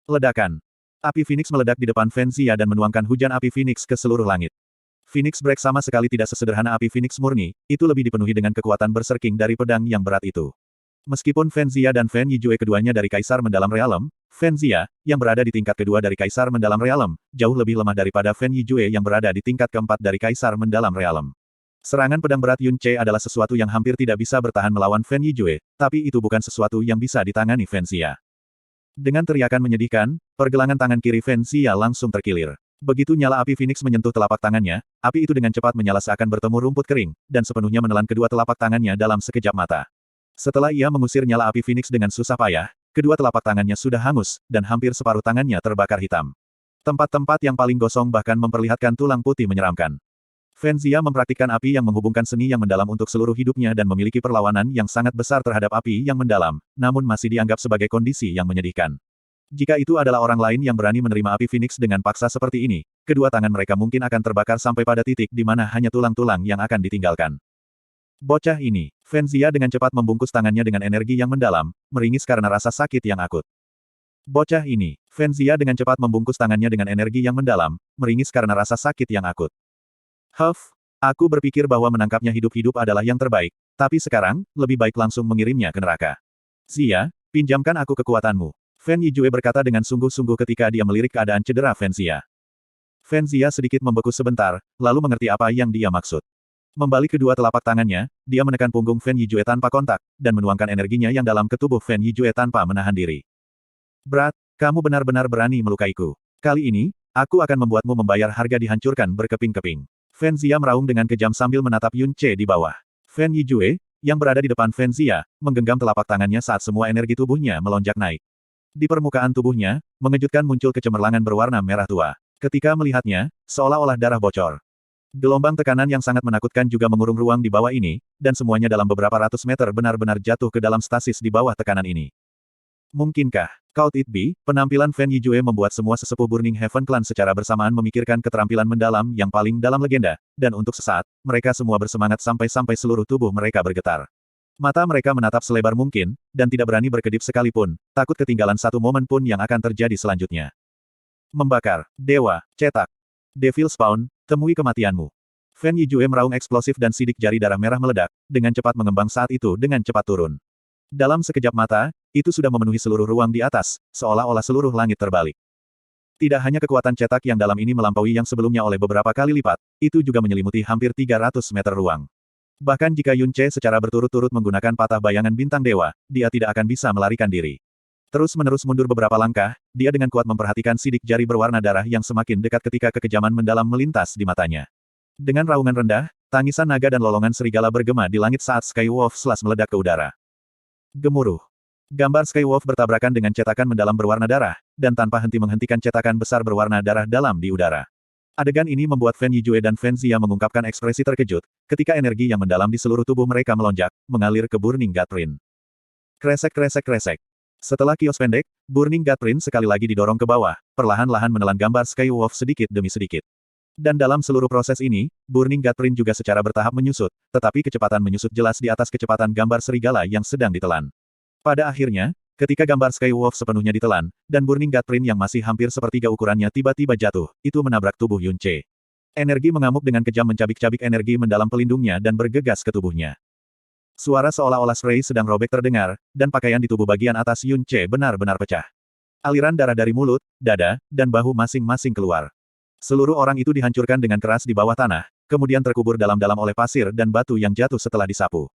Ledakan. Api Phoenix meledak di depan Fenxia dan menuangkan hujan api Phoenix ke seluruh langit. Phoenix Break sama sekali tidak sesederhana api Phoenix murni, itu lebih dipenuhi dengan kekuatan berserking dari pedang yang berat itu. Meskipun Fenxia dan Fen Yijue keduanya dari Kaisar Mendalam Realm, Fenxia, yang berada di tingkat kedua dari Kaisar Mendalam Realm, jauh lebih lemah daripada Fen Yijue yang berada di tingkat keempat dari Kaisar Mendalam Realm. Serangan pedang berat Yun Ce adalah sesuatu yang hampir tidak bisa bertahan melawan Fen Yijue, tapi itu bukan sesuatu yang bisa ditangani Fenxia. Dengan teriakan menyedihkan, pergelangan tangan kiri Fenxia langsung terkilir. Begitu nyala api Phoenix menyentuh telapak tangannya, api itu dengan cepat menyala seakan bertemu rumput kering, dan sepenuhnya menelan kedua telapak tangannya dalam sekejap mata. Setelah ia mengusir nyala api Phoenix dengan susah payah, kedua telapak tangannya sudah hangus, dan hampir separuh tangannya terbakar hitam. Tempat-tempat yang paling gosong bahkan memperlihatkan tulang putih menyeramkan. Fenxia mempraktikkan api yang menghubungkan seni yang mendalam untuk seluruh hidupnya dan memiliki perlawanan yang sangat besar terhadap api yang mendalam, namun masih dianggap sebagai kondisi yang menyedihkan. Jika itu adalah orang lain yang berani menerima api Phoenix dengan paksa seperti ini, kedua tangan mereka mungkin akan terbakar sampai pada titik di mana hanya tulang-tulang yang akan ditinggalkan. Bocah ini, Fenxia dengan cepat membungkus tangannya dengan energi yang mendalam, meringis karena rasa sakit yang akut. Bocah ini, Fenxia dengan cepat membungkus tangannya dengan energi yang mendalam, meringis karena rasa sakit yang akut. Aku berpikir bahwa menangkapnya hidup-hidup adalah yang terbaik, tapi sekarang, lebih baik langsung mengirimnya ke neraka. Zia, pinjamkan aku kekuatanmu. Fen Yijue berkata dengan sungguh-sungguh ketika dia melirik keadaan cedera Fenxia. Fenxia sedikit membeku sebentar, lalu mengerti apa yang dia maksud. Membalik kedua telapak tangannya, dia menekan punggung Fen Yijue tanpa kontak, dan menuangkan energinya yang dalam ke tubuh Fen Yijue tanpa menahan diri. Berat, kamu benar-benar berani melukaiku. Kali ini, aku akan membuatmu membayar harga dihancurkan berkeping-keping. Fenxia meraung dengan kejam sambil menatap Yun Ce di bawah. Fen Yijue, yang berada di depan Fenxia, menggenggam telapak tangannya saat semua energi tubuhnya melonjak naik. Di permukaan tubuhnya, mengejutkan muncul kecemerlangan berwarna merah tua. Ketika melihatnya, seolah-olah darah bocor. Gelombang tekanan yang sangat menakutkan juga mengurung ruang di bawah ini, dan semuanya dalam beberapa ratus meter benar-benar jatuh ke dalam stasis di bawah tekanan ini. Mungkinkah, Could it be, penampilan Fen Yijue membuat semua sesepuh Burning Heaven Clan secara bersamaan memikirkan keterampilan mendalam yang paling dalam legenda, dan untuk sesaat, mereka semua bersemangat sampai-sampai seluruh tubuh mereka bergetar. Mata mereka menatap selebar mungkin, dan tidak berani berkedip sekalipun, takut ketinggalan satu momen pun yang akan terjadi selanjutnya. Membakar, Dewa, Cetak. Devil Spawn, temui kematianmu. Fen Yijue meraung eksplosif dan sidik jari darah merah meledak, dengan cepat mengembang saat itu dengan cepat turun. Dalam sekejap mata, itu sudah memenuhi seluruh ruang di atas, seolah-olah seluruh langit terbalik. Tidak hanya kekuatan cetak yang dalam ini melampaui yang sebelumnya oleh beberapa kali lipat, itu juga menyelimuti hampir 300 meter ruang. Bahkan jika Yun Ce secara berturut-turut menggunakan patah bayangan bintang dewa, dia tidak akan bisa melarikan diri. Terus-menerus mundur beberapa langkah, dia dengan kuat memperhatikan sidik jari berwarna darah yang semakin dekat ketika kekejaman mendalam melintas di matanya. Dengan raungan rendah, tangisan naga dan lolongan serigala bergema di langit saat Skywolf Slash meledak ke udara. Gemuruh. Gambar Skywolf bertabrakan dengan cetakan mendalam berwarna darah, dan tanpa henti menghentikan cetakan besar berwarna darah dalam di udara. Adegan ini membuat Fen Yijue dan Fenxia mengungkapkan ekspresi terkejut, ketika energi yang mendalam di seluruh tubuh mereka melonjak, mengalir ke Burning God Prince. Kresek-kresek-kresek. Setelah kios pendek, Burning God Prince sekali lagi didorong ke bawah, perlahan-lahan menelan gambar Skywolf sedikit demi sedikit. Dan dalam seluruh proses ini, Burning God Prince juga secara bertahap menyusut, tetapi kecepatan menyusut jelas di atas kecepatan gambar serigala yang sedang ditelan. Pada akhirnya, ketika gambar Skywolf sepenuhnya ditelan, dan Burning God Prince yang masih hampir sepertiga ukurannya tiba-tiba jatuh, itu menabrak tubuh Yun Ce. Energi mengamuk dengan kejam mencabik-cabik energi mendalam pelindungnya dan bergegas ke tubuhnya. Suara seolah-olah spray sedang robek terdengar, dan pakaian di tubuh bagian atas Yun Ce benar-benar pecah. Aliran darah dari mulut, dada, dan bahu masing-masing keluar. Seluruh orang itu dihancurkan dengan keras di bawah tanah, kemudian terkubur dalam-dalam oleh pasir dan batu yang jatuh setelah disapu.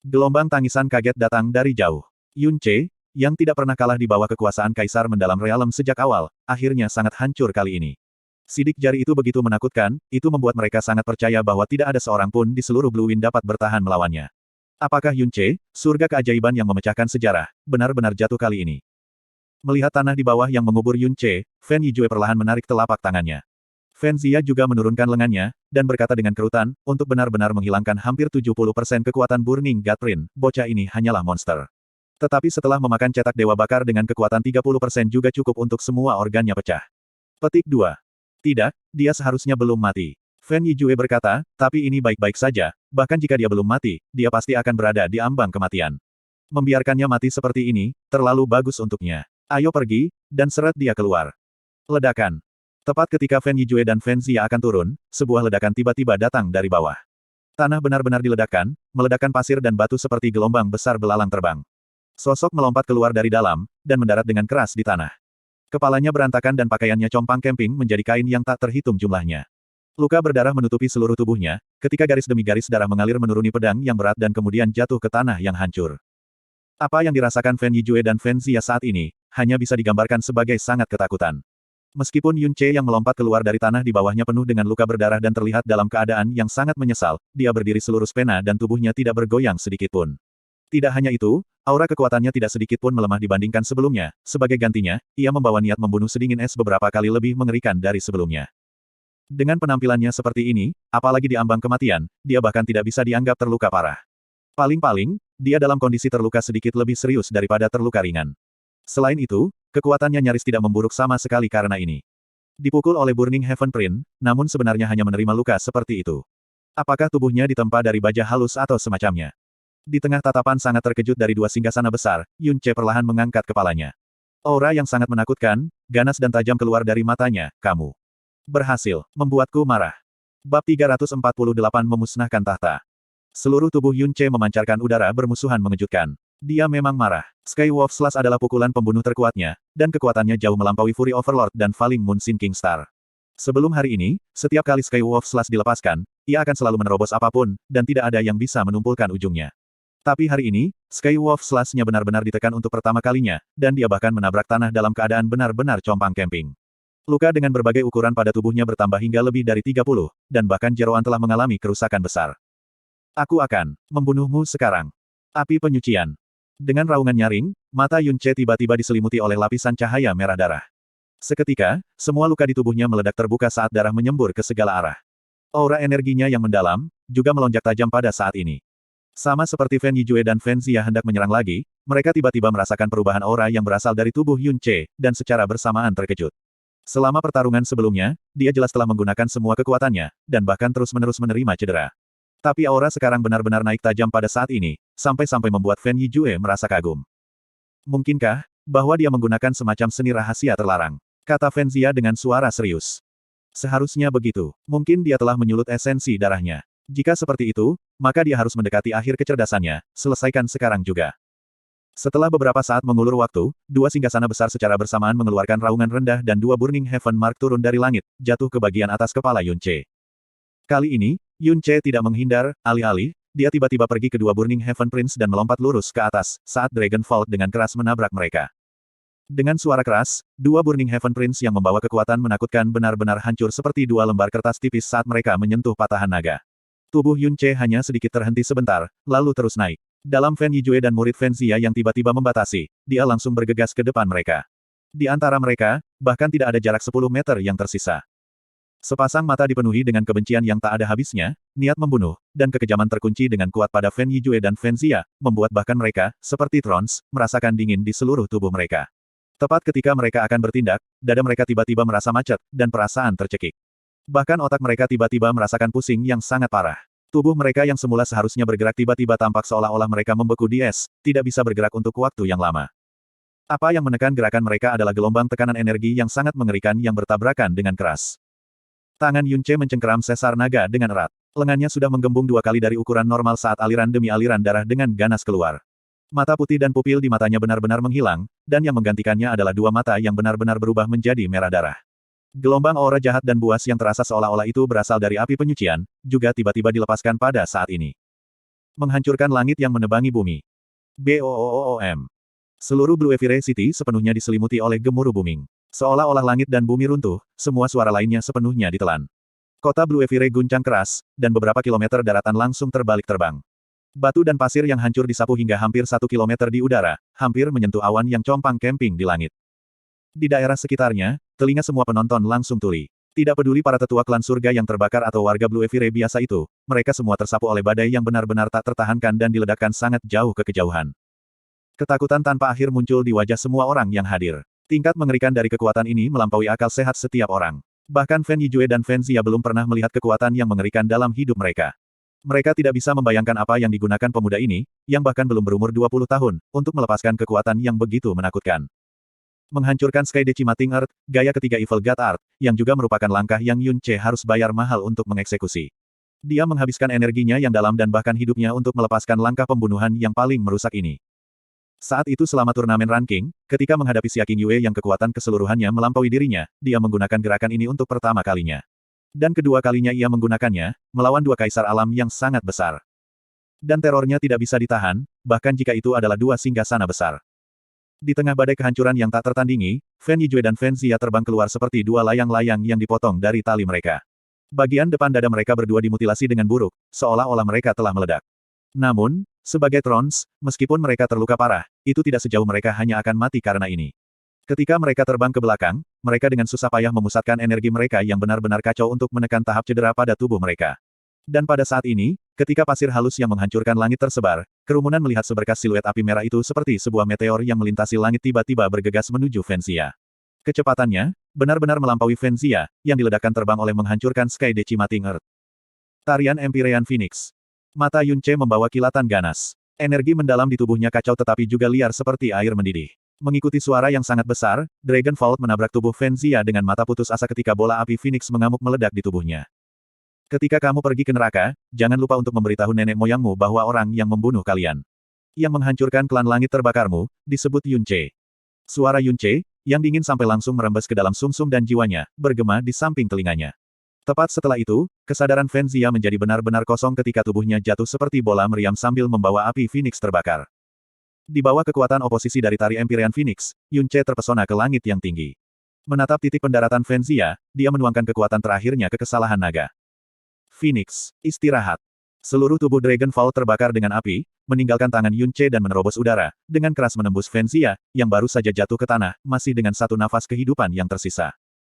Gelombang tangisan kaget datang dari jauh. Yun Ce, yang tidak pernah kalah di bawah kekuasaan Kaisar Mendalam Realem sejak awal, akhirnya sangat hancur kali ini. Sidik jari itu begitu menakutkan, itu membuat mereka sangat percaya bahwa tidak ada seorang pun di seluruh Blue Wind dapat bertahan melawannya. Apakah Yun Ce, surga keajaiban yang memecahkan sejarah, benar-benar jatuh kali ini? Melihat tanah di bawah yang mengubur Yun Ce, Fan Yijue perlahan menarik telapak tangannya. Fan Zia juga menurunkan lengannya, dan berkata dengan kerutan, untuk benar-benar menghilangkan hampir 70% kekuatan Burning God Prince, bocah ini hanyalah monster. Tetapi setelah memakan cetak Dewa Bakar dengan kekuatan 30% juga cukup untuk semua organnya pecah. Petik 2. Tidak, dia seharusnya belum mati. Fan Yijue berkata, tapi ini baik-baik saja, bahkan jika dia belum mati, dia pasti akan berada di ambang kematian. Membiarkannya mati seperti ini, terlalu bagus untuknya. Ayo pergi, dan seret dia keluar. Ledakan. Tepat ketika Fan Yijue dan Fan Zia akan turun, sebuah ledakan tiba-tiba datang dari bawah. Tanah benar-benar diledakkan, meledakkan pasir dan batu seperti gelombang besar belalang terbang. Sosok melompat keluar dari dalam, dan mendarat dengan keras di tanah. Kepalanya berantakan dan pakaiannya compang camping menjadi kain yang tak terhitung jumlahnya. Luka berdarah menutupi seluruh tubuhnya, ketika garis demi garis darah mengalir menuruni pedang yang berat dan kemudian jatuh ke tanah yang hancur. Apa yang dirasakan Fan Yijue dan Fan Zia saat ini, hanya bisa digambarkan sebagai sangat ketakutan. Meskipun Yun Ce yang melompat keluar dari tanah di bawahnya penuh dengan luka berdarah dan terlihat dalam keadaan yang sangat menyesal, dia berdiri selurus pena dan tubuhnya tidak bergoyang sedikitpun. Tidak hanya itu, aura kekuatannya tidak sedikitpun melemah dibandingkan sebelumnya, sebagai gantinya, ia membawa niat membunuh sedingin es beberapa kali lebih mengerikan dari sebelumnya. Dengan penampilannya seperti ini, apalagi di ambang kematian, dia bahkan tidak bisa dianggap terluka parah. Paling-paling, dia dalam kondisi terluka sedikit lebih serius daripada terluka ringan. Selain itu, kekuatannya nyaris tidak memburuk sama sekali karena ini. Dipukul oleh Burning Heaven Prince, namun sebenarnya hanya menerima luka seperti itu. Apakah tubuhnya ditempa dari baja halus atau semacamnya? Di tengah tatapan sangat terkejut dari dua singgasana besar, Yun Ce perlahan mengangkat kepalanya. Aura yang sangat menakutkan, ganas dan tajam keluar dari matanya, kamu berhasil membuatku marah. Bab 348 memusnahkan tahta. Seluruh tubuh Yun Ce memancarkan udara bermusuhan mengejutkan. Dia memang marah. Skywolf Slash adalah pukulan pembunuh terkuatnya, dan kekuatannya jauh melampaui Fury Overlord dan Falling Moon Sinking Star. Sebelum hari ini, setiap kali Skywolf Slash dilepaskan, ia akan selalu menerobos apapun, dan tidak ada yang bisa menumpulkan ujungnya. Tapi hari ini, Skywolf Slash-nya benar-benar ditekan untuk pertama kalinya, dan dia bahkan menabrak tanah dalam keadaan benar-benar compang camping. Luka dengan berbagai ukuran pada tubuhnya bertambah hingga lebih dari 30, dan bahkan jeroan telah mengalami kerusakan besar. Aku akan membunuhmu sekarang. Api penyucian. Dengan raungan nyaring, mata Yun Ce tiba-tiba diselimuti oleh lapisan cahaya merah darah. Seketika, semua luka di tubuhnya meledak terbuka saat darah menyembur ke segala arah. Aura energinya yang mendalam, juga melonjak tajam pada saat ini. Sama seperti Fan Yijue dan Fan Zia hendak menyerang lagi, mereka tiba-tiba merasakan perubahan aura yang berasal dari tubuh Yun Ce, dan secara bersamaan terkejut. Selama pertarungan sebelumnya, dia jelas telah menggunakan semua kekuatannya, dan bahkan terus-menerus menerima cedera. Tapi aura sekarang benar-benar naik tajam pada saat ini, sampai-sampai membuat Fan Yijue merasa kagum. Mungkinkah, bahwa dia menggunakan semacam seni rahasia terlarang? Kata Fan Zia dengan suara serius. Seharusnya begitu. Mungkin dia telah menyulut esensi darahnya. Jika seperti itu, maka dia harus mendekati akhir kecerdasannya, selesaikan sekarang juga. Setelah beberapa saat mengulur waktu, dua singgasana besar secara bersamaan mengeluarkan raungan rendah dan dua Burning Heaven Mark turun dari langit, jatuh ke bagian atas kepala Yun Ce. Kali ini, Yun Ce tidak menghindar, alih-alih, dia tiba-tiba pergi ke dua Burning Heaven Prince dan melompat lurus ke atas, saat Dragon Vault dengan keras menabrak mereka. Dengan suara keras, dua Burning Heaven Prince yang membawa kekuatan menakutkan benar-benar hancur seperti dua lembar kertas tipis saat mereka menyentuh patahan naga. Tubuh Yun Ce hanya sedikit terhenti sebentar, lalu terus naik. Dalam Fan Yijue dan murid Fan Zia yang tiba-tiba membatasi, dia langsung bergegas ke depan mereka. Di antara mereka, bahkan tidak ada jarak 10 meter yang tersisa. Sepasang mata dipenuhi dengan kebencian yang tak ada habisnya, niat membunuh, dan kekejaman terkunci dengan kuat pada Fan Yijue dan Fan Zia, membuat bahkan mereka, seperti Trons, merasakan dingin di seluruh tubuh mereka. Tepat ketika mereka akan bertindak, dada mereka tiba-tiba merasa macet, dan perasaan tercekik. Bahkan otak mereka tiba-tiba merasakan pusing yang sangat parah. Tubuh mereka yang semula seharusnya bergerak tiba-tiba tampak seolah-olah mereka membeku di es, tidak bisa bergerak untuk waktu yang lama. Apa yang menekan gerakan mereka adalah gelombang tekanan energi yang sangat mengerikan yang bertabrakan dengan keras. Tangan Yun Ce mencengkeram sesar naga dengan erat. Lengannya sudah menggembung 2 kali dari ukuran normal saat aliran demi aliran darah dengan ganas keluar. Mata putih dan pupil di matanya benar-benar menghilang, dan yang menggantikannya adalah 2 mata yang benar-benar berubah menjadi merah darah. Gelombang aura jahat dan buas yang terasa seolah-olah itu berasal dari api penyucian, juga tiba-tiba dilepaskan pada saat ini. Menghancurkan langit yang menebangi bumi. BOOOM. Seluruh Blue Evire City sepenuhnya diselimuti oleh gemuruh booming. Seolah-olah langit dan bumi runtuh, semua suara lainnya sepenuhnya ditelan. Kota Blue Evire guncang keras, dan beberapa kilometer daratan langsung terbalik terbang. Batu dan pasir yang hancur disapu hingga hampir 1 kilometer di udara, hampir menyentuh awan yang compang camping di langit. Di daerah sekitarnya, telinga semua penonton langsung tuli. Tidak peduli para tetua klan surga yang terbakar atau warga Blue Evire biasa itu, mereka semua tersapu oleh badai yang benar-benar tak tertahankan dan diledakkan sangat jauh ke kejauhan. Ketakutan tanpa akhir muncul di wajah semua orang yang hadir. Tingkat mengerikan dari kekuatan ini melampaui akal sehat setiap orang. Bahkan Fen Yijue dan Fen Xia belum pernah melihat kekuatan yang mengerikan dalam hidup mereka. Mereka tidak bisa membayangkan apa yang digunakan pemuda ini, yang bahkan belum berumur 20 tahun, untuk melepaskan kekuatan yang begitu menakutkan. Menghancurkan Sky Decimating Earth, gaya ketiga Evil God Art, yang juga merupakan langkah yang Yun Ce harus bayar mahal untuk mengeksekusi. Dia menghabiskan energinya yang dalam dan bahkan hidupnya untuk melepaskan langkah pembunuhan yang paling merusak ini. Saat itu selama turnamen ranking, ketika menghadapi Xia Qingyue yang kekuatan keseluruhannya melampaui dirinya, dia menggunakan gerakan ini untuk pertama kalinya. Dan kedua kalinya ia menggunakannya, melawan dua kaisar alam yang sangat besar. Dan terornya tidak bisa ditahan, bahkan jika itu adalah dua singgasana besar. Di tengah badai kehancuran yang tak tertandingi, Fen Yijue dan Fen Xia terbang keluar seperti dua layang-layang yang dipotong dari tali mereka. Bagian depan dada mereka berdua dimutilasi dengan buruk, seolah-olah mereka telah meledak. Namun, sebagai Trons, meskipun mereka terluka parah, itu tidak sejauh mereka hanya akan mati karena ini. Ketika mereka terbang ke belakang, mereka dengan susah payah memusatkan energi mereka yang benar-benar kacau untuk menekan tahap cedera pada tubuh mereka. Dan pada saat ini, ketika pasir halus yang menghancurkan langit tersebar, kerumunan melihat seberkas siluet api merah itu seperti sebuah meteor yang melintasi langit tiba-tiba bergegas menuju Fen Xia. Kecepatannya, benar-benar melampaui Fen Xia, yang diledakkan terbang oleh menghancurkan Sky Decimating Earth. Tarian Empyrean Phoenix. Mata Yun Ce membawa kilatan ganas. Energi mendalam di tubuhnya kacau tetapi juga liar seperti air mendidih. Mengikuti suara yang sangat besar, Dragon Vault menabrak tubuh Fen Xia dengan mata putus asa ketika bola api Phoenix mengamuk meledak di tubuhnya. Ketika kamu pergi ke neraka, jangan lupa untuk memberitahu nenek moyangmu bahwa orang yang membunuh kalian, yang menghancurkan klan langit terbakarmu, disebut Yun Ce. Suara Yun Ce, yang dingin sampai langsung merembes ke dalam sumsum dan jiwanya, bergema di samping telinganya. Tepat setelah itu, kesadaran Fen Xia menjadi benar-benar kosong ketika tubuhnya jatuh seperti bola meriam sambil membawa api Phoenix terbakar. Di bawah kekuatan oposisi dari tari Empyrean Phoenix, Yun Ce terpesona ke langit yang tinggi. Menatap titik pendaratan Fen Xia, dia menuangkan kekuatan terakhirnya ke kesalahan naga. Phoenix, istirahat. Seluruh tubuh Dragon Vault terbakar dengan api, meninggalkan tangan Yun Ce dan menerobos udara, dengan keras menembus Fen Xia, yang baru saja jatuh ke tanah, masih dengan satu nafas kehidupan yang tersisa.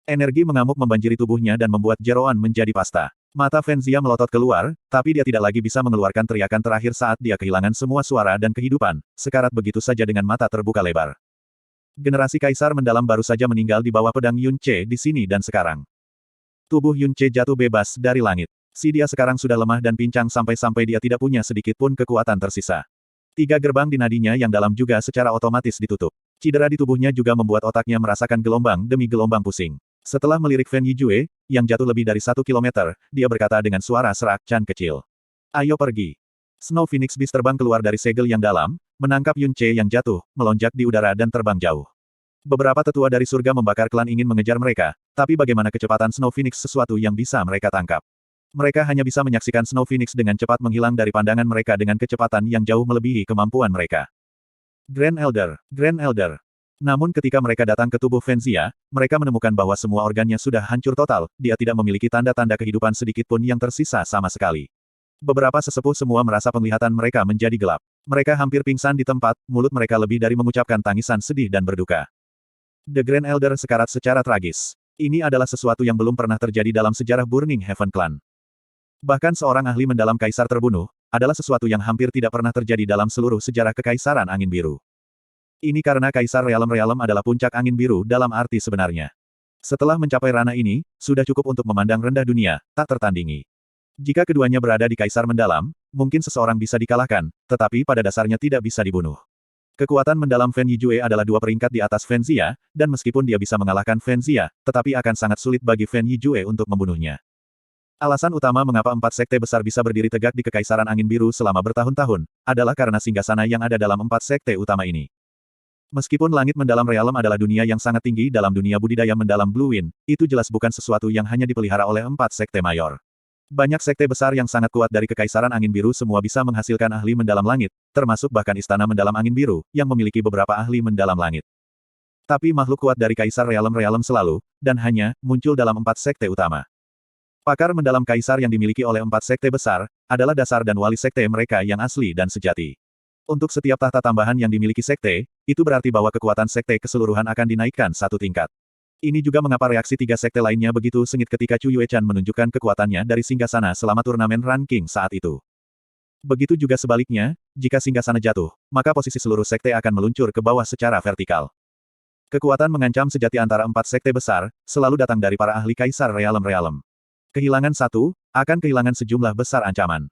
Energi mengamuk membanjiri tubuhnya dan membuat jeroan menjadi pasta. Mata Fen Xia melotot keluar, tapi dia tidak lagi bisa mengeluarkan teriakan terakhir saat dia kehilangan semua suara dan kehidupan, sekarat begitu saja dengan mata terbuka lebar. Generasi kaisar mendalam baru saja meninggal di bawah pedang Yun Ce di sini dan sekarang. Tubuh Yun Ce jatuh bebas dari langit. Si dia sekarang sudah lemah dan pincang sampai-sampai dia tidak punya sedikit pun kekuatan tersisa. 3 gerbang di nadinya yang dalam juga secara otomatis ditutup. Cedera di tubuhnya juga membuat otaknya merasakan gelombang demi gelombang pusing. Setelah melirik Fen Yijue, yang jatuh lebih dari 1 kilometer, dia berkata dengan suara serak Chan kecil. Ayo pergi. Snow Phoenix Beast terbang keluar dari segel yang dalam, menangkap Yun Ce yang jatuh, melonjak di udara dan terbang jauh. Beberapa tetua dari surga membakar klan ingin mengejar mereka, tapi bagaimana kecepatan Snow Phoenix sesuatu yang bisa mereka tangkap. Mereka hanya bisa menyaksikan Snow Phoenix dengan cepat menghilang dari pandangan mereka dengan kecepatan yang jauh melebihi kemampuan mereka. Grand Elder, Grand Elder. Namun ketika mereka datang ke tubuh Fen Xia, mereka menemukan bahwa semua organnya sudah hancur total, dia tidak memiliki tanda-tanda kehidupan sedikit pun yang tersisa sama sekali. Beberapa sesepuh semua merasa penglihatan mereka menjadi gelap. Mereka hampir pingsan di tempat, mulut mereka lebih dari mengucapkan tangisan sedih dan berduka. The Grand Elder sekarat secara tragis. Ini adalah sesuatu yang belum pernah terjadi dalam sejarah Burning Heaven Clan. Bahkan seorang ahli mendalam kaisar terbunuh, adalah sesuatu yang hampir tidak pernah terjadi dalam seluruh sejarah kekaisaran angin biru. Ini karena Kaisar Realem-Realem adalah puncak angin biru dalam arti sebenarnya. Setelah mencapai ranah ini, sudah cukup untuk memandang rendah dunia, tak tertandingi. Jika keduanya berada di Kaisar Mendalam, mungkin seseorang bisa dikalahkan, tetapi pada dasarnya tidak bisa dibunuh. Kekuatan mendalam Fen Yijue adalah 2 peringkat di atas Fen Xia, dan meskipun dia bisa mengalahkan Fen Xia, tetapi akan sangat sulit bagi Fen Yijue untuk membunuhnya. Alasan utama mengapa 4 sekte besar bisa berdiri tegak di Kekaisaran Angin Biru selama bertahun-tahun, adalah karena singgasana yang ada dalam 4 sekte utama ini. Meskipun langit mendalam realem adalah dunia yang sangat tinggi dalam dunia budidaya mendalam Blue Wind, itu jelas bukan sesuatu yang hanya dipelihara oleh 4 sekte mayor. Banyak sekte besar yang sangat kuat dari Kekaisaran Angin Biru semua bisa menghasilkan ahli mendalam langit, termasuk bahkan Istana Mendalam Angin Biru, yang memiliki beberapa ahli mendalam langit. Tapi makhluk kuat dari Kaisar Realem selalu, dan hanya, muncul dalam 4 sekte utama. Pakar mendalam Kaisar yang dimiliki oleh 4 sekte besar, adalah dasar dan wali sekte mereka yang asli dan sejati. Untuk setiap tahta tambahan yang dimiliki sekte, itu berarti bahwa kekuatan sekte keseluruhan akan dinaikkan satu tingkat. Ini juga mengapa reaksi 3 sekte lainnya begitu sengit ketika Chu Yuechan menunjukkan kekuatannya dari singgasana selama turnamen ranking saat itu. Begitu juga sebaliknya, jika singgasana jatuh, maka posisi seluruh sekte akan meluncur ke bawah secara vertikal. Kekuatan mengancam sejati antara 4 sekte besar, selalu datang dari para ahli Kaisar Realem. Kehilangan satu, akan kehilangan sejumlah besar ancaman.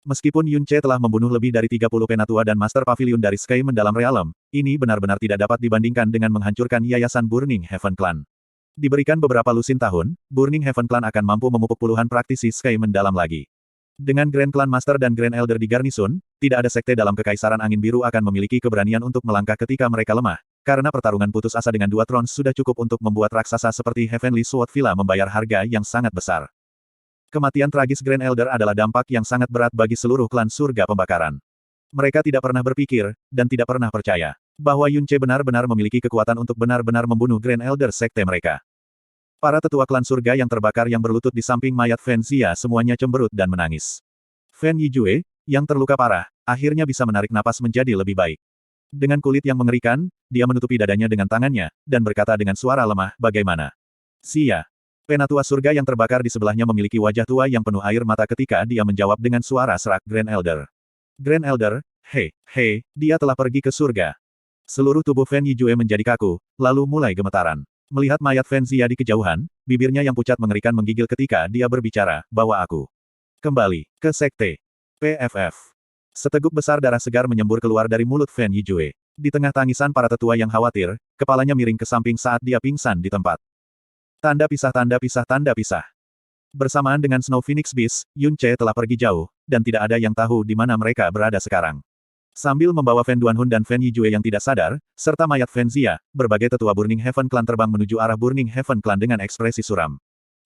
Meskipun Yun Ce telah membunuh lebih dari 30 penatua dan Master Pavilion dari Sky Mendalam Realem, ini benar-benar tidak dapat dibandingkan dengan menghancurkan Yayasan Burning Heaven Clan. Diberikan beberapa lusin tahun, Burning Heaven Clan akan mampu memupuk puluhan praktisi Sky Mendalam lagi. Dengan Grand Clan Master dan Grand Elder di Garnisun, tidak ada sekte dalam Kekaisaran Angin Biru akan memiliki keberanian untuk melangkah ketika mereka lemah, karena pertarungan putus asa dengan 2 Trons sudah cukup untuk membuat raksasa seperti Heavenly Sword Villa membayar harga yang sangat besar. Kematian tragis Grand Elder adalah dampak yang sangat berat bagi seluruh klan surga pembakaran. Mereka tidak pernah berpikir, dan tidak pernah percaya, bahwa Yun Ce benar-benar memiliki kekuatan untuk benar-benar membunuh Grand Elder sekte mereka. Para tetua klan surga yang terbakar yang berlutut di samping mayat Fen Xia semuanya cemberut dan menangis. Fen Yijue, yang terluka parah, akhirnya bisa menarik napas menjadi lebih baik. Dengan kulit yang mengerikan, dia menutupi dadanya dengan tangannya, dan berkata dengan suara lemah, bagaimana? Xia. Penatua surga yang terbakar di sebelahnya memiliki wajah tua yang penuh air mata ketika dia menjawab dengan suara serak Grand Elder. Grand Elder, hei, dia telah pergi ke surga. Seluruh tubuh Fen Yijue menjadi kaku, lalu mulai gemetaran. Melihat mayat Fen Xia di kejauhan, bibirnya yang pucat mengerikan menggigil ketika dia berbicara, bawa aku kembali ke sekte PFF. Seteguk besar darah segar menyembur keluar dari mulut Fen Yijue. Di tengah tangisan para tetua yang khawatir, kepalanya miring ke samping saat dia pingsan di tempat. Tanda pisah, tanda pisah, tanda pisah. Bersamaan dengan Snow Phoenix Beast, Yun Ce telah pergi jauh, dan tidak ada yang tahu di mana mereka berada sekarang. Sambil membawa Fen Duanhun dan Fen Yijue yang tidak sadar, serta mayat Fen Xia, berbagai tetua Burning Heaven Clan terbang menuju arah Burning Heaven Clan dengan ekspresi suram.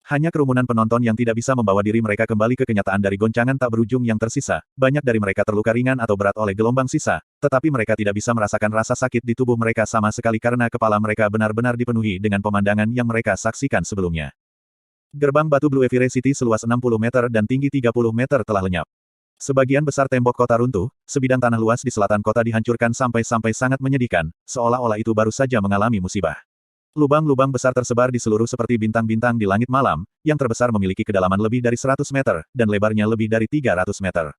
Hanya kerumunan penonton yang tidak bisa membawa diri mereka kembali ke kenyataan dari goncangan tak berujung yang tersisa, banyak dari mereka terluka ringan atau berat oleh gelombang sisa, tetapi mereka tidak bisa merasakan rasa sakit di tubuh mereka sama sekali karena kepala mereka benar-benar dipenuhi dengan pemandangan yang mereka saksikan sebelumnya. Gerbang batu Blue Evire City seluas 60 meter dan tinggi 30 meter telah lenyap. Sebagian besar tembok kota runtuh, sebidang tanah luas di selatan kota dihancurkan sampai-sampai sangat menyedihkan, seolah-olah itu baru saja mengalami musibah. Lubang-lubang besar tersebar di seluruh seperti bintang-bintang di langit malam, yang terbesar memiliki kedalaman lebih dari 100 meter, dan lebarnya lebih dari 300 meter.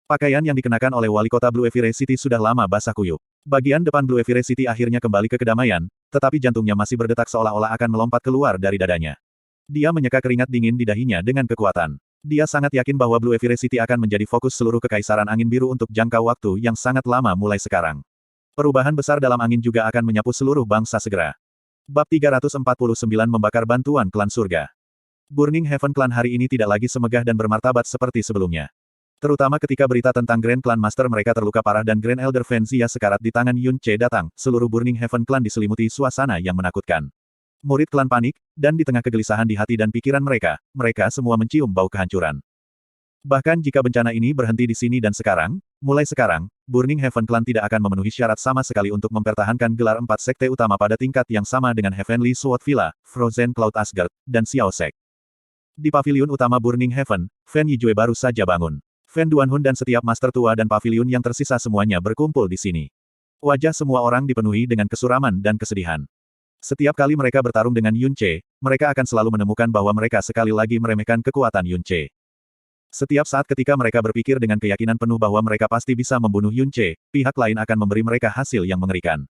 Pakaian yang dikenakan oleh wali kota Blue Evire City sudah lama basah kuyup. Bagian depan Blue Evire City akhirnya kembali ke kedamaian, tetapi jantungnya masih berdetak seolah-olah akan melompat keluar dari dadanya. Dia menyeka keringat dingin di dahinya dengan kekuatan. Dia sangat yakin bahwa Blue Evire City akan menjadi fokus seluruh Kekaisaran Angin Biru untuk jangka waktu yang sangat lama mulai sekarang. Perubahan besar dalam angin juga akan menyapu seluruh bangsa segera. Bab 349 membakar bantuan klan surga. Burning Heaven Clan hari ini tidak lagi semegah dan bermartabat seperti sebelumnya. Terutama ketika berita tentang Grand Clan Master mereka terluka parah dan Grand Elder Fen Xia sekarat di tangan Yun Ce datang, seluruh Burning Heaven Clan diselimuti suasana yang menakutkan. Murid klan panik, dan di tengah kegelisahan di hati dan pikiran mereka, mereka semua mencium bau kehancuran. Bahkan jika bencana ini berhenti di sini dan sekarang, mulai sekarang, Burning Heaven Clan tidak akan memenuhi syarat sama sekali untuk mempertahankan gelar 4 sekte utama pada tingkat yang sama dengan Heavenly Sword Villa, Frozen Cloud Asgard, dan Xiao Sek. Di pavilion utama Burning Heaven, Fen Yijue baru saja bangun. Fen Duanhun dan setiap master tua dan pavilion yang tersisa semuanya berkumpul di sini. Wajah semua orang dipenuhi dengan kesuraman dan kesedihan. Setiap kali mereka bertarung dengan Yun Ce, mereka akan selalu menemukan bahwa mereka sekali lagi meremehkan kekuatan Yun Ce. Setiap saat ketika mereka berpikir dengan keyakinan penuh bahwa mereka pasti bisa membunuh Yun Ce, pihak lain akan memberi mereka hasil yang mengerikan.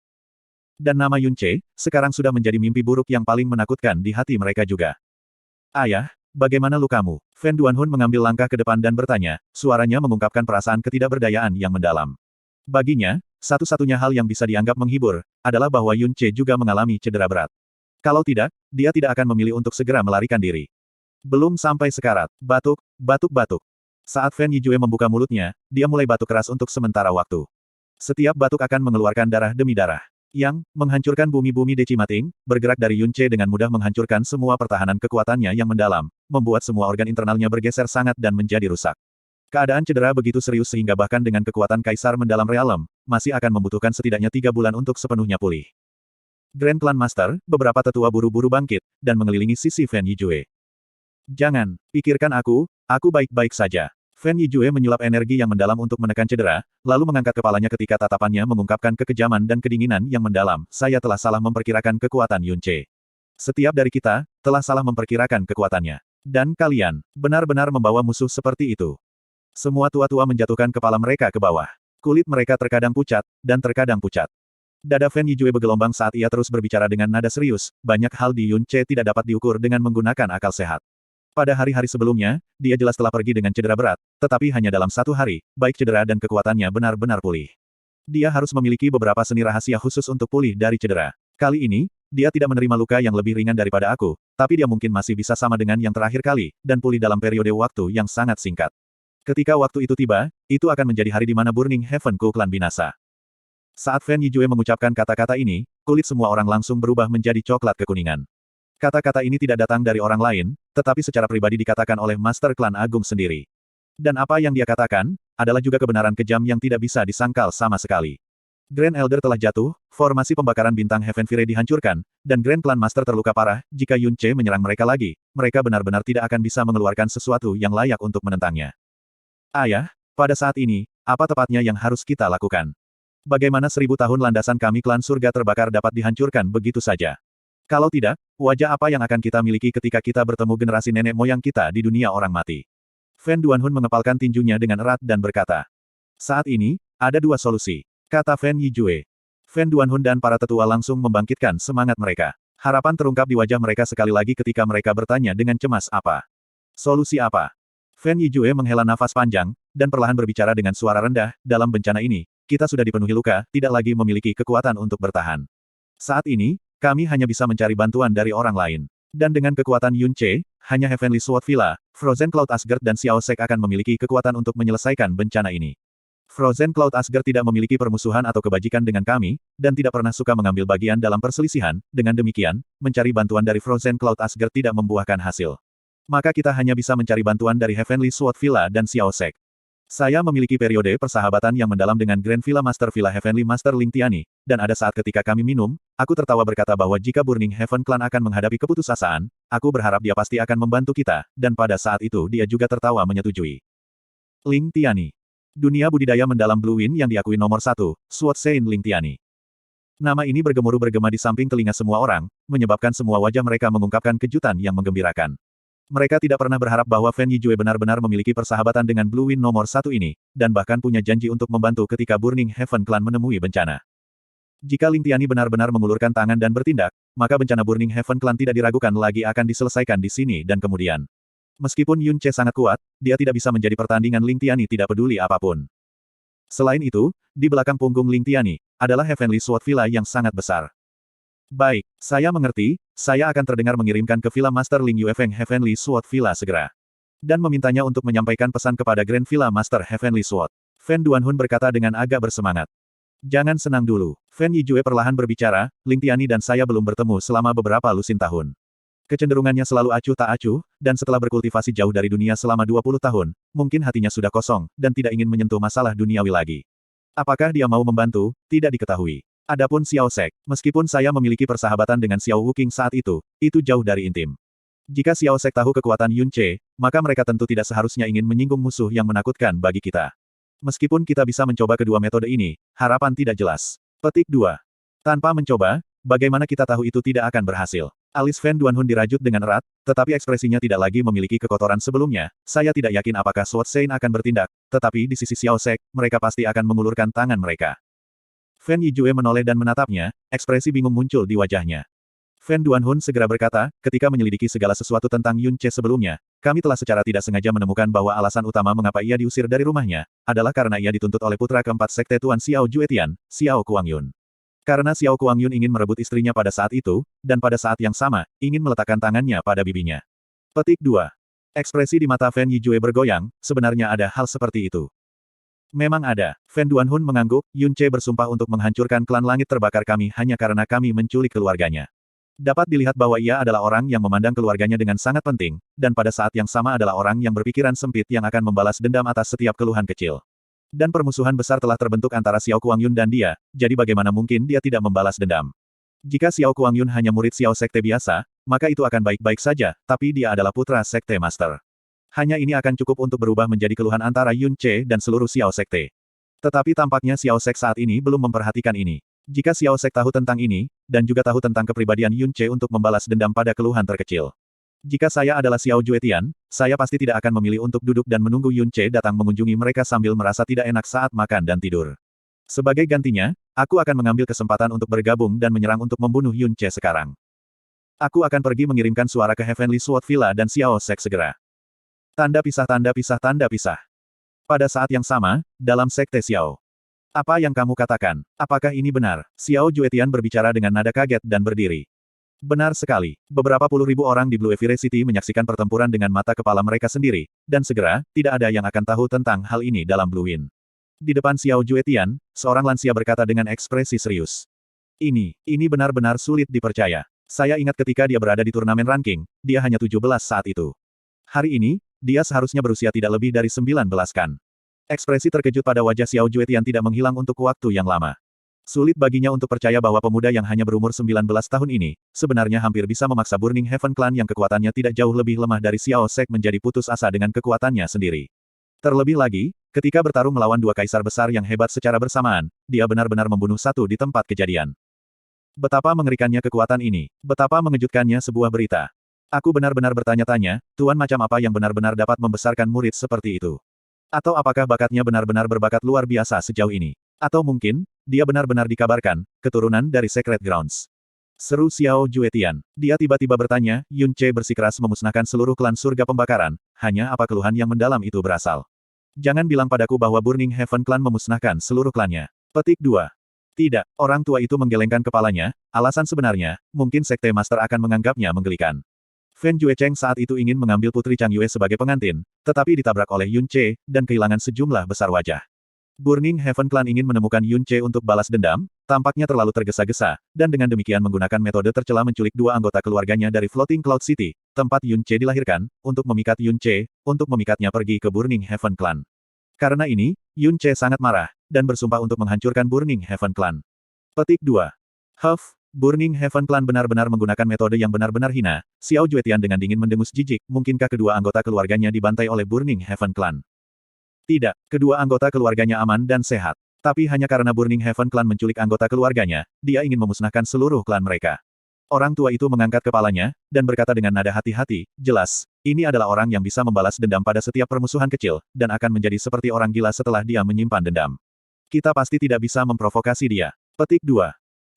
Dan nama Yun Ce, sekarang sudah menjadi mimpi buruk yang paling menakutkan di hati mereka juga. Ayah, bagaimana lukamu? Fen Duanhun mengambil langkah ke depan dan bertanya, suaranya mengungkapkan perasaan ketidakberdayaan yang mendalam. Baginya, satu-satunya hal yang bisa dianggap menghibur, adalah bahwa Yun Ce juga mengalami cedera berat. Kalau tidak, dia tidak akan memilih untuk segera melarikan diri. Belum sampai sekarat. Batuk, batuk, batuk. Saat Fen Yijue membuka mulutnya, dia mulai batuk keras untuk sementara waktu. Setiap batuk akan mengeluarkan darah demi darah. Yang menghancurkan bumi-bumi Decimating, bergerak dari Yunce dengan mudah menghancurkan semua pertahanan kekuatannya yang mendalam, membuat semua organ internalnya bergeser sangat dan menjadi rusak. Keadaan cedera begitu serius sehingga bahkan dengan kekuatan Kaisar mendalam Realm, masih akan membutuhkan setidaknya 3 bulan untuk sepenuhnya pulih. Grand Clan Master, beberapa tetua buru-buru bangkit, dan mengelilingi sisi Fen Yijue. Jangan, pikirkan aku baik-baik saja. Fen Yijue menyulap energi yang mendalam untuk menekan cedera, lalu mengangkat kepalanya ketika tatapannya mengungkapkan kekejaman dan kedinginan yang mendalam. Saya telah salah memperkirakan kekuatan Yunce. Setiap dari kita, telah salah memperkirakan kekuatannya. Dan kalian, benar-benar membawa musuh seperti itu. Semua tua-tua menjatuhkan kepala mereka ke bawah. Kulit mereka terkadang pucat, dan terkadang pucat. Dada Fen Yijue bergelombang saat ia terus berbicara dengan nada serius, banyak hal di Yunce tidak dapat diukur dengan menggunakan akal sehat. Pada hari-hari sebelumnya, dia jelas telah pergi dengan cedera berat, tetapi hanya dalam 1 hari, baik cedera dan kekuatannya benar-benar pulih. Dia harus memiliki beberapa seni rahasia khusus untuk pulih dari cedera. Kali ini, dia tidak menerima luka yang lebih ringan daripada aku, tapi dia mungkin masih bisa sama dengan yang terakhir kali, dan pulih dalam periode waktu yang sangat singkat. Ketika waktu itu tiba, itu akan menjadi hari di mana Burning Heaven Ku Clan binasa. Saat Fen Yijue mengucapkan kata-kata ini, kulit semua orang langsung berubah menjadi coklat kekuningan. Kata-kata ini tidak datang dari orang lain, tetapi secara pribadi dikatakan oleh Master Klan Agung sendiri. Dan apa yang dia katakan, adalah juga kebenaran kejam yang tidak bisa disangkal sama sekali. Grand Elder telah jatuh, formasi pembakaran bintang Heaven Fire dihancurkan, dan Grand Clan Master terluka parah. Jika Yunce menyerang mereka lagi, mereka benar-benar tidak akan bisa mengeluarkan sesuatu yang layak untuk menentangnya. Ayah, pada saat ini, apa tepatnya yang harus kita lakukan? Bagaimana 1000 tahun landasan kami klan surga terbakar dapat dihancurkan begitu saja? Kalau tidak, wajah apa yang akan kita miliki ketika kita bertemu generasi nenek moyang kita di dunia orang mati? Fen Duanhun mengepalkan tinjunya dengan erat dan berkata. Saat ini, ada 2 solusi, kata Fen Yijue. Fen Duanhun dan para tetua langsung membangkitkan semangat mereka. Harapan terungkap di wajah mereka sekali lagi ketika mereka bertanya dengan cemas apa. Solusi apa? Fen Yijue menghela nafas panjang, dan perlahan berbicara dengan suara rendah, dalam bencana ini, kita sudah dipenuhi luka, tidak lagi memiliki kekuatan untuk bertahan. Saat ini, kami hanya bisa mencari bantuan dari orang lain. Dan dengan kekuatan Yunce, hanya Heavenly Sword Villa, Frozen Cloud Asgard dan Xiao Sek akan memiliki kekuatan untuk menyelesaikan bencana ini. Frozen Cloud Asgard tidak memiliki permusuhan atau kebajikan dengan kami, dan tidak pernah suka mengambil bagian dalam perselisihan. Dengan demikian, mencari bantuan dari Frozen Cloud Asgard tidak membuahkan hasil. Maka kita hanya bisa mencari bantuan dari Heavenly Sword Villa dan Xiao Sek. Saya memiliki periode persahabatan yang mendalam dengan Grand Villa Master Villa Heavenly Master Ling Tiani, dan ada saat ketika kami minum, aku tertawa berkata bahwa jika Burning Heaven Clan akan menghadapi keputusasaan, aku berharap dia pasti akan membantu kita, dan pada saat itu dia juga tertawa menyetujui. Ling Tiani. Dunia budidaya mendalam Blue Wind yang diakui nomor 1, Sword Saint Ling Tiani. Nama ini bergemuruh bergema di samping telinga semua orang, menyebabkan semua wajah mereka mengungkapkan kejutan yang menggembirakan. Mereka tidak pernah berharap bahwa Fen Yijue benar-benar memiliki persahabatan dengan Blue Wind nomor 1 ini, dan bahkan punya janji untuk membantu ketika Burning Heaven Clan menemui bencana. Jika Ling Tiani benar-benar mengulurkan tangan dan bertindak, maka bencana Burning Heaven Clan tidak diragukan lagi akan diselesaikan di sini dan kemudian. Meskipun Yunce sangat kuat, dia tidak bisa menjadi pertandingan Ling Tiani tidak peduli apapun. Selain itu, di belakang punggung Ling Tiani, adalah Heavenly Sword Villa yang sangat besar. Baik, saya mengerti, saya akan terdengar mengirimkan ke Villa Master Ling Yuefeng Heavenly Sword Villa segera. Dan memintanya untuk menyampaikan pesan kepada Grand Villa Master Heavenly Sword. Fen Duanhun berkata dengan agak bersemangat. Jangan senang dulu. Fen Yijue perlahan berbicara, Ling Tiani dan saya belum bertemu selama beberapa lusin tahun. Kecenderungannya selalu acuh tak acuh, dan setelah berkultivasi jauh dari dunia selama 20 tahun, mungkin hatinya sudah kosong, dan tidak ingin menyentuh masalah duniawi lagi. Apakah dia mau membantu, tidak diketahui. Adapun Xiao Sek, meskipun saya memiliki persahabatan dengan Xiao Wuking saat itu jauh dari intim. Jika Xiao Sek tahu kekuatan Yunce, maka mereka tentu tidak seharusnya ingin menyinggung musuh yang menakutkan bagi kita. Meskipun kita bisa mencoba kedua metode ini, harapan tidak jelas. Petik 2. Tanpa mencoba, bagaimana kita tahu itu tidak akan berhasil? Alis Fen Duanhun dirajut dengan erat, tetapi ekspresinya tidak lagi memiliki kekotoran sebelumnya. Saya tidak yakin apakah Sword Saint akan bertindak, tetapi di sisi Xiao Sek, mereka pasti akan mengulurkan tangan mereka. Fen Yijue menoleh dan menatapnya, ekspresi bingung muncul di wajahnya. Fen Duanhun segera berkata, ketika menyelidiki segala sesuatu tentang Yunce sebelumnya, kami telah secara tidak sengaja menemukan bahwa alasan utama mengapa ia diusir dari rumahnya, adalah karena ia dituntut oleh putra keempat sekte Tuan Xiao Juetian, Xiao Kuangyun. Karena Xiao Kuangyun ingin merebut istrinya pada saat itu, dan pada saat yang sama, ingin meletakkan tangannya pada bibinya. Petik 2. Ekspresi di mata Fen Yijue bergoyang, sebenarnya ada hal seperti itu. Memang ada. Fan Duanhun mengangguk, Yun Ce bersumpah untuk menghancurkan klan langit terbakar kami hanya karena kami menculik keluarganya. Dapat dilihat bahwa ia adalah orang yang memandang keluarganya dengan sangat penting, dan pada saat yang sama adalah orang yang berpikiran sempit yang akan membalas dendam atas setiap keluhan kecil. Dan permusuhan besar telah terbentuk antara Xiao Kuangyun dan dia, jadi bagaimana mungkin dia tidak membalas dendam. Jika Xiao Kuangyun hanya murid Xiao Sekte biasa, maka itu akan baik-baik saja, tapi dia adalah putra Sekte Master. Hanya ini akan cukup untuk berubah menjadi keluhan antara Yun Ce dan seluruh Xiao Sekte. Tetapi tampaknya Xiao Sek saat ini belum memperhatikan ini. Jika Xiao Sek tahu tentang ini, dan juga tahu tentang kepribadian Yun Ce untuk membalas dendam pada keluhan terkecil. Jika saya adalah Xiao Juetian, saya pasti tidak akan memilih untuk duduk dan menunggu Yun Ce datang mengunjungi mereka sambil merasa tidak enak saat makan dan tidur. Sebagai gantinya, aku akan mengambil kesempatan untuk bergabung dan menyerang untuk membunuh Yun Ce sekarang. Aku akan pergi mengirimkan suara ke Heavenly Sword Villa dan Xiao Sek segera. Tanda pisah tanda pisah tanda pisah. Pada saat yang sama, dalam Sekte Xiao. Apa yang kamu katakan? Apakah ini benar? Xiao Juetian berbicara dengan nada kaget dan berdiri. Benar sekali. Beberapa puluh ribu orang di Blue Evire City menyaksikan pertempuran dengan mata kepala mereka sendiri, dan segera, tidak ada yang akan tahu tentang hal ini dalam Blue Wind. Di depan Xiao Juetian, seorang lansia berkata dengan ekspresi serius. Ini benar-benar sulit dipercaya. Saya ingat ketika dia berada di turnamen ranking, dia hanya 17 saat itu. Hari ini, dia seharusnya berusia tidak lebih dari 19 kan. Ekspresi terkejut pada wajah Xiao Juetian tidak menghilang untuk waktu yang lama. Sulit baginya untuk percaya bahwa pemuda yang hanya berumur 19 tahun ini, sebenarnya hampir bisa memaksa Burning Heaven Clan yang kekuatannya tidak jauh lebih lemah dari Xiao Sek menjadi putus asa dengan kekuatannya sendiri. Terlebih lagi, ketika bertarung melawan dua kaisar besar yang hebat secara bersamaan, dia benar-benar membunuh satu di tempat kejadian. Betapa mengerikannya kekuatan ini, betapa mengejutkannya sebuah berita. Aku benar-benar bertanya-tanya, Tuan macam apa yang benar-benar dapat membesarkan murid seperti itu? Atau apakah bakatnya benar-benar berbakat luar biasa sejauh ini? Atau mungkin, dia benar-benar dikabarkan, keturunan dari Sacred Grounds. Seru Xiao Juetian. Dia tiba-tiba bertanya, Yun Ce bersikeras memusnahkan seluruh klan surga pembakaran, hanya apa keluhan yang mendalam itu berasal? Jangan bilang padaku bahwa Burning Heaven Clan memusnahkan seluruh klannya. Petik 2. Tidak, orang tua itu menggelengkan kepalanya, alasan sebenarnya, mungkin Sekte Master akan menganggapnya menggelikan. Fan Juecheng saat itu ingin mengambil Putri Chang Yue sebagai pengantin, tetapi ditabrak oleh Yun Ce, dan kehilangan sejumlah besar wajah. Burning Heaven Clan ingin menemukan Yun Ce untuk balas dendam, tampaknya terlalu tergesa-gesa, dan dengan demikian menggunakan metode tercela menculik dua anggota keluarganya dari Floating Cloud City, tempat Yun Ce dilahirkan, untuk memikat Yun Ce, untuk memikatnya pergi ke Burning Heaven Clan. Karena ini, Yun Ce sangat marah, dan bersumpah untuk menghancurkan Burning Heaven Clan. Petik 2. Burning Heaven Clan benar-benar menggunakan metode yang benar-benar hina. Xiao Juetian dengan dingin mendengus jijik, mungkinkah kedua anggota keluarganya dibantai oleh Burning Heaven Clan? Tidak, kedua anggota keluarganya aman dan sehat. Tapi hanya karena Burning Heaven Clan menculik anggota keluarganya, dia ingin memusnahkan seluruh klan mereka. Orang tua itu mengangkat kepalanya, dan berkata dengan nada hati-hati, jelas, ini adalah orang yang bisa membalas dendam pada setiap permusuhan kecil, dan akan menjadi seperti orang gila setelah dia menyimpan dendam. Kita pasti tidak bisa memprovokasi dia. Petik 2.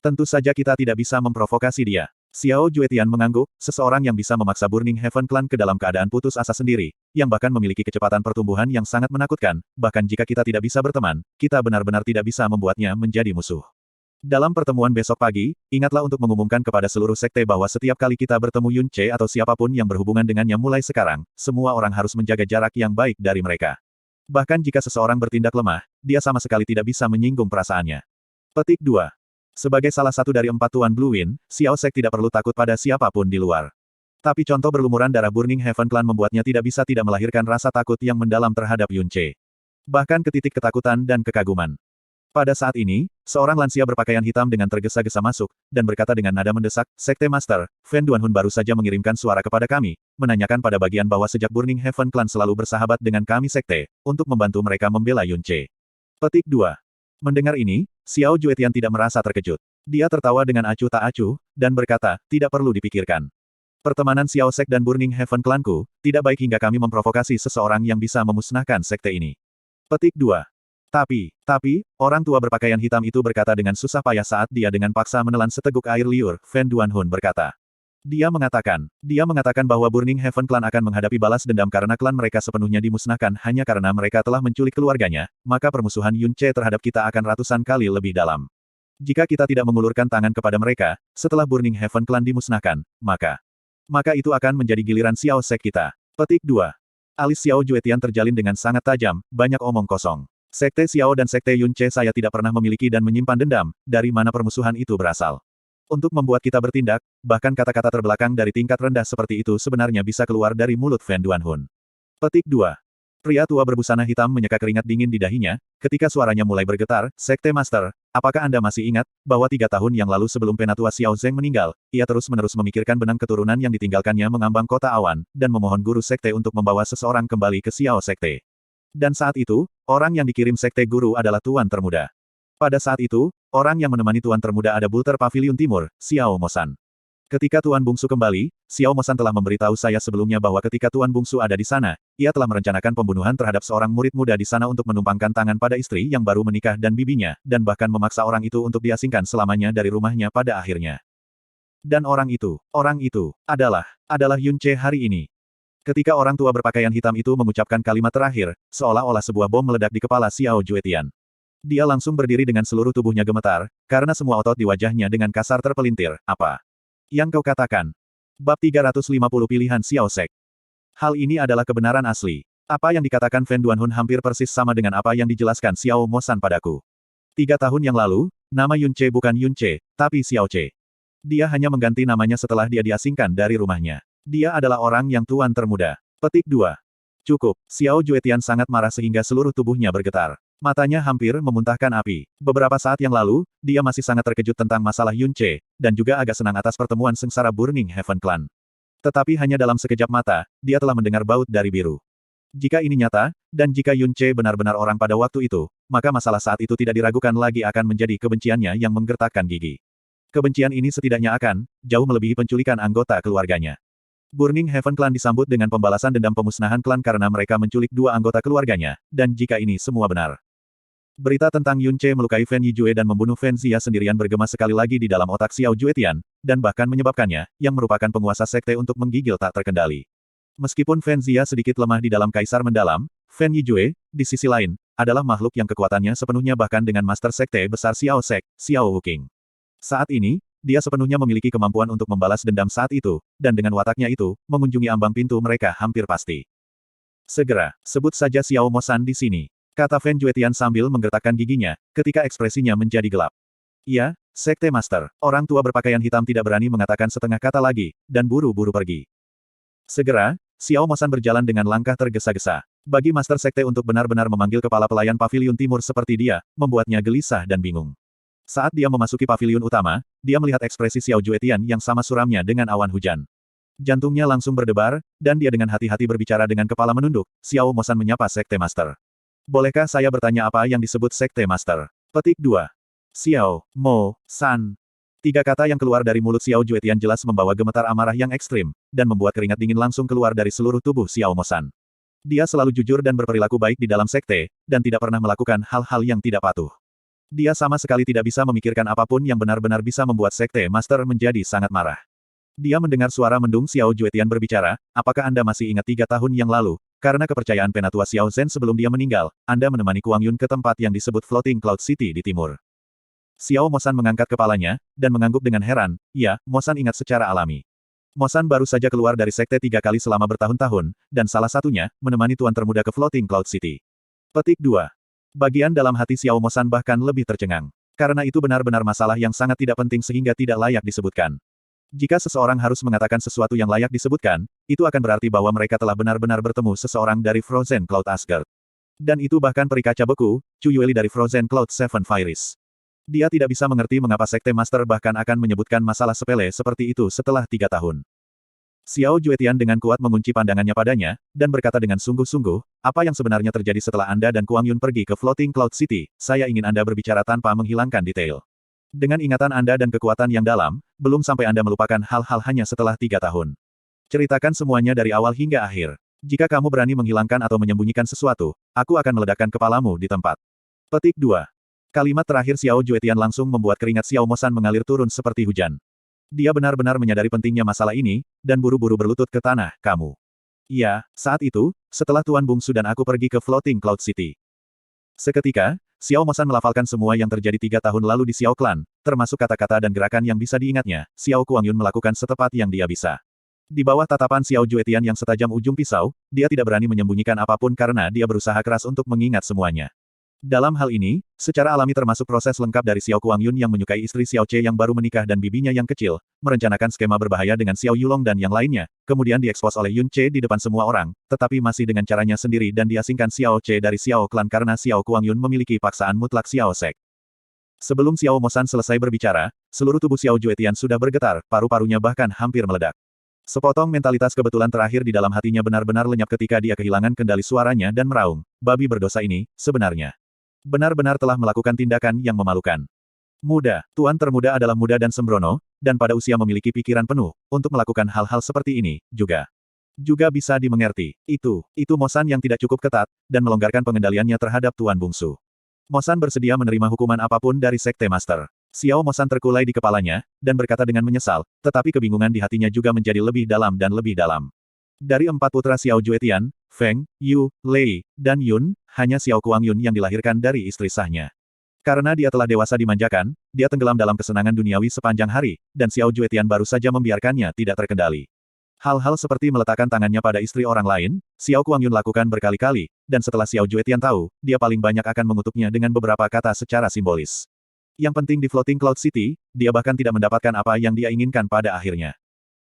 Tentu saja kita tidak bisa memprovokasi dia. Xiao Juetian mengangguk, seseorang yang bisa memaksa Burning Heaven Clan ke dalam keadaan putus asa sendiri, yang bahkan memiliki kecepatan pertumbuhan yang sangat menakutkan, bahkan jika kita tidak bisa berteman, kita benar-benar tidak bisa membuatnya menjadi musuh. Dalam pertemuan besok pagi, ingatlah untuk mengumumkan kepada seluruh sekte bahwa setiap kali kita bertemu Yun Ce atau siapapun yang berhubungan dengannya mulai sekarang, semua orang harus menjaga jarak yang baik dari mereka. Bahkan jika seseorang bertindak lemah, dia sama sekali tidak bisa menyinggung perasaannya. Petik 2. Sebagai salah satu dari 4 Tuan Blue Wind, Xiao Sek tidak perlu takut pada siapapun di luar. Tapi contoh berlumuran darah Burning Heaven Clan membuatnya tidak bisa tidak melahirkan rasa takut yang mendalam terhadap Yun Ce. Bahkan ke titik ketakutan dan kekaguman. Pada saat ini, seorang lansia berpakaian hitam dengan tergesa-gesa masuk, dan berkata dengan nada mendesak, Sekte Master, Fan Duanhun baru saja mengirimkan suara kepada kami, menanyakan pada bagian bawah sejak Burning Heaven Clan selalu bersahabat dengan kami Sekte, untuk membantu mereka membela Yun Ce. Petik 2. Mendengar ini, Xiao Juetian tidak merasa terkejut. Dia tertawa dengan acuh tak acuh, dan berkata, tidak perlu dipikirkan. Pertemanan Xiao Sek dan Burning Heaven Clanku, tidak baik hingga kami memprovokasi seseorang yang bisa memusnahkan sekte ini. Petik 2. Tapi, orang tua berpakaian hitam itu berkata dengan susah payah saat dia dengan paksa menelan seteguk air liur, Fan Duanhun berkata. Dia mengatakan bahwa Burning Heaven Clan akan menghadapi balas dendam karena klan mereka sepenuhnya dimusnahkan hanya karena mereka telah menculik keluarganya, maka permusuhan Yun Ce terhadap kita akan ratusan kali lebih dalam. Jika kita tidak mengulurkan tangan kepada mereka, setelah Burning Heaven Clan dimusnahkan, maka itu akan menjadi giliran Xiao Sek kita. Petik 2. Alis Xiao Juetian terjalin dengan sangat tajam, banyak omong kosong. Sekte Xiao dan Sekte Yunce saya tidak pernah memiliki dan menyimpan dendam, dari mana permusuhan itu berasal. Untuk membuat kita bertindak, bahkan kata-kata terbelakang dari tingkat rendah seperti itu sebenarnya bisa keluar dari mulut Fan Duanhun. Petik 2. Pria tua berbusana hitam menyeka keringat dingin di dahinya, ketika suaranya mulai bergetar, Sekte Master, apakah Anda masih ingat, bahwa 3 tahun yang lalu sebelum Penatua Xiao Zeng meninggal, ia terus-menerus memikirkan benang keturunan yang ditinggalkannya mengambang kota awan, dan memohon guru Sekte untuk membawa seseorang kembali ke Xiao Sekte. Dan saat itu, orang yang dikirim Sekte Guru adalah Tuan Termuda. Pada saat itu, orang yang menemani Tuan Termuda ada Bulter Pavilion Timur, Xiao Mosan. Ketika Tuan Bungsu kembali, Xiao Mosan telah memberitahu saya sebelumnya bahwa ketika Tuan Bungsu ada di sana, ia telah merencanakan pembunuhan terhadap seorang murid muda di sana untuk menumpangkan tangan pada istri yang baru menikah dan bibinya, dan bahkan memaksa orang itu untuk diasingkan selamanya dari rumahnya pada akhirnya. Dan orang itu adalah Yunce hari ini. Ketika orang tua berpakaian hitam itu mengucapkan kalimat terakhir, seolah-olah sebuah bom meledak di kepala Xiao Juetian. Dia langsung berdiri dengan seluruh tubuhnya gemetar, karena semua otot di wajahnya dengan kasar terpelintir. Apa yang kau katakan? Bab 350 pilihan Xiao Sek. Hal ini adalah kebenaran asli. Apa yang dikatakan Fan Duanhun hampir persis sama dengan apa yang dijelaskan Xiao Mosan padaku. 3 tahun yang lalu, nama Yunce bukan Yunce, tapi Xiao Ce. Dia hanya mengganti namanya setelah dia diasingkan dari rumahnya. Dia adalah orang yang Tuan Termuda. Petik 2. Cukup, Xiao Juetian sangat marah sehingga seluruh tubuhnya bergetar. Matanya hampir memuntahkan api. Beberapa saat yang lalu, dia masih sangat terkejut tentang masalah Yunce, dan juga agak senang atas pertemuan sengsara Burning Heaven Clan. Tetapi hanya dalam sekejap mata, dia telah mendengar baut dari biru. Jika ini nyata, dan jika Yunce benar-benar orang pada waktu itu, maka masalah saat itu tidak diragukan lagi akan menjadi kebenciannya yang menggertakkan gigi. Kebencian ini setidaknya akan jauh melebihi penculikan anggota keluarganya. Burning Heaven Clan disambut dengan pembalasan dendam pemusnahan klan karena mereka menculik 2 anggota keluarganya, dan jika ini semua benar. Berita tentang Yunce melukai Fan Yijue dan membunuh Fan Zia sendirian bergema sekali lagi di dalam otak Xiao Juetian, dan bahkan menyebabkannya, yang merupakan penguasa sekte untuk menggigil tak terkendali. Meskipun Fan Zia sedikit lemah di dalam kaisar mendalam, Fan Yijue, di sisi lain, adalah makhluk yang kekuatannya sepenuhnya bahkan dengan master sekte besar Xiao Sek, Xiao Wuking. Saat ini, dia sepenuhnya memiliki kemampuan untuk membalas dendam saat itu, dan dengan wataknya itu, mengunjungi ambang pintu mereka hampir pasti. Segera, sebut saja Xiao Mosan di sini. Kata Fan Juetian sambil menggertakkan giginya, ketika ekspresinya menjadi gelap. Iya, Sekte Master. Orang tua berpakaian hitam tidak berani mengatakan setengah kata lagi, dan buru-buru pergi. Segera, Xiao Mosan berjalan dengan langkah tergesa-gesa. Bagi Master Sekte untuk benar-benar memanggil kepala pelayan Pavilion Timur seperti dia, membuatnya gelisah dan bingung. Saat dia memasuki pavilion utama, dia melihat ekspresi Xiao Juetian yang sama suramnya dengan awan hujan. Jantungnya langsung berdebar, dan dia dengan hati-hati berbicara dengan kepala menunduk. Xiao Mosan menyapa Sekte Master. Bolehkah saya bertanya apa yang disebut Sekte Master? Petik 2. Xiao, Mo, San. 3 kata yang keluar dari mulut Xiao Juetian jelas membawa gemetar amarah yang ekstrim, dan membuat keringat dingin langsung keluar dari seluruh tubuh Xiao Mosan. Dia selalu jujur dan berperilaku baik di dalam sekte, dan tidak pernah melakukan hal-hal yang tidak patuh. Dia sama sekali tidak bisa memikirkan apapun yang benar-benar bisa membuat Sekte Master menjadi sangat marah. Dia mendengar suara mendung Xiao Juetian berbicara, apakah Anda masih ingat 3 tahun yang lalu? Karena kepercayaan Penatua Xiao Zhen sebelum dia meninggal, Anda menemani Kuang Yun ke tempat yang disebut Floating Cloud City di timur. Xiao Mosan mengangkat kepalanya, dan mengangguk dengan heran, ya, Mosan ingat secara alami. Mosan baru saja keluar dari sekte 3 kali selama bertahun-tahun, dan salah satunya, menemani Tuan Termuda ke Floating Cloud City. Petik 2. Bagian dalam hati Xiao Mosan bahkan lebih tercengang. Karena itu benar-benar masalah yang sangat tidak penting sehingga tidak layak disebutkan. Jika seseorang harus mengatakan sesuatu yang layak disebutkan, itu akan berarti bahwa mereka telah benar-benar bertemu seseorang dari Frozen Cloud Asgard. Dan itu bahkan peri kaca beku, Chu Yueli dari Frozen Cloud Seven Fires. Dia tidak bisa mengerti mengapa Sekte Master bahkan akan menyebutkan masalah sepele seperti itu setelah 3 tahun. Xiao Juetian dengan kuat mengunci pandangannya padanya, dan berkata dengan sungguh-sungguh, apa yang sebenarnya terjadi setelah Anda dan Kuang Yun pergi ke Floating Cloud City, saya ingin Anda berbicara tanpa menghilangkan detail. Dengan ingatan Anda dan kekuatan yang dalam, belum sampai Anda melupakan hal-hal hanya setelah 3 tahun. Ceritakan semuanya dari awal hingga akhir. Jika kamu berani menghilangkan atau menyembunyikan sesuatu, aku akan meledakkan kepalamu di tempat. Petik 2. Kalimat terakhir Xiao Juetian langsung membuat keringat Xiao Mosan mengalir turun seperti hujan. Dia benar-benar menyadari pentingnya masalah ini, dan buru-buru berlutut ke tanah, kamu. Iya, saat itu, setelah Tuan Bungsu dan aku pergi ke Floating Cloud City. Seketika, Xiao Mosan melafalkan semua yang terjadi 3 tahun lalu di Xiao Clan, termasuk kata-kata dan gerakan yang bisa diingatnya. Xiao Kuang Yun melakukan setepat yang dia bisa. Di bawah tatapan Xiao Juetian yang setajam ujung pisau, dia tidak berani menyembunyikan apapun karena dia berusaha keras untuk mengingat semuanya. Dalam hal ini, secara alami termasuk proses lengkap dari Xiao Kuangyun yang menyukai istri Xiao Che yang baru menikah dan bibinya yang kecil, merencanakan skema berbahaya dengan Xiao Yulong dan yang lainnya, kemudian diekspos oleh Yun Che di depan semua orang, tetapi masih dengan caranya sendiri dan diasingkan Xiao Che dari Xiao Clan karena Xiao Kuangyun memiliki paksaan mutlak Xiao Sek. Sebelum Xiao Mosan selesai berbicara, seluruh tubuh Xiao Juetian sudah bergetar, paru-parunya bahkan hampir meledak. Sepotong mentalitas kebetulan terakhir di dalam hatinya benar-benar lenyap ketika dia kehilangan kendali suaranya dan meraung, babi berdosa ini, sebenarnya benar-benar telah melakukan tindakan yang memalukan. Muda, tuan termuda adalah muda dan sembrono, dan pada usia memiliki pikiran penuh, untuk melakukan hal-hal seperti ini, juga bisa dimengerti. Itu Mosan yang tidak cukup ketat, dan melonggarkan pengendaliannya terhadap tuan bungsu. Mosan bersedia menerima hukuman apapun dari Sekte Master. Xiao Mosan terkulai di kepalanya, dan berkata dengan menyesal, tetapi kebingungan di hatinya juga menjadi lebih dalam dan lebih dalam. Dari 4 putra Xiao Juetian, Feng, Yu, Lei, dan Yun, hanya Xiao Kuangyun yang dilahirkan dari istri sahnya. Karena dia telah dewasa dimanjakan, dia tenggelam dalam kesenangan duniawi sepanjang hari, dan Xiao Juetian baru saja membiarkannya tidak terkendali. Hal-hal seperti meletakkan tangannya pada istri orang lain, Xiao Kuangyun lakukan berkali-kali, dan setelah Xiao Juetian tahu, dia paling banyak akan mengutuknya dengan beberapa kata secara simbolis. Yang penting di Floating Cloud City, dia bahkan tidak mendapatkan apa yang dia inginkan pada akhirnya.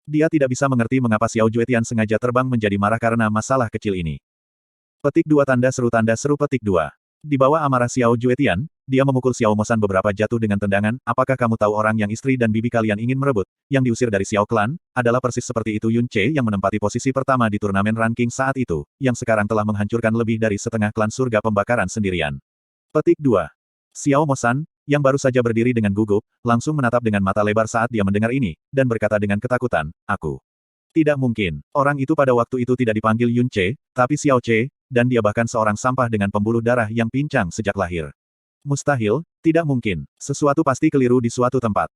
Dia tidak bisa mengerti mengapa Xiao Juetian sengaja terbang menjadi marah karena masalah kecil ini. Petik 2 tanda seru petik 2. Di bawah amarah Xiao Juetian, dia memukul Xiao Mosan beberapa jatuh dengan tendangan, apakah kamu tahu orang yang istri dan bibi kalian ingin merebut, yang diusir dari Xiao Clan, adalah persis seperti itu Yun Che yang menempati posisi pertama di turnamen ranking saat itu, yang sekarang telah menghancurkan lebih dari setengah klan surga pembakaran sendirian. Petik 2. Xiao Mosan, yang baru saja berdiri dengan gugup, langsung menatap dengan mata lebar saat dia mendengar ini, dan berkata dengan ketakutan, aku. Tidak mungkin, orang itu pada waktu itu tidak dipanggil Yun Che, tapi Xiao Che, dan dia bahkan seorang sampah dengan pembuluh darah yang pincang sejak lahir. Mustahil, tidak mungkin, sesuatu pasti keliru di suatu tempat.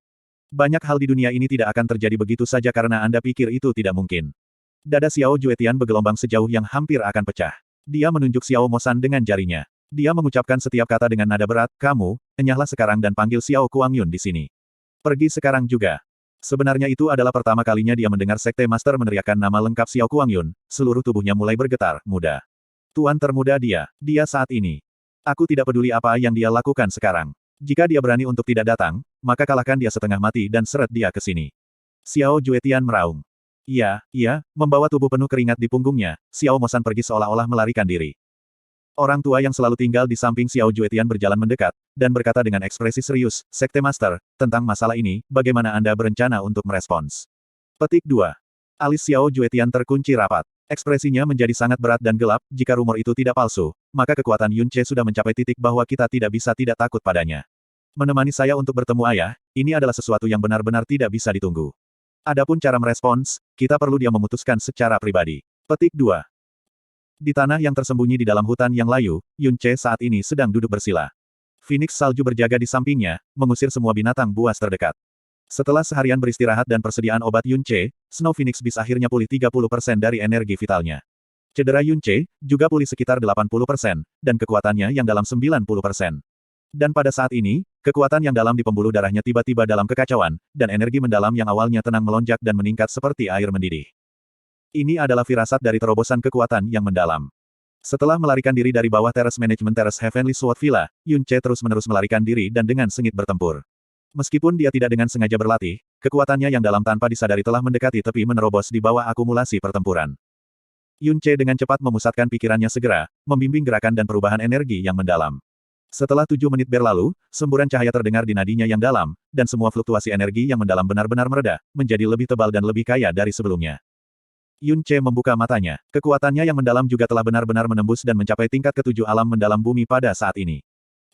Banyak hal di dunia ini tidak akan terjadi begitu saja karena Anda pikir itu tidak mungkin. Dada Xiao Juetian bergelombang sejauh yang hampir akan pecah. Dia menunjuk Xiao Mosan dengan jarinya. Dia mengucapkan setiap kata dengan nada berat, kamu, enyahlah sekarang dan panggil Xiao Kuangyun di sini. Pergi sekarang juga. Sebenarnya itu adalah pertama kalinya dia mendengar Sekte Master meneriakkan nama lengkap Xiao Kuangyun, seluruh tubuhnya mulai bergetar, muda. Tuan termuda dia saat ini. Aku tidak peduli apa yang dia lakukan sekarang. Jika dia berani untuk tidak datang, maka kalahkan dia setengah mati dan seret dia ke sini. Xiao Juetian meraung. Iya, membawa tubuh penuh keringat di punggungnya, Xiao Mosan pergi seolah-olah melarikan diri. Orang tua yang selalu tinggal di samping Xiao Juetian berjalan mendekat, dan berkata dengan ekspresi serius, Sekte Master, tentang masalah ini, bagaimana Anda berencana untuk merespons? Petik 2. Alis Xiao Juetian terkunci rapat. Ekspresinya menjadi sangat berat dan gelap, jika rumor itu tidak palsu, maka kekuatan Yun Che sudah mencapai titik bahwa kita tidak bisa tidak takut padanya. Menemani saya untuk bertemu ayah, ini adalah sesuatu yang benar-benar tidak bisa ditunggu. Adapun cara merespons, kita perlu dia memutuskan secara pribadi. Petik 2. Di tanah yang tersembunyi di dalam hutan yang layu, Yun Che saat ini sedang duduk bersila. Phoenix salju berjaga di sampingnya, mengusir semua binatang buas terdekat. Setelah seharian beristirahat dan persediaan obat Yun Che, Snow Phoenix Beast akhirnya pulih 30% dari energi vitalnya. Cedera Yun Che juga pulih sekitar 80%, dan kekuatannya yang dalam 90%. Dan pada saat ini, kekuatan yang dalam di pembuluh darahnya tiba-tiba dalam kekacauan, dan energi mendalam yang awalnya tenang melonjak dan meningkat seperti air mendidih. Ini adalah firasat dari terobosan kekuatan yang mendalam. Setelah melarikan diri dari bawah teras manajemen teras Heavenly Sword Villa, Yun Che terus-menerus melarikan diri dan dengan sengit bertempur. Meskipun dia tidak dengan sengaja berlatih, kekuatannya yang dalam tanpa disadari telah mendekati tepi menerobos di bawah akumulasi pertempuran. Yun Che dengan cepat memusatkan pikirannya segera, membimbing gerakan dan perubahan energi yang mendalam. Setelah 7 menit berlalu, semburan cahaya terdengar di nadinya yang dalam, dan semua fluktuasi energi yang mendalam benar-benar mereda, menjadi lebih tebal dan lebih kaya dari sebelumnya. Yun Che membuka matanya. Kekuatannya yang mendalam juga telah benar-benar menembus dan mencapai tingkat ke-7 alam mendalam bumi pada saat ini.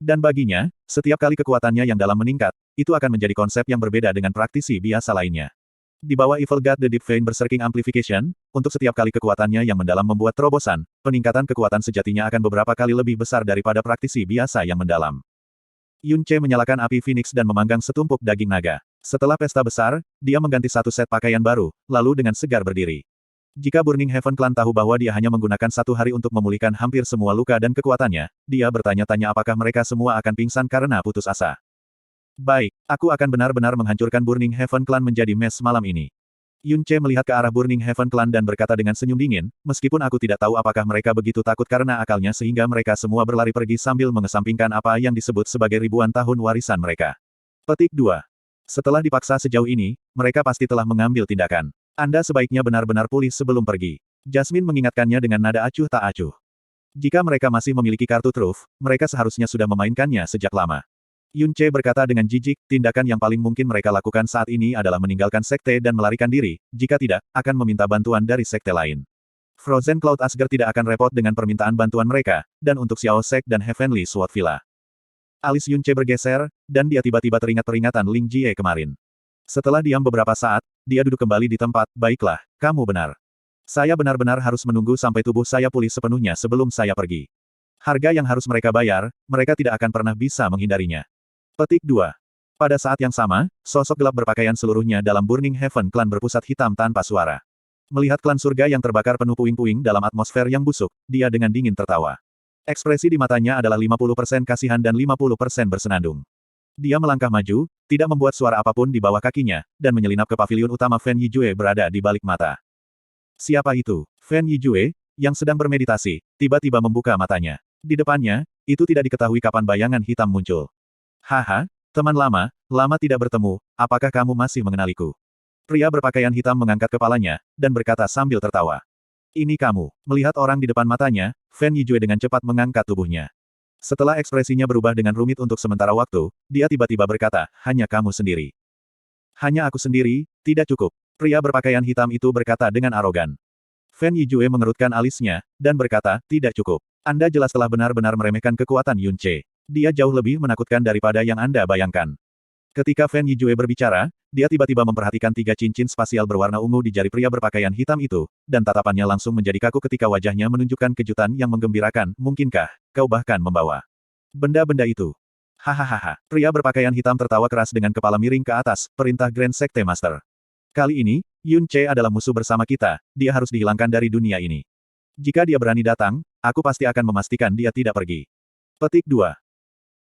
Dan baginya, setiap kali kekuatannya yang dalam meningkat, itu akan menjadi konsep yang berbeda dengan praktisi biasa lainnya. Di bawah Evil God the Deep Vein Berserking Amplification, untuk setiap kali kekuatannya yang mendalam membuat terobosan, peningkatan kekuatan sejatinya akan beberapa kali lebih besar daripada praktisi biasa yang mendalam. Yun Che menyalakan api Phoenix dan memanggang setumpuk daging naga. Setelah pesta besar, dia mengganti satu set pakaian baru, lalu dengan segar berdiri. Jika Burning Heaven Clan tahu bahwa dia hanya menggunakan 1 hari untuk memulihkan hampir semua luka dan kekuatannya, dia bertanya-tanya apakah mereka semua akan pingsan karena putus asa. Baik, aku akan benar-benar menghancurkan Burning Heaven Clan menjadi mes malam ini. Yun Che melihat ke arah Burning Heaven Clan dan berkata dengan senyum dingin, meskipun aku tidak tahu apakah mereka begitu takut karena akalnya sehingga mereka semua berlari pergi sambil mengesampingkan apa yang disebut sebagai ribuan tahun warisan mereka. Petik 2. Setelah dipaksa sejauh ini, mereka pasti telah mengambil tindakan. Anda sebaiknya benar-benar pulih sebelum pergi. Jasmine mengingatkannya dengan nada acuh tak acuh. Jika mereka masih memiliki kartu truf, mereka seharusnya sudah memainkannya sejak lama. Yun Che berkata dengan jijik, tindakan yang paling mungkin mereka lakukan saat ini adalah meninggalkan sekte dan melarikan diri, jika tidak, akan meminta bantuan dari sekte lain. Frozen Cloud Asgard tidak akan repot dengan permintaan bantuan mereka, dan untuk Xiao Sek dan Heavenly Sword Villa. Alis Yun Che bergeser, dan dia tiba-tiba teringat peringatan Ling Jie kemarin. Setelah diam beberapa saat, dia duduk kembali di tempat, baiklah, kamu benar. Saya benar-benar harus menunggu sampai tubuh saya pulih sepenuhnya sebelum saya pergi. Harga yang harus mereka bayar, mereka tidak akan pernah bisa menghindarinya. Petik 2. Pada saat yang sama, sosok gelap berpakaian seluruhnya dalam Burning Heaven Clan berpusat hitam tanpa suara. Melihat klan surga yang terbakar penuh puing-puing dalam atmosfer yang busuk, dia dengan dingin tertawa. Ekspresi di matanya adalah 50% kasihan dan 50% bersenandung. Dia melangkah maju, tidak membuat suara apapun di bawah kakinya, dan menyelinap ke pavilion utama Fen Yijue berada di balik mata. Siapa itu? Fen Yijue, yang sedang bermeditasi, tiba-tiba membuka matanya. Di depannya, itu tidak diketahui kapan bayangan hitam muncul. Haha, teman lama, lama tidak bertemu, apakah kamu masih mengenaliku? Pria berpakaian hitam mengangkat kepalanya, dan berkata sambil tertawa. Ini kamu. Melihat orang di depan matanya, Fen Yijue dengan cepat mengangkat tubuhnya. Setelah ekspresinya berubah dengan rumit untuk sementara waktu, dia tiba-tiba berkata, hanya kamu sendiri. Hanya aku sendiri, tidak cukup. Pria berpakaian hitam itu berkata dengan arogan. Fen Yijue mengerutkan alisnya, dan berkata, tidak cukup. Anda jelas telah benar-benar meremehkan kekuatan Yun Che. Dia jauh lebih menakutkan daripada yang Anda bayangkan. Ketika Fen Yijue berbicara, dia tiba-tiba memperhatikan 3 cincin spasial berwarna ungu di jari pria berpakaian hitam itu, dan tatapannya langsung menjadi kaku ketika wajahnya menunjukkan kejutan yang menggembirakan, mungkinkah, kau bahkan membawa benda-benda itu? Hahaha. Pria berpakaian hitam tertawa keras dengan kepala miring ke atas, perintah Grand Sekte Master. Kali ini, Yun Che adalah musuh bersama kita, dia harus dihilangkan dari dunia ini. Jika dia berani datang, aku pasti akan memastikan dia tidak pergi. Petik 2.